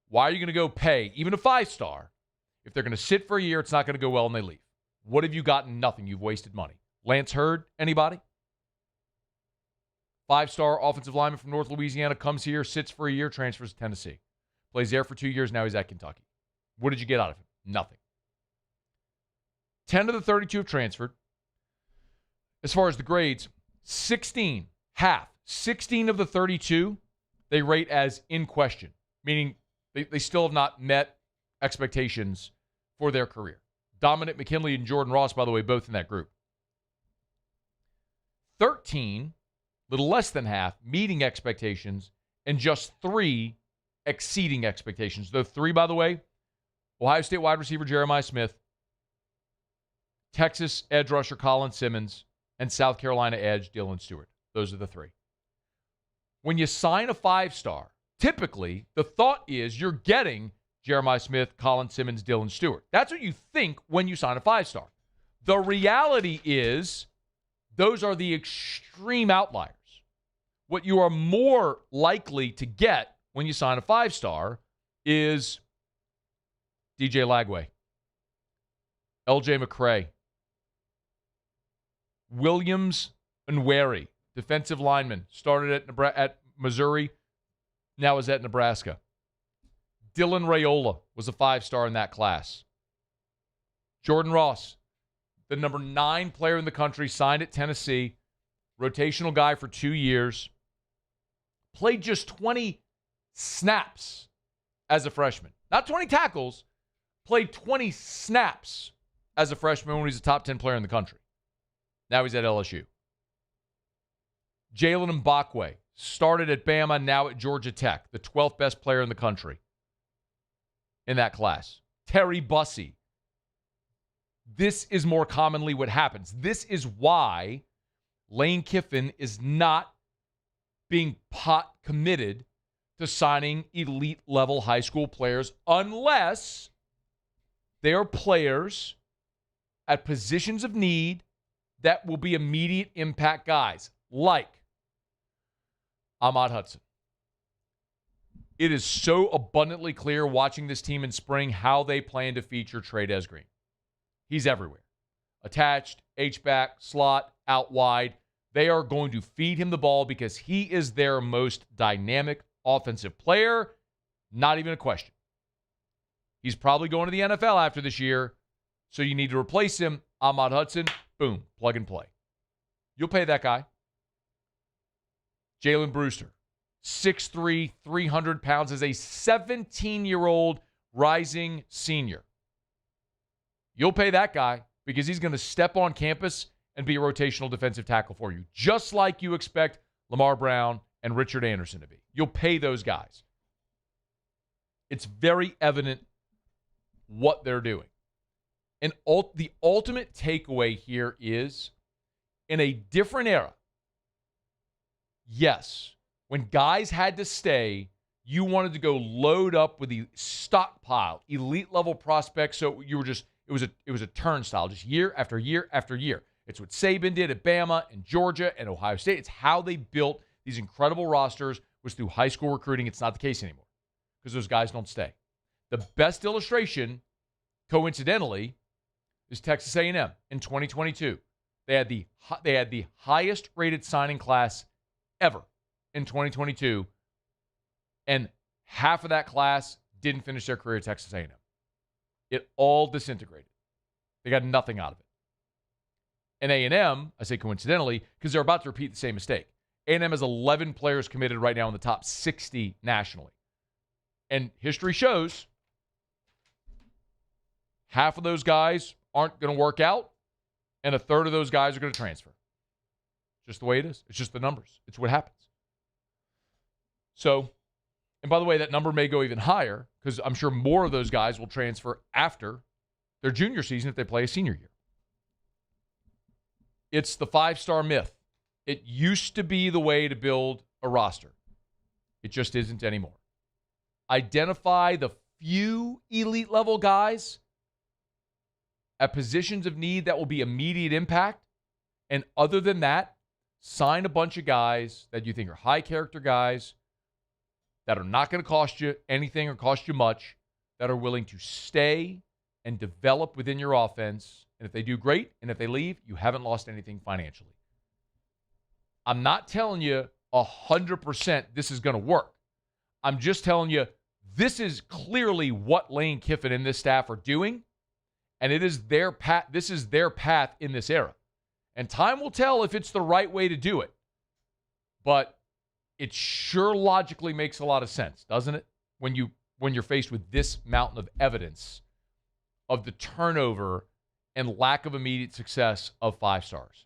Why are you going to go pay even a 5-star if they're going to sit for a year, it's not going to go well, and they leave? What have you gotten? Nothing. You've wasted money. Lance Hurd, anybody? 5-star offensive lineman from North Louisiana, comes here, sits for a year, transfers to Tennessee. Plays there for 2 years, now he's at Kentucky. What did you get out of him? Nothing. 10 of the 32 have transferred. As far as the grades, 16 of the 32 they rate as in question, meaning they still have not met expectations for their career. Dominic McKinley and Jordan Ross, by the way, both in that group. 13, little less than half, meeting expectations, and just 3 exceeding expectations. Those 3, by the way, Ohio State wide receiver Jeremiah Smith, Texas edge rusher Colin Simmons, and South Carolina edge Dylan Stewart. Those are the three. When you sign a 5-star, typically the thought is you're getting Jeremiah Smith, Colin Simmons, Dylan Stewart. That's what you think when you sign a 5-star. The reality is those are the extreme outliers. What you are more likely to get when you sign a 5-star is DJ Lagway, LJ McCray, Williams Nweri, defensive lineman, started at Missouri, now is at Nebraska. Dylan Raiola was a 5-star in that class. Jordan Ross, the number 9 player in the country, signed at Tennessee, rotational guy for 2 years, played just 20 snaps as a freshman. Not 20 tackles, played 20 snaps as a freshman when he's a top 10 player in the country. Now he's at LSU. Jalen Mbakwe started at Bama, now at Georgia Tech, the 12th best player in the country in that class. Terry Bussey. This is more commonly what happens. This is why Lane Kiffin is not being pot committed to signing elite level high school players unless they are players at positions of need that will be immediate impact guys, like Ahmad Hudson. It is so abundantly clear watching this team in spring how they plan to feature Trey Green. He's everywhere. Attached, H-back, slot, out wide. They are going to feed him the ball because he is their most dynamic offensive player. Not even a question. He's probably going to the NFL after this year, so you need to replace him. Ahmad Hudson, boom, plug and play. You'll pay that guy. Jalen Brewster, 6'3", 300 pounds, as a 17-year-old rising senior. You'll pay that guy because he's going to step on campus and be a rotational defensive tackle for you, just like you expect Lamar Brown and Richard Anderson to be. You'll pay those guys. It's very evident what they're doing. And the ultimate takeaway here is, in a different era, yes, when guys had to stay, you wanted to go load up with the stockpile, elite level prospects. So you were just, it was a turnstile, just year after year after year. It's what Saban did at Bama and Georgia and Ohio State. It's how they built these incredible rosters, was through high school recruiting. It's not the case anymore because those guys don't stay. The best illustration, coincidentally, is Texas A&M in 2022. They had the highest rated signing class ever in 2022, and half of that class didn't finish their career at Texas A&M. It all disintegrated. They got nothing out of it. And A&M, I say coincidentally, because they're about to repeat the same mistake. A&M has 11 players committed right now in the top 60 nationally. And history shows half of those guys aren't going to work out, and a third of those guys are going to transfer. Just the way it is. It's just the numbers. It's what happens. So, and by the way, that number may go even higher because I'm sure more of those guys will transfer after their junior season if they play a senior year. It's the 5-star myth. It used to be the way to build a roster. It just isn't anymore. Identify the few elite level guys at positions of need that will be immediate impact. And other than that, sign a bunch of guys that you think are high character guys that are not going to cost you anything or cost you much, that are willing to stay and develop within your offense. And if they do, great. And if they leave, you haven't lost anything financially. I'm not telling you 100% this is going to work. I'm just telling you this is clearly what Lane Kiffin and this staff are doing. And it is their path. This is their path in this era. And time will tell if it's the right way to do it. But it sure logically makes a lot of sense, doesn't it? When you're faced with this mountain of evidence of the turnover and lack of immediate success of 5-stars.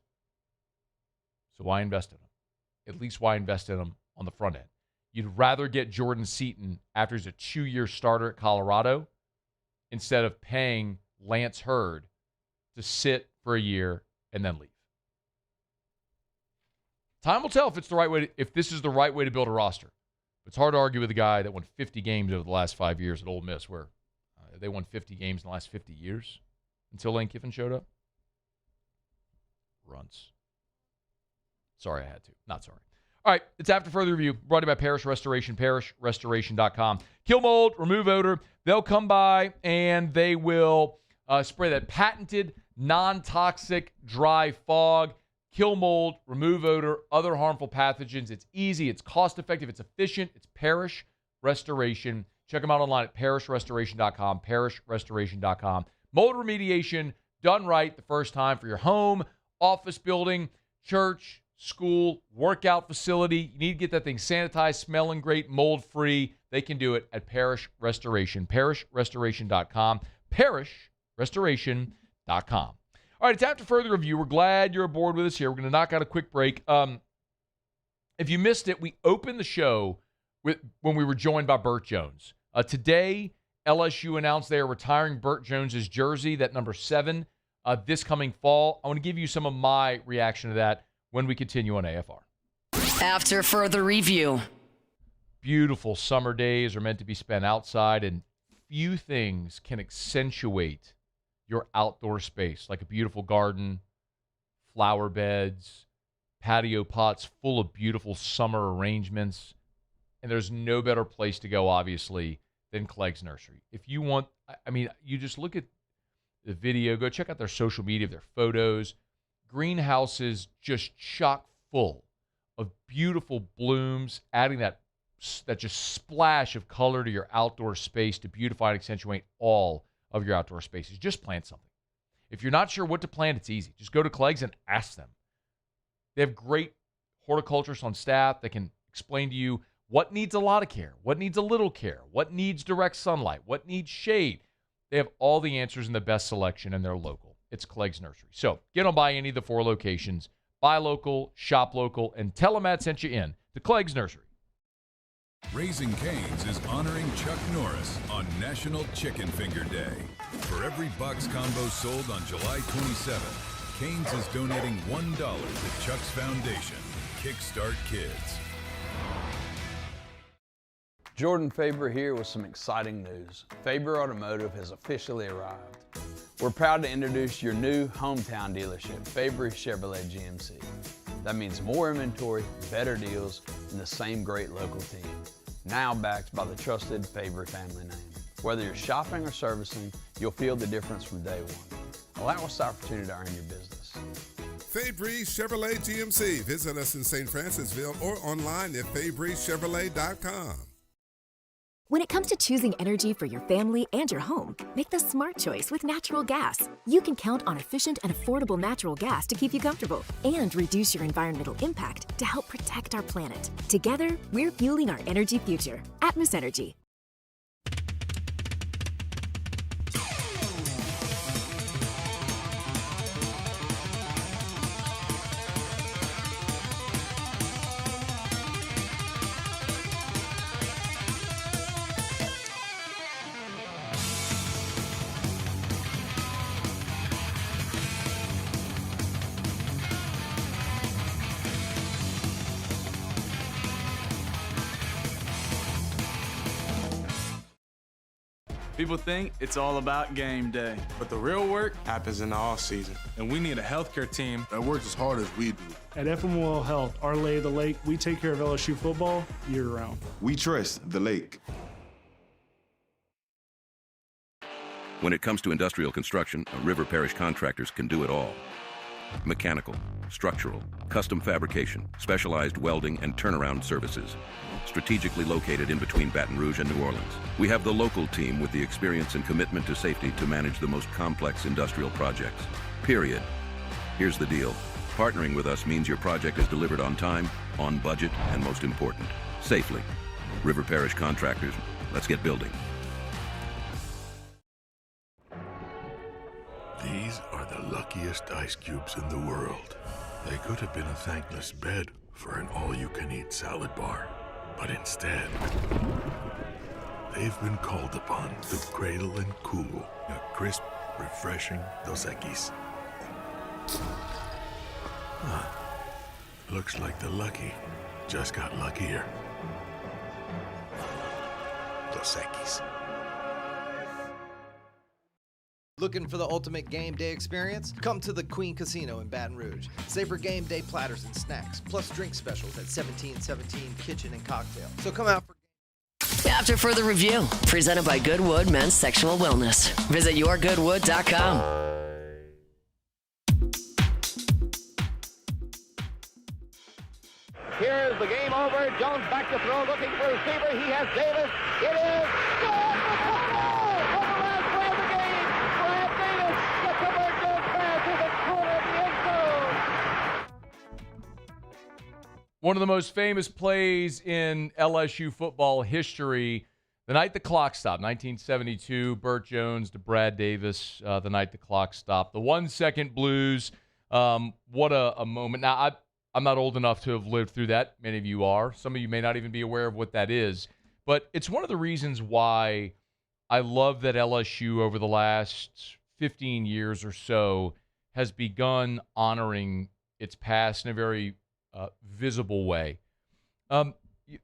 So why invest in them? At least why invest in them on the front end? You'd rather get Jordan Seaton after he's a 2-year starter at Colorado instead of paying Lance Hurd to sit for a year and then leave. Time will tell if it's the right way. If this is the right way to build a roster. It's hard to argue with a guy that won 50 games over the last 5 years at Ole Miss, where they won 50 games in the last 50 years until Lane Kiffin showed up. Runts. Sorry, I had to. Not sorry. All right, it's After Further Review, brought to you by Parish Restoration, parishrestoration.com. Kill mold, remove odor. They'll come by and they will spray that patented, non-toxic, dry fog. Kill mold, remove odor, other harmful pathogens. It's easy, it's cost-effective, it's efficient. It's Parish Restoration. Check them out online at parishrestoration.com, parishrestoration.com. Mold remediation done right the first time for your home, office building, church, school, workout facility. You need to get that thing sanitized, smelling great, mold-free. They can do it at Parish Restoration, parishrestoration.com, parishrestoration.com. All right, it's After Further Review. We're glad you're aboard with us here. We're going to knock out a quick break. If you missed it, we opened the show when we were joined by Bert Jones. Today, LSU announced they are retiring Bert Jones' jersey, that number 7, this coming fall. I want to give you some of my reaction to that when we continue on AFR. After Further Review. Beautiful summer days are meant to be spent outside, and few things can accentuate your outdoor space, like a beautiful garden, flower beds, patio pots full of beautiful summer arrangements. And there's no better place to go, obviously, than Clegg's Nursery. If you want, you just look at the video, go check out their social media, their photos. Greenhouses just chock full of beautiful blooms, adding that just splash of color to your outdoor space to beautify and accentuate all of your outdoor spaces. Just plant something. If you're not sure what to plant, it's easy. Just go to Clegg's and ask them. They have great horticulturists on staff that can explain to you what needs a lot of care, what needs a little care, what needs direct sunlight, what needs shade. They have all the answers in the best selection, and they're local. It's Clegg's Nursery. So get on by any of the 4 locations. Buy local, shop local, and tell them Matt sent you in to Clegg's Nursery. Raising Cane's is honoring Chuck Norris on National Chicken Finger Day. For every box combo sold on July 27th, Cane's is donating $1 to Chuck's Foundation, Kickstart Kids. Jordan Faber here with some exciting news. Faber Automotive has officially arrived. We're proud to introduce your new hometown dealership, Faber Chevrolet GMC. That means more inventory, better deals, and the same great local team. Now backed by the trusted Faber family name. Whether you're shopping or servicing, you'll feel the difference from day one. Allow us the opportunity to earn your business. Fabry Chevrolet GMC. Visit us in St. Francisville or online at FabryChevrolet.com. When it comes to choosing energy for your family and your home, make the smart choice with natural gas. You can count on efficient and affordable natural gas to keep you comfortable and reduce your environmental impact to help protect our planet. Together, we're fueling our energy future. Atmos Energy. People think it's all about game day, but the real work happens in the off season. And we need a healthcare team that works as hard as we do. At FML Health, our lay of the lake, we take care of LSU football year-round. We trust the lake. When it comes to industrial construction, River Parish contractors can do it all. Mechanical, structural, custom fabrication, specialized welding, and turnaround services. Strategically located in between Baton Rouge and New Orleans, we have the local team with the experience and commitment to safety to manage the most complex industrial projects. Period. Here's the deal. Partnering with us means your project is delivered on time, on budget, and most important, safely. River Parish Contractors, let's get building. These are the luckiest ice cubes in the world. They could have been a thankless bed for an all-you-can-eat salad bar. But instead, they've been called upon to cradle and cool a crisp, refreshing Dos Equis. Looks like the lucky just got luckier. Dos Equis. Looking for the ultimate game day experience? Come to the Queen Casino in Baton Rouge. Savor game day platters and snacks, plus drink specials at 1717 Kitchen and Cocktail. So come out for After further review, presented by Goodwood Men's Sexual Wellness. Visit yourgoodwood.com. Here's the game over. Jones back to throw, looking for a receiver. He has Davis. It is good. Moscona on the last play of the game. Brad Davis gets a Bert Jones pass to the corner of the end zone. One of the most famous plays in LSU football history, the night the clock stopped, 1972, Bert Jones to Brad Davis, the night the clock stopped. The 1-second blues, what a moment. Now, I'm not old enough to have lived through that. Many of you are. Some of you may not even be aware of what that is. But it's one of the reasons why I love that LSU over the last 15 years or so has begun honoring its past in a very visible way.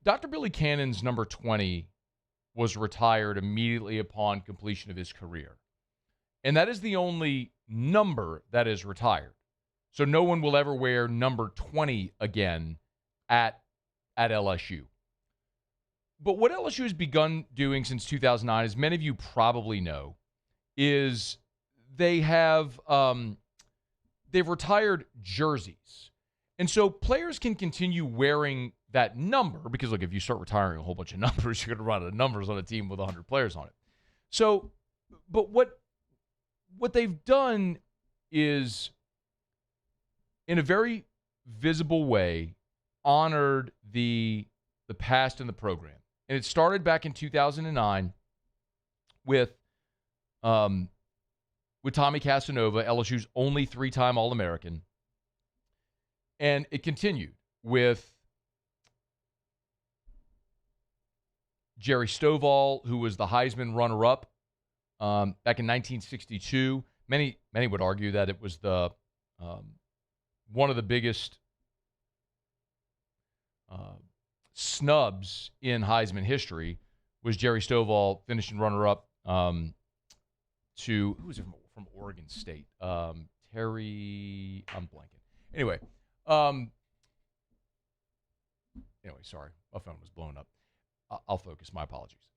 Dr. Billy Cannon's number 20 was retired immediately upon completion of his career. And that is the only number that is retired. So no one will ever wear number 20 again at LSU. But what LSU has begun doing since 2009, as many of you probably know, is they've retired jerseys. And so players can continue wearing that number because, look, if you start retiring a whole bunch of numbers, you're going to run out of numbers on a team with 100 players on it. So, but what they've done is, in a very visible way, honored the past in the program. And it started back in 2009 with Tommy Casanova, LSU's only 3-time All-American. And it continued with Jerry Stovall, who was the Heisman runner-up back in 1962. Many would argue that it was the one of the biggest snubs in Heisman history was Jerry Stovall finishing runner-up to, who was it from Oregon State? Terry, I'm blanking. Anyway, sorry. My phone was blowing up. I'll focus. My apologies.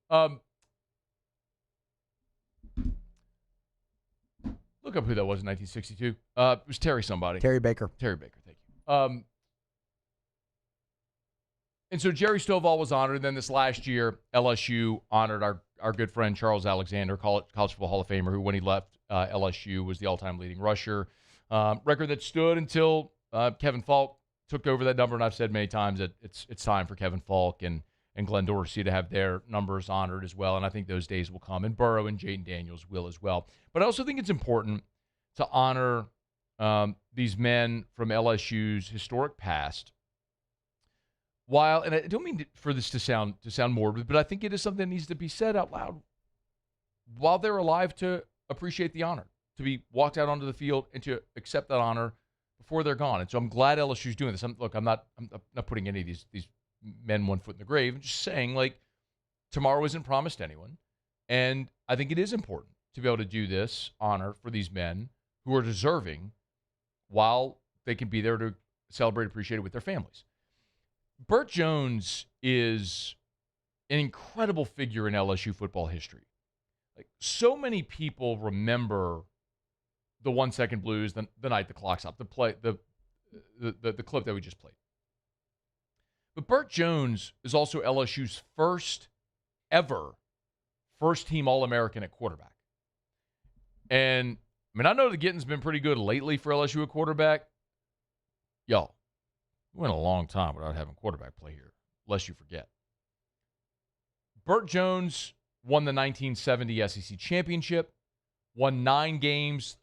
Look up who that was in 1962. It was Terry somebody. Terry Baker. Terry Baker, thank you. And so Jerry Stovall was honored. Then this last year, LSU honored our good friend Charles Alexander, College Football Hall of Famer, who when he left LSU was the all-time leading rusher. Record that stood until Kevin Falk took over that number. And I've said many times that it's time for Kevin Falk and Glenn Dorsey to have their numbers honored as well. And I think those days will come. And Burrow and Jaden Daniels will as well. But I also think it's important to honor these men from LSU's historic past. And I don't mean for this to sound morbid, but I think it is something that needs to be said out loud while they're alive, to appreciate the honor, to be walked out onto the field and to accept that honor before they're gone. And so I'm glad LSU's doing this. I'm not putting any of these men one foot in the grave. I'm just saying, like, tomorrow isn't promised to anyone. And I think it is important to be able to do this honor for these men who are deserving while they can be there to celebrate, appreciate it with their families. Bert Jones is an incredible figure in LSU football history. Like, so many people remember the 1-second blues, the night the clock stopped, the clip that we just played. But Bert Jones is also LSU's first team All-American at quarterback. And I mean, I know the getting's been pretty good lately for LSU at quarterback. Y'all, we went a long time without having quarterback play here, lest you forget. Bert Jones won the 1970 SEC championship, won 9 games,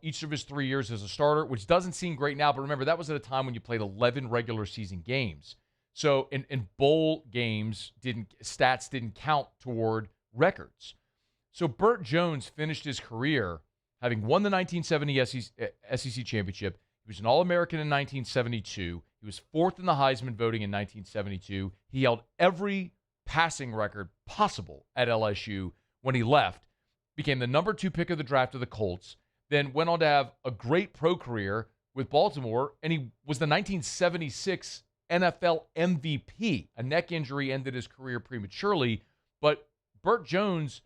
each of his 3 years as a starter, which doesn't seem great now, but remember, that was at a time when you played 11 regular season games. So in bowl games, stats didn't count toward records. So Bert Jones finished his career having won the 1970 SEC championship. He was an All-American in 1972. He was fourth in the Heisman voting in 1972. He held every passing record possible at LSU when he left, became the number 2 pick of the draft of the Colts, then went on to have a great pro career with Baltimore, and he was the 1976 NFL MVP. A neck injury ended his career prematurely, but Bert Jones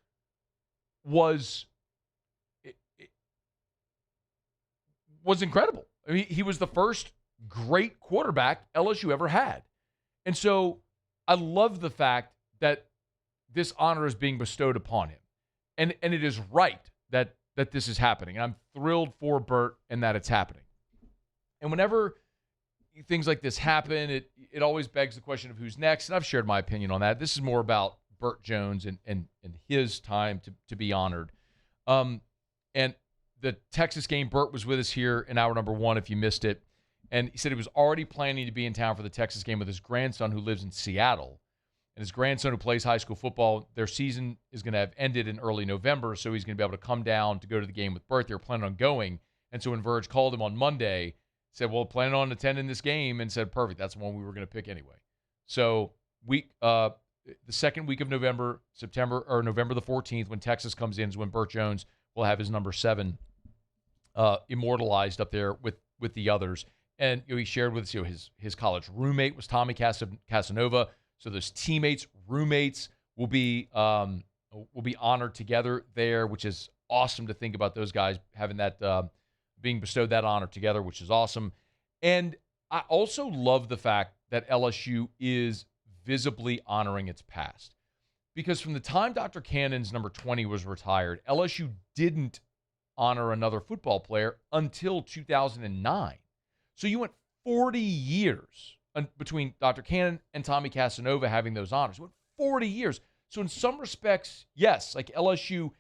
was incredible. I mean, he was the first great quarterback LSU ever had. And so I love the fact that this honor is being bestowed upon him. And it is right that this is happening. And I'm thrilled for Bert and that it's happening. And whenever things like this happen, it always begs the question of who's next. And I've shared my opinion on that. This is more about Bert Jones and his time to be honored. And the Texas game, Bert was with us here in hour number 1 if you missed it. And he said he was already planning to be in town for the Texas game with his grandson who lives in Seattle. And his grandson who plays high school football, their season is going to have ended in early November, so he's going to be able to come down to go to the game with Bert. They were planning on going. And so when Verge called him on Monday, said, well, planning on attending this game, and said, perfect, that's the one we were going to pick anyway. So the second week of November, November the 14th, when Texas comes in, is when Bert Jones will have his number 7 immortalized up there with the others. And he shared with us, his college roommate was Tommy Casanova. So those teammates, roommates will be honored together there, which is awesome to think about those guys having that being bestowed that honor together, which is awesome. And I also love the fact that LSU is visibly honoring its past, because from the time Dr. Cannon's number 20 was retired, LSU didn't honor another football player until 2009. So you went 40 years between Dr. Cannon and Tommy Casanova having those honors. It went 40 years. So in some respects, yes, like LSU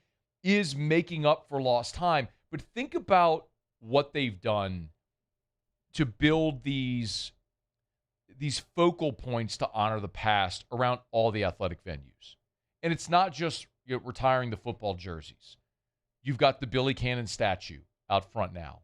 is making up for lost time. But think about what they've done to build these focal points to honor the past around all the athletic venues. And it's not just retiring the football jerseys. You've got the Billy Cannon statue out front now.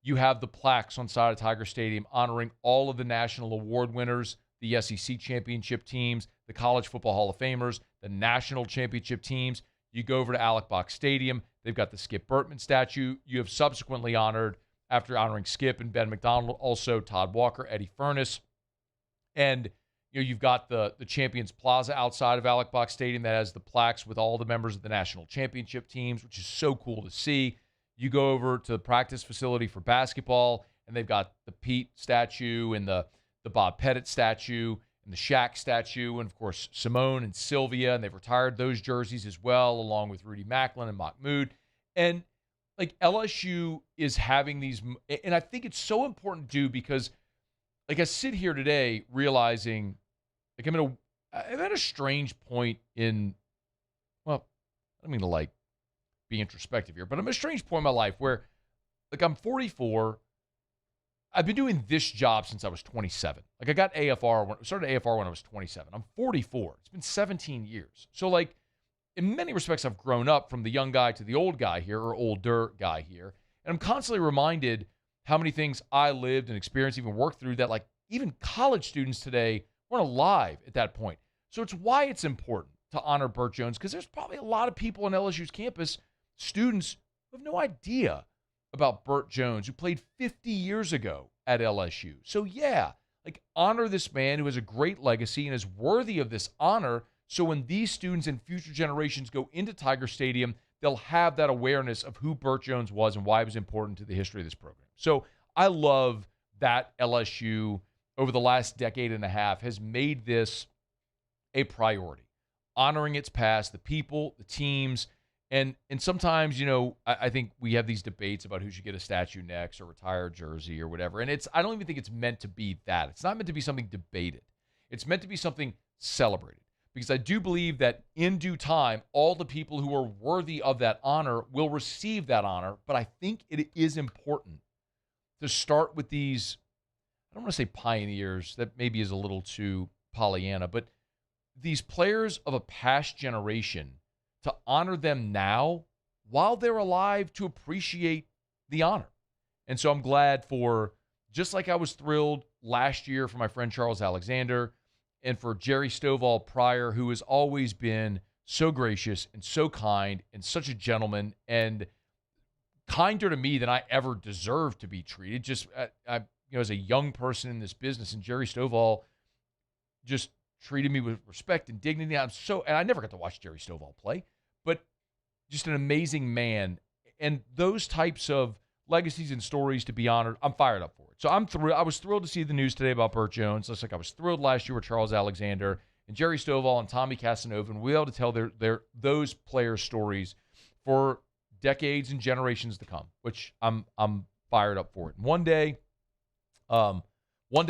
You have the plaques on side of Tiger Stadium honoring all of the national award winners, the SEC championship teams, the College Football Hall of Famers, the national championship teams. You go over to Alec Box Stadium. They've got the Skip Bertman statue. You have subsequently honored, after honoring Skip and Ben McDonald, also Todd Walker, Eddie Furness. And you've got the Champions Plaza outside of Alec Box Stadium that has the plaques with all the members of the national championship teams, which is so cool to see. You go over to the practice facility for basketball, and they've got the Pete statue and the Bob Pettit statue and the Shaq statue, and, of course, Simone and Sylvia, and they've retired those jerseys as well, along with Rudy Macklin and Mahmoud. And, like, LSU is having these – and I think it's so important to do because, like, I sit here today realizing, like, I'm at a strange point in – well, I don't mean to, like, be introspective here, but I'm at a strange point in my life where, like, I'm 44. I've been doing this job since I was 27. Like, I got started AFR when I was 27. I'm 44. It's been 17 years. So, like, in many respects, I've grown up from the young guy to the old guy here, or older guy here. And I'm constantly reminded how many things I lived and experienced, even worked through, that, like, even college students today weren't alive at that point. So it's why it's important to honor Bert Jones, because there's probably a lot of people on LSU's campus, students, who have no idea about Bert Jones, who played 50 years ago at LSU. So, yeah, like, honor this man who has a great legacy and is worthy of this honor, so when these students and future generations go into Tiger Stadium, they'll have that awareness of who Bert Jones was and why it was important to the history of this program. So I love that LSU, over the last decade and a half, has made this a priority, honoring its past, the people, the teams. And sometimes, I think we have these debates about who should get a statue next or retire a jersey or whatever. And I don't even think it's meant to be that. It's not meant to be something debated. It's meant to be something celebrated. Because I do believe that in due time, all the people who are worthy of that honor will receive that honor. But I think it is important to start with these, I don't want to say pioneers, that maybe is a little too Pollyanna, but these players of a past generation, to honor them now while they're alive, to appreciate the honor. And so I'm glad for just like I was thrilled last year for my friend Charles Alexander and for Jerry Stovall prior, who has always been so gracious and so kind and such a gentleman and kinder to me than I ever deserved to be treated. Just as a young person in this business, and Jerry Stovall just treated me with respect and dignity. And I never got to watch Jerry Stovall play, but just an amazing man. And those types of legacies and stories to be honored, I'm fired up for it. So I'm thrilled. I was thrilled to see the news today about Bert Jones, just like I was thrilled last year with Charles Alexander and Jerry Stovall and Tommy Casanova, and we'll be able to tell those players' stories for decades and generations to come, which I'm fired up for it. And one day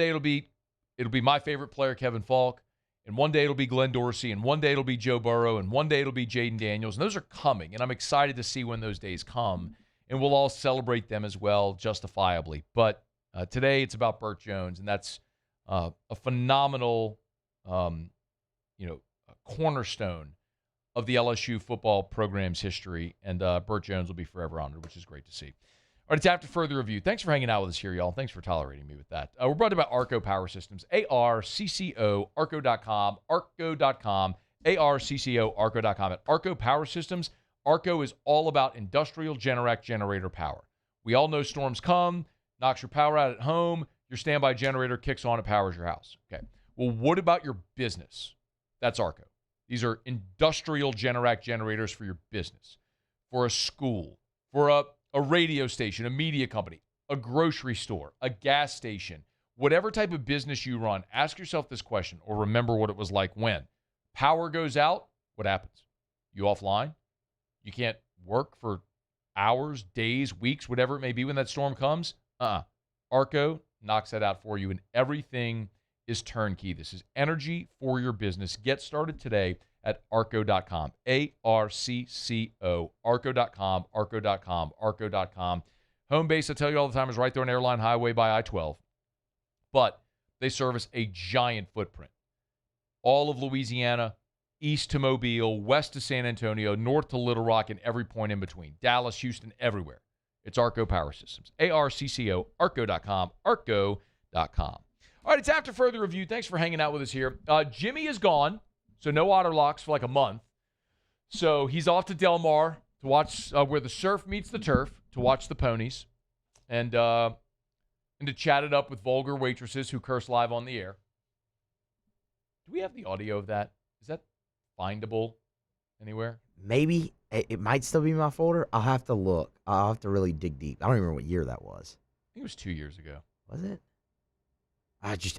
it'll be my favorite player, Kevin Falk, and one day it'll be Glenn Dorsey, and one day it'll be Joe Burrow, and one day it'll be Jaden Daniels, and those are coming, and I'm excited to see when those days come, and we'll all celebrate them as well, justifiably. But today it's about Bert Jones, and that's a phenomenal, cornerstone of the LSU football program's history, and Bert Jones will be forever honored, which is great to see. All right, it's after further review. Thanks for hanging out with us here, y'all. Thanks for tolerating me with that. We're brought to you by Arco Power Systems, ARCCO, Arco.com, Arco.com, ARCCO, Arco.com. At Arco Power Systems, Arco is all about industrial generator power. We all know storms come, knocks your power out at home, your standby generator kicks on and powers your house. Okay. Well, what about your business? That's Arco. These are industrial generators for your business, for a school, for a radio station, a media company, a grocery store, a gas station, whatever type of business you run. Ask yourself this question, or remember what it was like when power goes out. What happens? You offline? You can't work for hours, days, weeks, whatever it may be when that storm comes? Arco knocks that out for you, and everything is turnkey. This is energy for your business. Get started today at Arco.com. ARCCO. Arco.com. Arco.com. Arco.com. Home base, I tell you all the time, is right there on Airline Highway by I-12. But they service a giant footprint. All of Louisiana, east to Mobile, west to San Antonio, north to Little Rock, and every point in between. Dallas, Houston, everywhere. It's Arco Power Systems. ARCCO. Arco.com. Arco.com. All right, it's after further review. Thanks for hanging out with us here. Jimmy is gone, so no Otter Locks for like a month. So he's off to Del Mar to watch where the surf meets the turf, to watch the ponies, and to chat it up with vulgar waitresses who curse live on the air. Do we have the audio of that? Is that findable anywhere? Maybe. It might still be in my folder. I'll have to look. I'll have to really dig deep. I don't even remember what year that was. I think it was 2 years ago. Was it?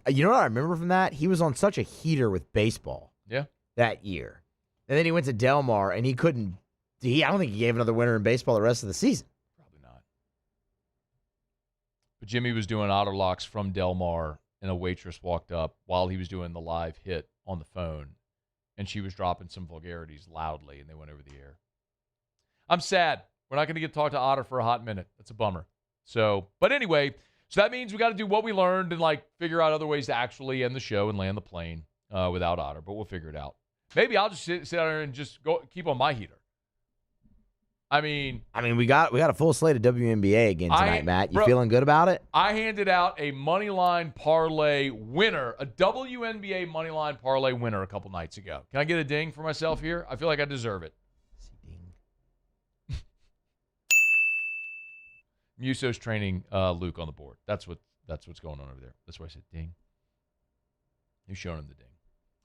You know what I remember from that? He was on such a heater with baseball. Yeah. That year. And then he went to Del Mar, and he couldn't. I don't think he gave another winner in baseball the rest of the season. Probably not. But Jimmy was doing Otter Locks from Del Mar, and a waitress walked up while he was doing the live hit on the phone, and she was dropping some vulgarities loudly, and they went over the air. I'm sad. We're not going to get to talk to Otter for a hot minute. That's a bummer. But anyway, so that means we got to do what we learned and figure out other ways to actually end the show and land the plane without Otter, but we'll figure it out. Maybe I'll just sit out there and just go keep on my heater. I mean, we got a full slate of WNBA again tonight, Matt. You feeling good about it? I handed out a moneyline parlay winner, a WNBA moneyline parlay winner a couple nights ago. Can I get a ding for myself here? I feel like I deserve it. Muso's training Luke on the board. That's what's going on over there. That's why I said ding. You're showing him the ding.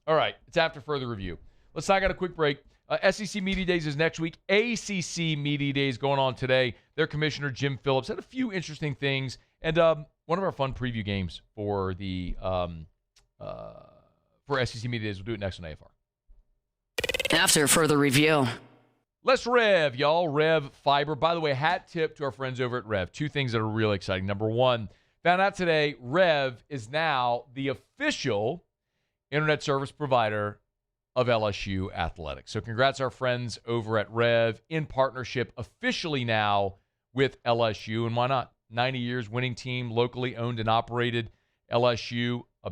All right, it's after further review. Let's knock out a quick break. SEC Media Days is next week. ACC Media Days going on today. Their commissioner, Jim Phillips, had a few interesting things. And one of our fun preview games for the for SEC Media Days. We'll do it next on AFR. After further review. Let's Rev, y'all. Rev Fiber. By the way, hat tip to our friends over at Rev. Two things that are really exciting. Number one, found out today, Rev is now the official internet service provider of LSU Athletics. So congrats our friends over at Rev, in partnership officially now with LSU. And why not? 90 years, winning team, locally owned and operated. LSU, a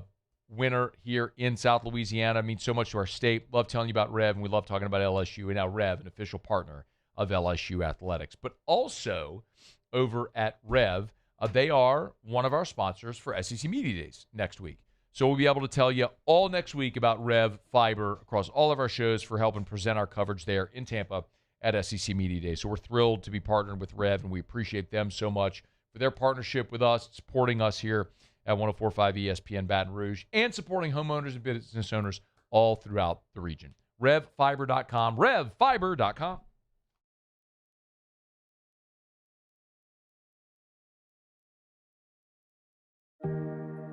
winner here in South Louisiana, means so much to our state. Love telling you about Rev, and we love talking about LSU. And now Rev, an official partner of LSU Athletics. But also over at Rev, They are one of our sponsors for SEC Media Days next week. So we'll be able to tell you all next week about Rev Fiber across all of our shows for helping present our coverage there in Tampa at SEC Media Days. So we're thrilled to be partnered with Rev, and we appreciate them so much for their partnership with us, supporting us here at 104.5 ESPN Baton Rouge, and supporting homeowners and business owners all throughout the region. RevFiber.com, RevFiber.com.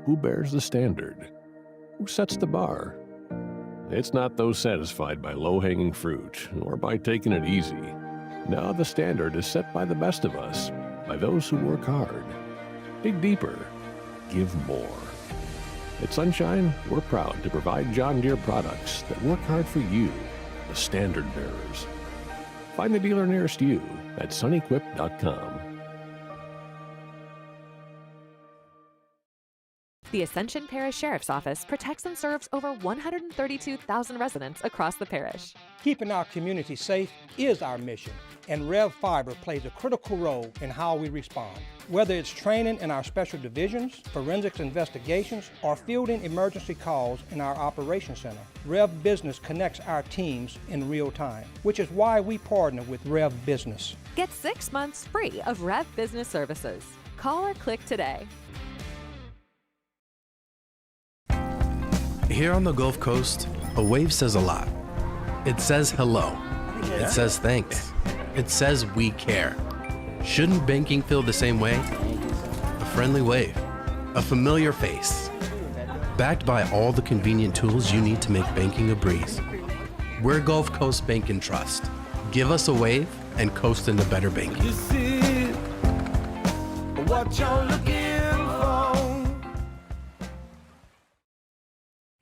Who bears the standard? Who sets the bar? It's not those satisfied by low-hanging fruit or by taking it easy. No, the standard is set by the best of us, by those who work hard. Dig deeper. Give more. At Sunshine, we're proud to provide John Deere products that work hard for you, the standard bearers. Find the dealer nearest you at sunequip.com. The Ascension Parish Sheriff's Office protects and serves over 132,000 residents across the parish. Keeping our community safe is our mission, and Rev Fiber plays a critical role in how we respond. Whether it's training in our special divisions, forensics investigations, or fielding emergency calls in our operations center, Rev Business connects our teams in real time, which is why we partner with Rev Business. Get 6 months free of Rev Business services. Call or click today. Here on the Gulf Coast, a wave says a lot. It says hello. It says thanks. It says we care. Shouldn't banking feel the same way? A friendly wave. A familiar face. Backed by all the convenient tools you need to make banking a breeze. We're Gulf Coast Bank and Trust. Give us a wave and coast into better banking. What you're looking for.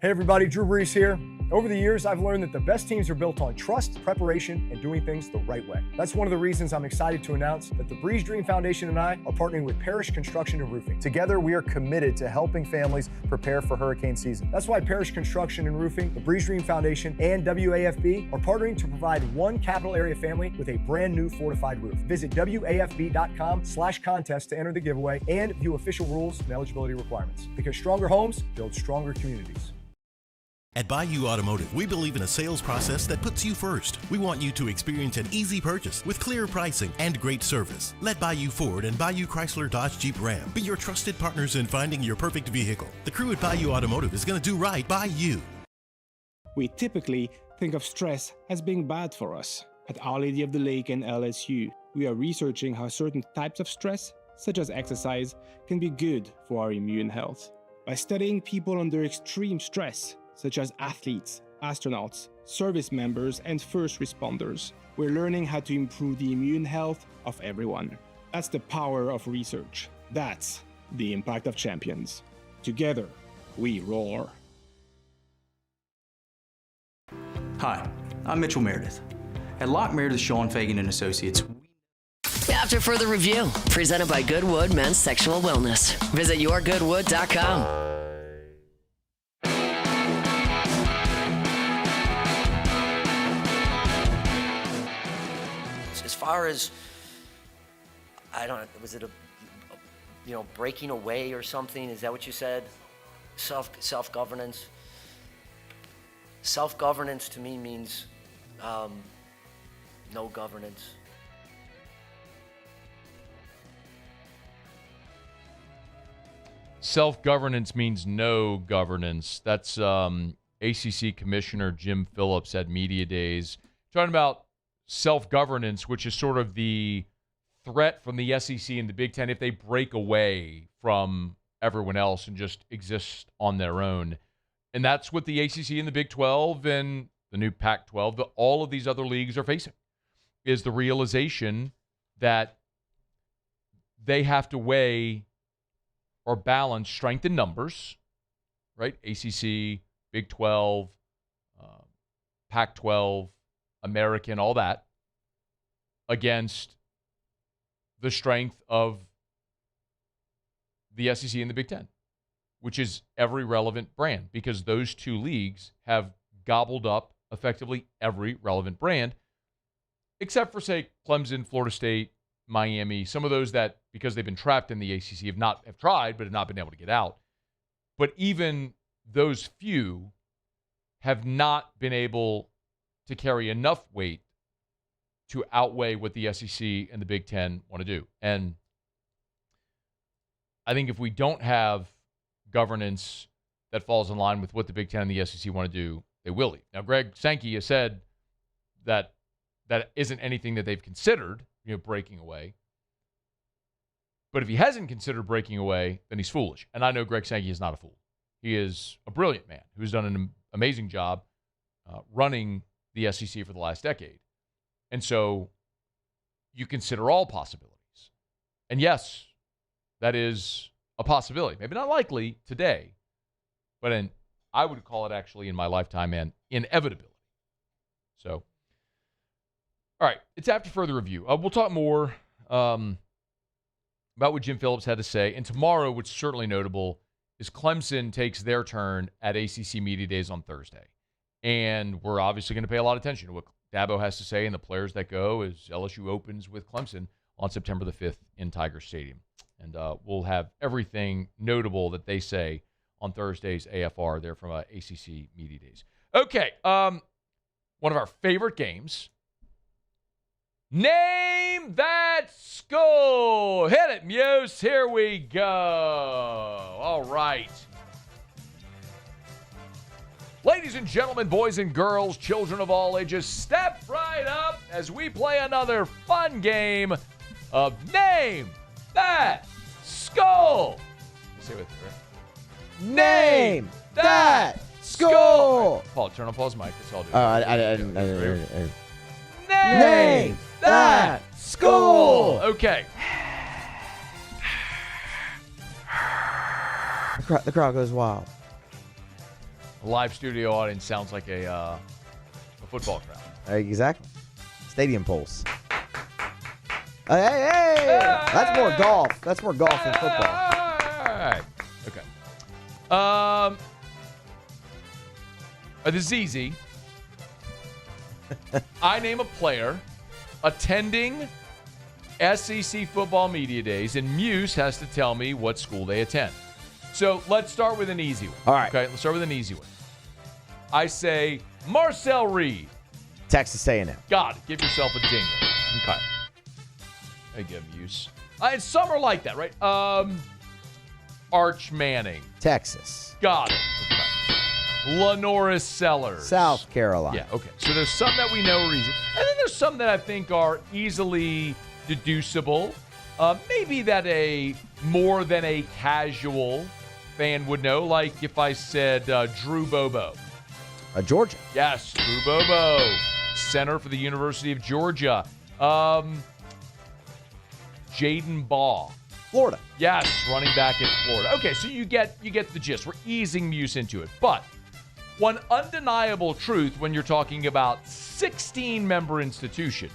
Hey everybody, Drew Brees here. Over the years, I've learned that the best teams are built on trust, preparation, and doing things the right way. That's one of the reasons I'm excited to announce that the Breeze Dream Foundation and I are partnering with Parish Construction and Roofing. Together, we are committed to helping families prepare for hurricane season. That's why Parish Construction and Roofing, the Breeze Dream Foundation, and WAFB are partnering to provide one capital area family with a brand new fortified roof. Visit WAFB.com/contest to enter the giveaway and view official rules and eligibility requirements. Because stronger homes build stronger communities. At Bayou Automotive, we believe in a sales process that puts you first. We want you to experience an easy purchase with clear pricing and great service. Let Bayou Ford and Bayou Chrysler Dodge Jeep Ram be your trusted partners in finding your perfect vehicle. The crew at Bayou Automotive is going to do right by you. We typically think of stress as being bad for us. At Our Lady of the Lake and LSU, we are researching how certain types of stress, such as exercise, can be good for our immune health. By studying people under extreme stress, such as athletes, astronauts, service members, and first responders, we're learning how to improve the immune health of everyone. That's the power of research. That's the impact of champions. Together, we roar. Hi, I'm Mitchell Meredith. At Lock Meredith Sean Fagan and Associates. After further review, presented by Goodwood Men's Sexual Wellness. Visit yourgoodwood.com. As far as, I don't know, was it breaking away or something? Is that what you said? Self-governance. Self-governance to me means no governance. Self-governance means no governance. That's ACC Commissioner Jim Phillips at Media Days talking about self-governance, which is sort of the threat from the SEC and the Big Ten if they break away from everyone else and just exist on their own. And that's what the ACC and the Big 12 and the new Pac-12, all of these other leagues are facing, is the realization that they have to weigh or balance strength in numbers, right? ACC, Big 12, Pac-12, American, all that, against the strength of the SEC and the Big Ten, which is every relevant brand, because those two leagues have gobbled up effectively every relevant brand, except for, say, Clemson, Florida State, Miami, some of those that, because they've been trapped in the ACC, have tried, but have not been able to get out. But even those few have not been able to carry enough weight to outweigh what the SEC and the Big Ten want to do. And I think if we don't have governance that falls in line with what the Big Ten and the SEC want to do, they will leave. Now, Greg Sankey has said that isn't anything that they've considered, breaking away. But if he hasn't considered breaking away, then he's foolish. And I know Greg Sankey is not a fool. He is a brilliant man who's done an amazing job running the SEC for the last decade. And so you consider all possibilities. And yes, that is a possibility. Maybe not likely today, but I would call it actually in my lifetime an inevitability. So, all right, it's after further review. We'll talk more about what Jim Phillips had to say. And tomorrow, what's certainly notable, is Clemson takes their turn at ACC Media Days on Thursday. And we're obviously going to pay a lot of attention to what Dabo has to say and the players that go as LSU opens with Clemson on September the 5th in Tiger Stadium. And we'll have everything notable that they say on Thursday's AFR there from ACC Media Days. Okay, one of our favorite games. Name that school. Hit it, Muse. Here we go. All right. Ladies and gentlemen, boys and girls, children of all ages, step right up as we play another fun game of Name That School. Say with me, right? Name that school. Right. Paul, turn on Paul's mic. That's all I'll do. I didn't. Name that school. Okay. The crowd goes wild. A live studio audience sounds like a football crowd. Exactly. Stadium pulse. Hey! That's more golf. That's more golf than football. All right. Okay. This is easy. I name a player attending SEC Football Media Days, and Muse has to tell me what school they attend. So let's start with an easy one. All right. Okay, let's start with an easy one. I say Marcel Reed. Texas A&M. Got it. Give yourself a jingle. Okay. I give Muse. And some are like that, right? Arch Manning. Texas. Got it. Okay. Lenoris Sellers. South Carolina. Yeah, okay. So there's some that we know are easy. And then there's some that I think are easily deducible. Maybe that a more than a casual fan would know. Like if I said Drew Bobo. Georgia. Yes, Drew Bobo. Center for the University of Georgia. Jaden Baugh. Florida. Yes, running back at Florida. Okay, so you get the gist. We're easing Muse into it. But one undeniable truth when you're talking about 16-member institutions,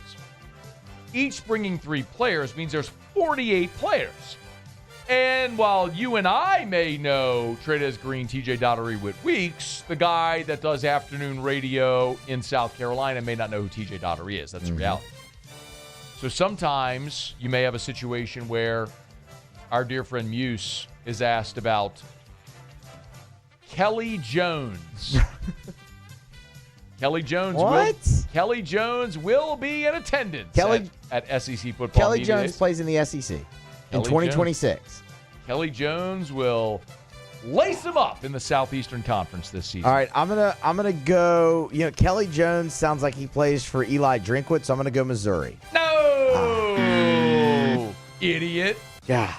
each bringing 3 players means there's 48 players. And while you and I may know Trades Green, TJ Daugherty, Whit Weeks, the guy that does afternoon radio in South Carolina may not know who TJ Daugherty is. That's the reality. So sometimes you may have a situation where our dear friend Muse is asked about Kelly Jones. Kelly Jones. What? Kelly Jones will be in attendance at SEC Football. Kelly Jones plays in the SEC in 2026. Kelly Jones will lace him up in the Southeastern Conference this season. All right, I'm gonna go. Kelly Jones sounds like he plays for Eli Drinkwitz, so I'm gonna go Missouri. No, idiot. Yeah.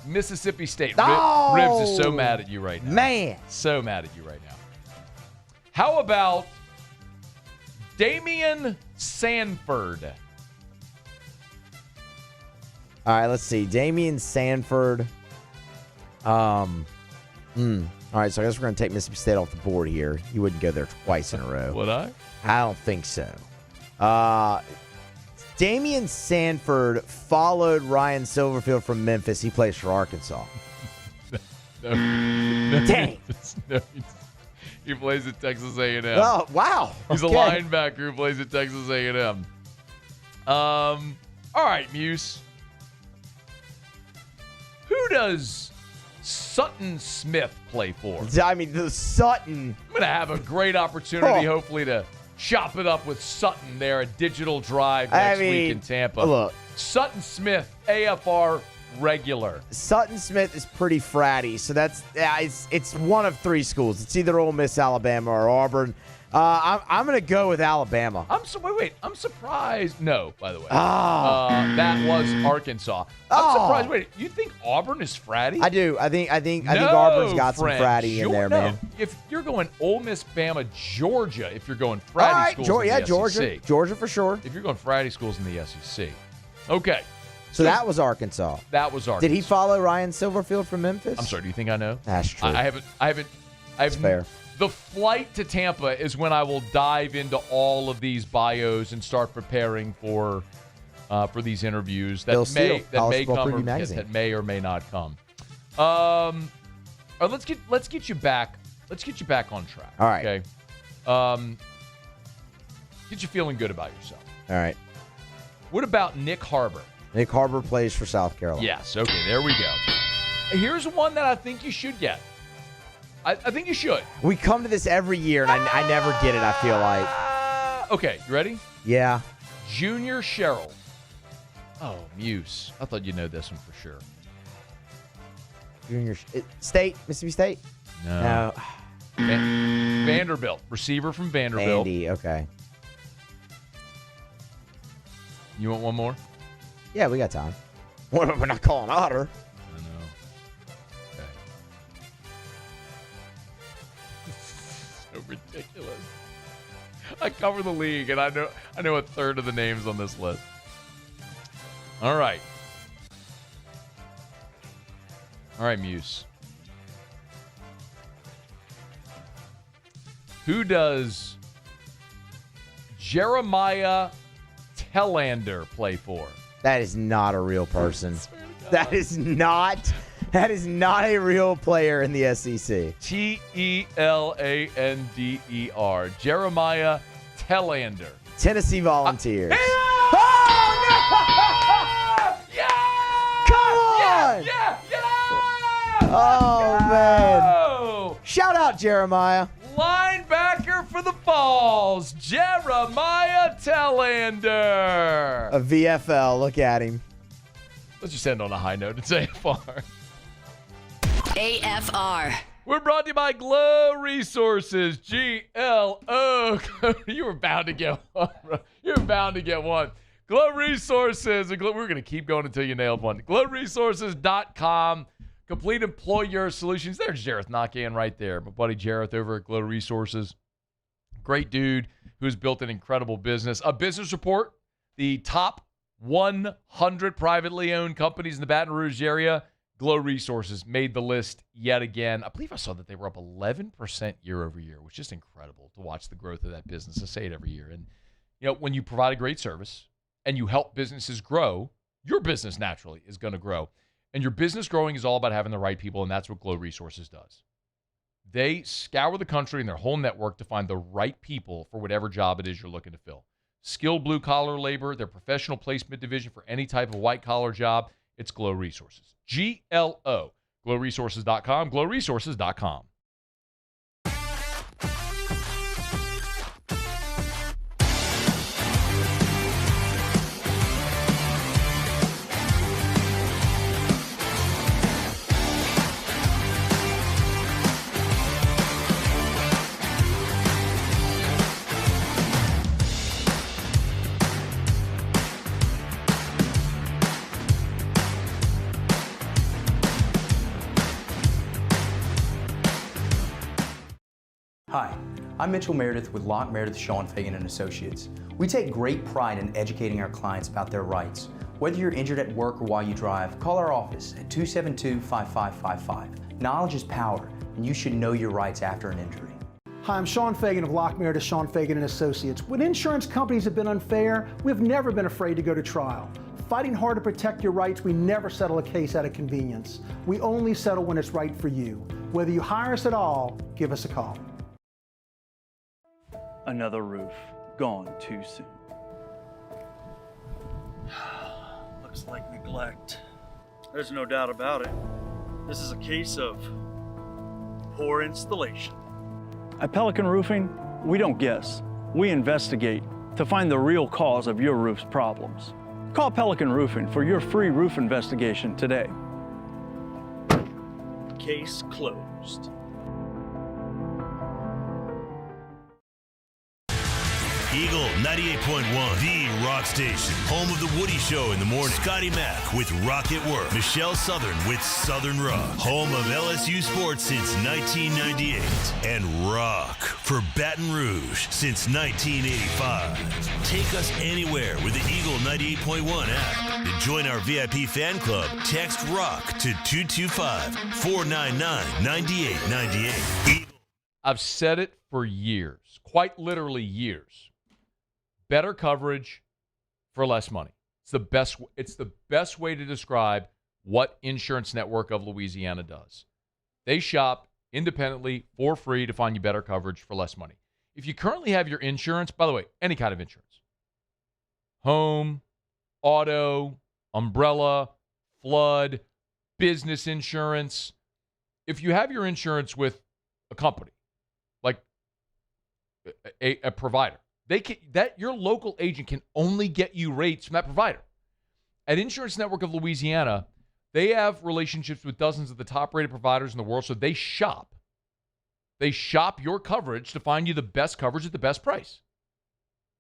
Mississippi State. No! Ribs is so mad at you right now. Man. So mad at you right now. How about Damian Sanford? All right, let's see. Damian Sanford. All right, so I guess we're going to take Mississippi State off the board here. He wouldn't go there twice in a row. Would I? I don't think so. Damian Sanford followed Ryan Silverfield from Memphis. He plays for Arkansas. No, Dang. No, he plays at Texas A&M. Oh, wow. He's a linebacker who plays at Texas A&M. All right, Muse. Who does Sutton Smith play for? I mean, the Sutton. I'm going to have a great opportunity, hopefully, to chop it up with Sutton there at Digital Drive next week in Tampa. Look. Sutton Smith, AFR regular. Sutton Smith is pretty fratty, so it's one of three schools. It's either Ole Miss, Alabama, or Auburn. I'm going to go with Alabama. Wait. I'm surprised. No, by the way. That was Arkansas. I'm surprised. Wait, you think Auburn is fratty? I do. I think Auburn's got some fratty in there, man. If you're going Ole Miss, Bama, Georgia, if you're going fratty schools in the SEC. Georgia for sure. If you're going fratty schools in the SEC. Okay. So that was Arkansas. That was Arkansas. Did he follow Ryan Silverfield from Memphis? I'm sorry. Do you think I know? That's true. I haven't. That's fair. The flight to Tampa is when I will dive into all of these bios and start preparing for these interviews that may or may not come. All right, let's get you back. Let's get you back on track. All right. Okay. Get you feeling good about yourself. All right. What about Nick Harbor? Nick Harbor plays for South Carolina. Yes. Okay. There we go. Here's one that I think you should get. I think you should. We come to this every year, and I never get it, I feel like. Okay, you ready? Yeah. Junior Sherrill. Oh, Muse. I thought you'd know this one for sure. Junior State, Mississippi State? No. Vanderbilt. Receiver from Vanderbilt. Andy, okay. You want one more? Yeah, we got time. We're not calling Otter. Ridiculous. I cover the league, and I know a third of the names on this list. All right, Muse. Who does Jeremiah Telander play for? That is not a real person. That is not a real player in the SEC. Telander. Jeremiah Telander. Tennessee Volunteers. Yeah! Come on! Yeah! Oh, man. Shout out, Jeremiah. Linebacker for the Vols, Jeremiah Telander. A VFL. Look at him. Let's just end on a high note. It's AFR. AFR. We're brought to you by Glow Resources. GLO. You were bound to get one. You're bound to get one. Glow Resources. We're going to keep going until you nailed one. GlowResources.com. Complete employer solutions. There's Jareth Nakian right there. My buddy Jareth over at Glow Resources. Great dude who's built an incredible business. A business report. The top 100 privately owned companies in the Baton Rouge area. Glow Resources made the list yet again. I believe I saw that they were up 11% year over year, which is just incredible to watch the growth of that business. I say it every year. And, when you provide a great service and you help businesses grow, your business naturally is going to grow. And your business growing is all about having the right people, and that's what Glow Resources does. They scour the country and their whole network to find the right people for whatever job it is you're looking to fill. Skilled blue-collar labor, their professional placement division for any type of white-collar job, it's Glow Resources. GLO. GlowResources.com. GlowResources.com. Hi, I'm Mitchell Meredith with Locke Meredith, Sean Fagan & Associates. We take great pride in educating our clients about their rights. Whether you're injured at work or while you drive, call our office at 272-5555. Knowledge is power, and you should know your rights after an injury. Hi, I'm Sean Fagan of Locke Meredith, Sean Fagan & Associates. When insurance companies have been unfair, we've never been afraid to go to trial. Fighting hard to protect your rights, we never settle a case out of convenience. We only settle when it's right for you. Whether you hire us at all, give us a call. Another roof gone too soon. looks like neglect. There's no doubt about it. This is a case of poor installation. At Pelican Roofing, we don't guess. We investigate to find the real cause of your roof's problems. Call Pelican Roofing for your free roof investigation today. Case closed. Eagle 98.1, the rock station. Home of the Woody Show in the morning. Scotty Mack with Rock at Work. Michelle Southern with Southern Rock. Home of LSU sports since 1998. And rock for Baton Rouge since 1985. Take us anywhere with the Eagle 98.1 app. To join our VIP fan club, text ROCK to 225-499-9898. I've said it for years, quite literally years. Better coverage for less money. It's the best way to describe what Insurance Network of Louisiana does. They shop independently for free to find you better coverage for less money. If you currently have your insurance, by the way, any kind of insurance, home, auto, umbrella, flood, business insurance, if you have your insurance with a company, like a provider, your local agent can only get you rates from that provider. At Insurance Network of Louisiana, they have relationships with dozens of the top-rated providers in the world, so they shop. They shop your coverage to find you the best coverage at the best price.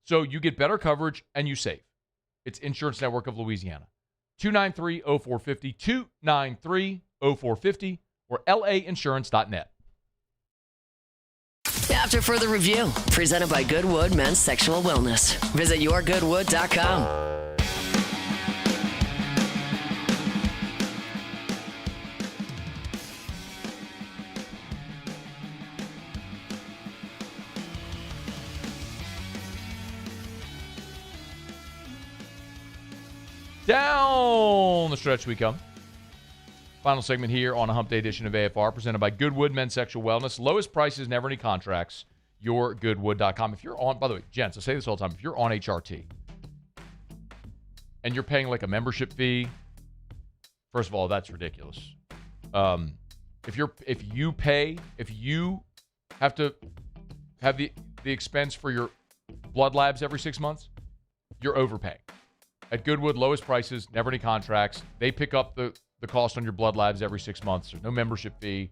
So you get better coverage and you save. It's Insurance Network of Louisiana. 293-0450, 293-0450, or lainsurance.net. After further review, presented by Goodwood Men's Sexual Wellness. Visit yourgoodwood.com. Down the stretch we come. Final segment here on a Hump Day edition of AFR, presented by Goodwood Men's Sexual Wellness. Lowest prices, never any contracts. Yourgoodwood.com. If you're on, by the way, gents, I say this all the time, if you're on HRT and you're paying like a membership fee, first of all, that's ridiculous. If you have to have the expense for your blood labs every 6 months, you're overpaying. At Goodwood, lowest prices, never any contracts. They pick up the cost on your blood labs every 6 months. There's no membership fee.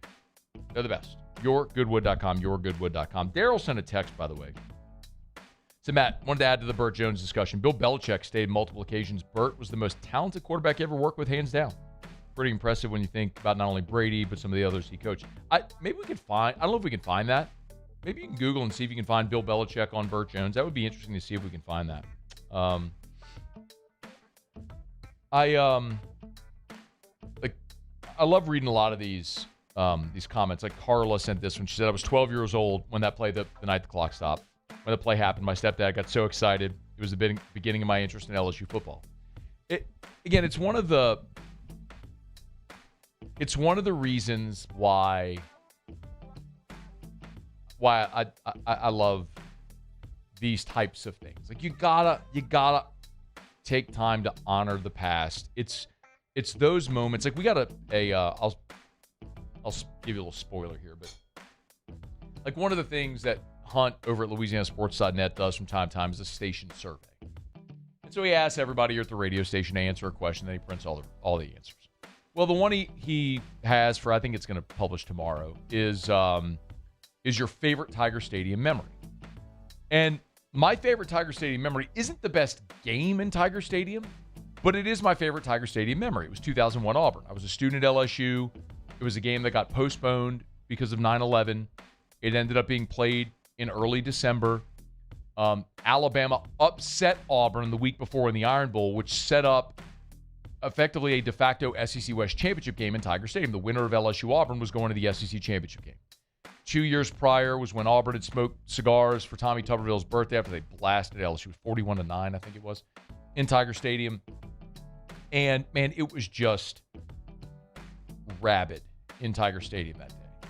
They're the best. Yourgoodwood.com, yourgoodwood.com. Daryl sent a text, by the way. So, Matt, wanted to add to the Bert Jones discussion. Bill Belichick stated multiple occasions Bert was the most talented quarterback he ever worked with, hands down. Pretty impressive when you think about not only Brady, but some of the others he coached. Maybe we could find, I don't know if we can find that. Maybe you can Google and see if you can find Bill Belichick on Bert Jones. That would be interesting to see if we can find that. I love reading a lot of these comments. Like Carla sent this one. She said, I was 12 years old when that play, the night the clock stopped. When the play happened, my stepdad got so excited. It was the beginning of my interest in LSU football. It's one of the reasons why I love these types of things. Like you gotta take time to honor the past. It's those moments. Like we got I'll give you a little spoiler here, but like one of the things that Hunt over at LouisianaSports.net does from time to time is a station survey. And so he asks everybody here at the radio station to answer a question, then he prints all the answers. Well, the one he has for, I think it's going to publish tomorrow, is your favorite Tiger Stadium memory. And my favorite Tiger Stadium memory isn't the best game in Tiger Stadium, but it is my favorite Tiger Stadium memory. It was 2001 Auburn. I was a student at LSU. It was a game that got postponed because of 9/11. It ended up being played in early December. Alabama upset Auburn the week before in the Iron Bowl, which set up effectively a de facto SEC West championship game in Tiger Stadium. The winner of LSU Auburn was going to the SEC championship game. 2 years prior was when Auburn had smoked cigars for Tommy Tuberville's birthday after they blasted LSU 41-9, I think it was, in Tiger Stadium. And, man, it was just rabid in Tiger Stadium that day.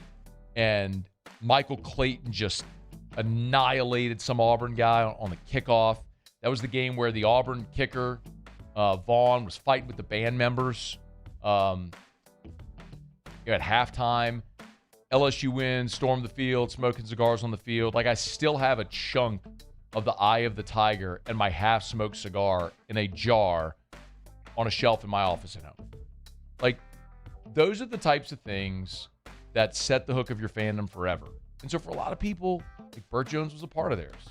And Michael Clayton just annihilated some Auburn guy on the kickoff. That was the game where the Auburn kicker Vaughn was fighting with the band members at halftime. LSU wins, stormed the field, smoking cigars on the field. Like, I still have a chunk of the eye of the tiger and my half-smoked cigar in a jar on a shelf in my office at home. Like, those are the types of things that set the hook of your fandom forever. And so for a lot of people, like, Bert Jones was a part of theirs.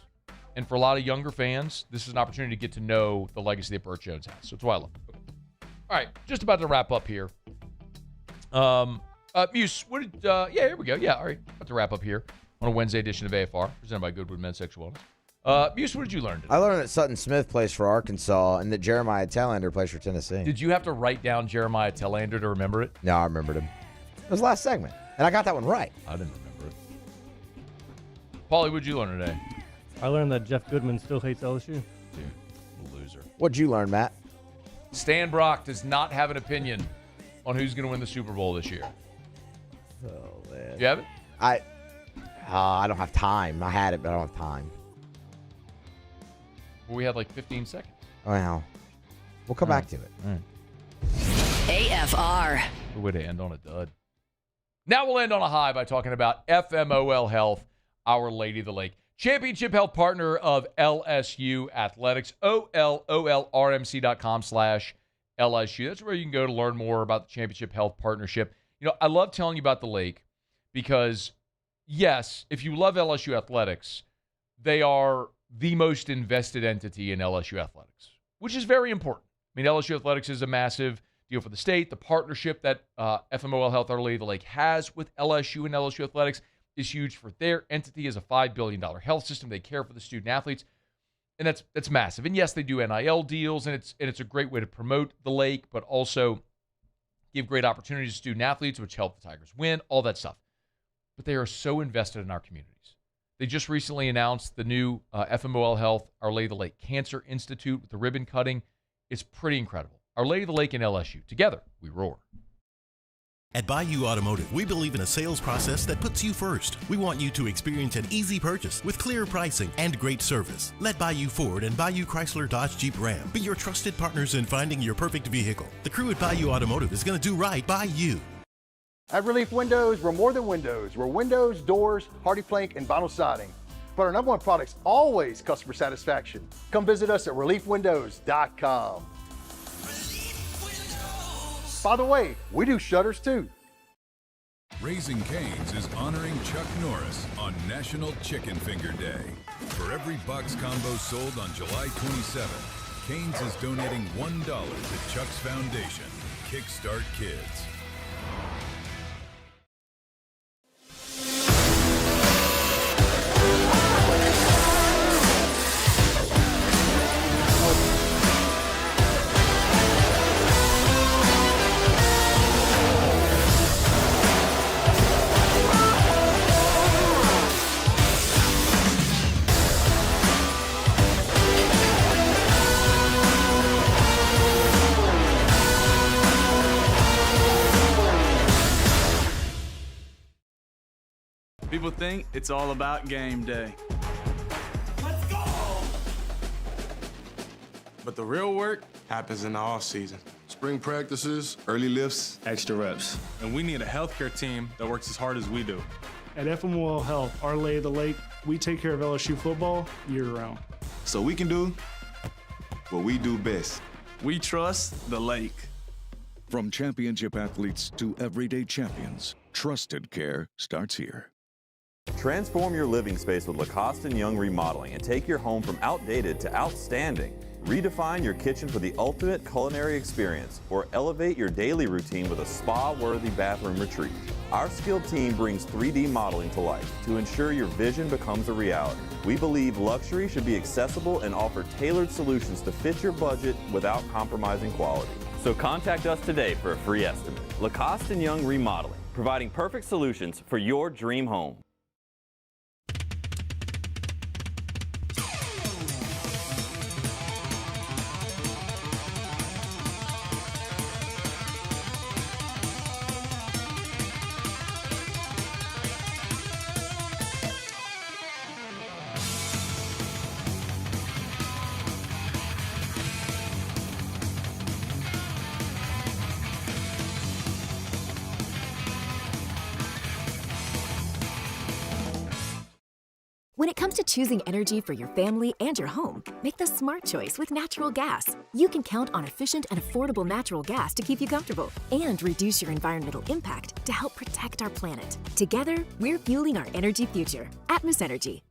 And for a lot of younger fans, this is an opportunity to get to know the legacy that Bert Jones has. So it's why I love it. Okay. All right, just about to wrap up here. Muse, what did, here we go. Yeah, all right. About to wrap up here on a Wednesday edition of AFR, presented by Goodwood Men's Sexual Wellness. Muse, what did you learn today? I learned that Sutton Smith plays for Arkansas and that Jeremiah Tellander plays for Tennessee. Did you have to write down Jeremiah Tellander to remember it? No, I remembered him. It was last segment, and I got that one right. I didn't remember it. Paulie, what did you learn today? I learned that Jeff Goodman still hates LSU. Dude, loser. What'd you learn, Matt? Stan Brock does not have an opinion on who's going to win the Super Bowl this year. Oh, man. You have it? I don't have time. I had it, but I don't have time. Well, we had like 15 seconds. Well, we'll come back to it. All right. AFR. Good way to end on a dud. Now we'll end on a high by talking about FMOL Health, Our Lady of the Lake. Championship health partner of LSU Athletics, OLOLRMC.com/LSU. That's where you can go to learn more about the Championship Health Partnership. You know, I love telling you about the lake because, yes, if you love LSU Athletics, they are the most invested entity in LSU Athletics, which is very important. I mean, LSU Athletics is a massive deal for the state. The partnership that FMOL Health Our Lady of the Lake has with LSU and LSU Athletics is huge for their entity as a $5 billion health system. They care for the student athletes, and that's massive. And yes, they do NIL deals, and it's a great way to promote the lake, but also give great opportunities to student athletes, which help the Tigers win, all that stuff. But they are so invested in our communities. They just recently announced the new FMOL Health Our Lady of the Lake Cancer Institute with the ribbon cutting. It's pretty incredible. Our Lady of the Lake and LSU. Together, we roar. At Bayou Automotive, we believe in a sales process that puts you first. We want you to experience an easy purchase with clear pricing and great service. Let Bayou Ford and Bayou Chrysler Dodge Jeep Ram be your trusted partners in finding your perfect vehicle. The crew at Bayou Automotive is going to do right by you. At Relief Windows, we're more than windows. We're windows, doors, hardy plank, and vinyl siding. But our number one product's always customer satisfaction. Come visit us at reliefwindows.com. By the way, we do shutters too. Raising Cane's is honoring Chuck Norris on National Chicken Finger Day. For every box combo sold on July 27th, Cane's is donating $1 to Chuck's Foundation, Kickstart Kids. People think it's all about game day. Let's go! But the real work happens in the off season. Spring practices, early lifts, Extra reps. And we need a healthcare team that works as hard as we do. At FMOL Health, Our Lady of the Lake, we take care of LSU football year-round. so we can do what we do best. We trust the lake. From championship athletes to everyday champions, trusted care starts here. Transform your living space with Lacoste & Young Remodeling and take your home from outdated to outstanding. Redefine your kitchen for the ultimate culinary experience or elevate your daily routine with a spa-worthy bathroom retreat. Our skilled team brings 3D modeling to life to ensure your vision becomes a reality. We believe luxury should be accessible and offer tailored solutions to fit your budget without compromising quality. So contact us today for a free estimate. Lacoste & Young Remodeling, providing perfect solutions for your dream home. When it comes to choosing energy for your family and your home, make the smart choice with natural gas. You can count on efficient and affordable natural gas to keep you comfortable and reduce your environmental impact to help protect our planet. Together, we're fueling our energy future. Atmos Energy.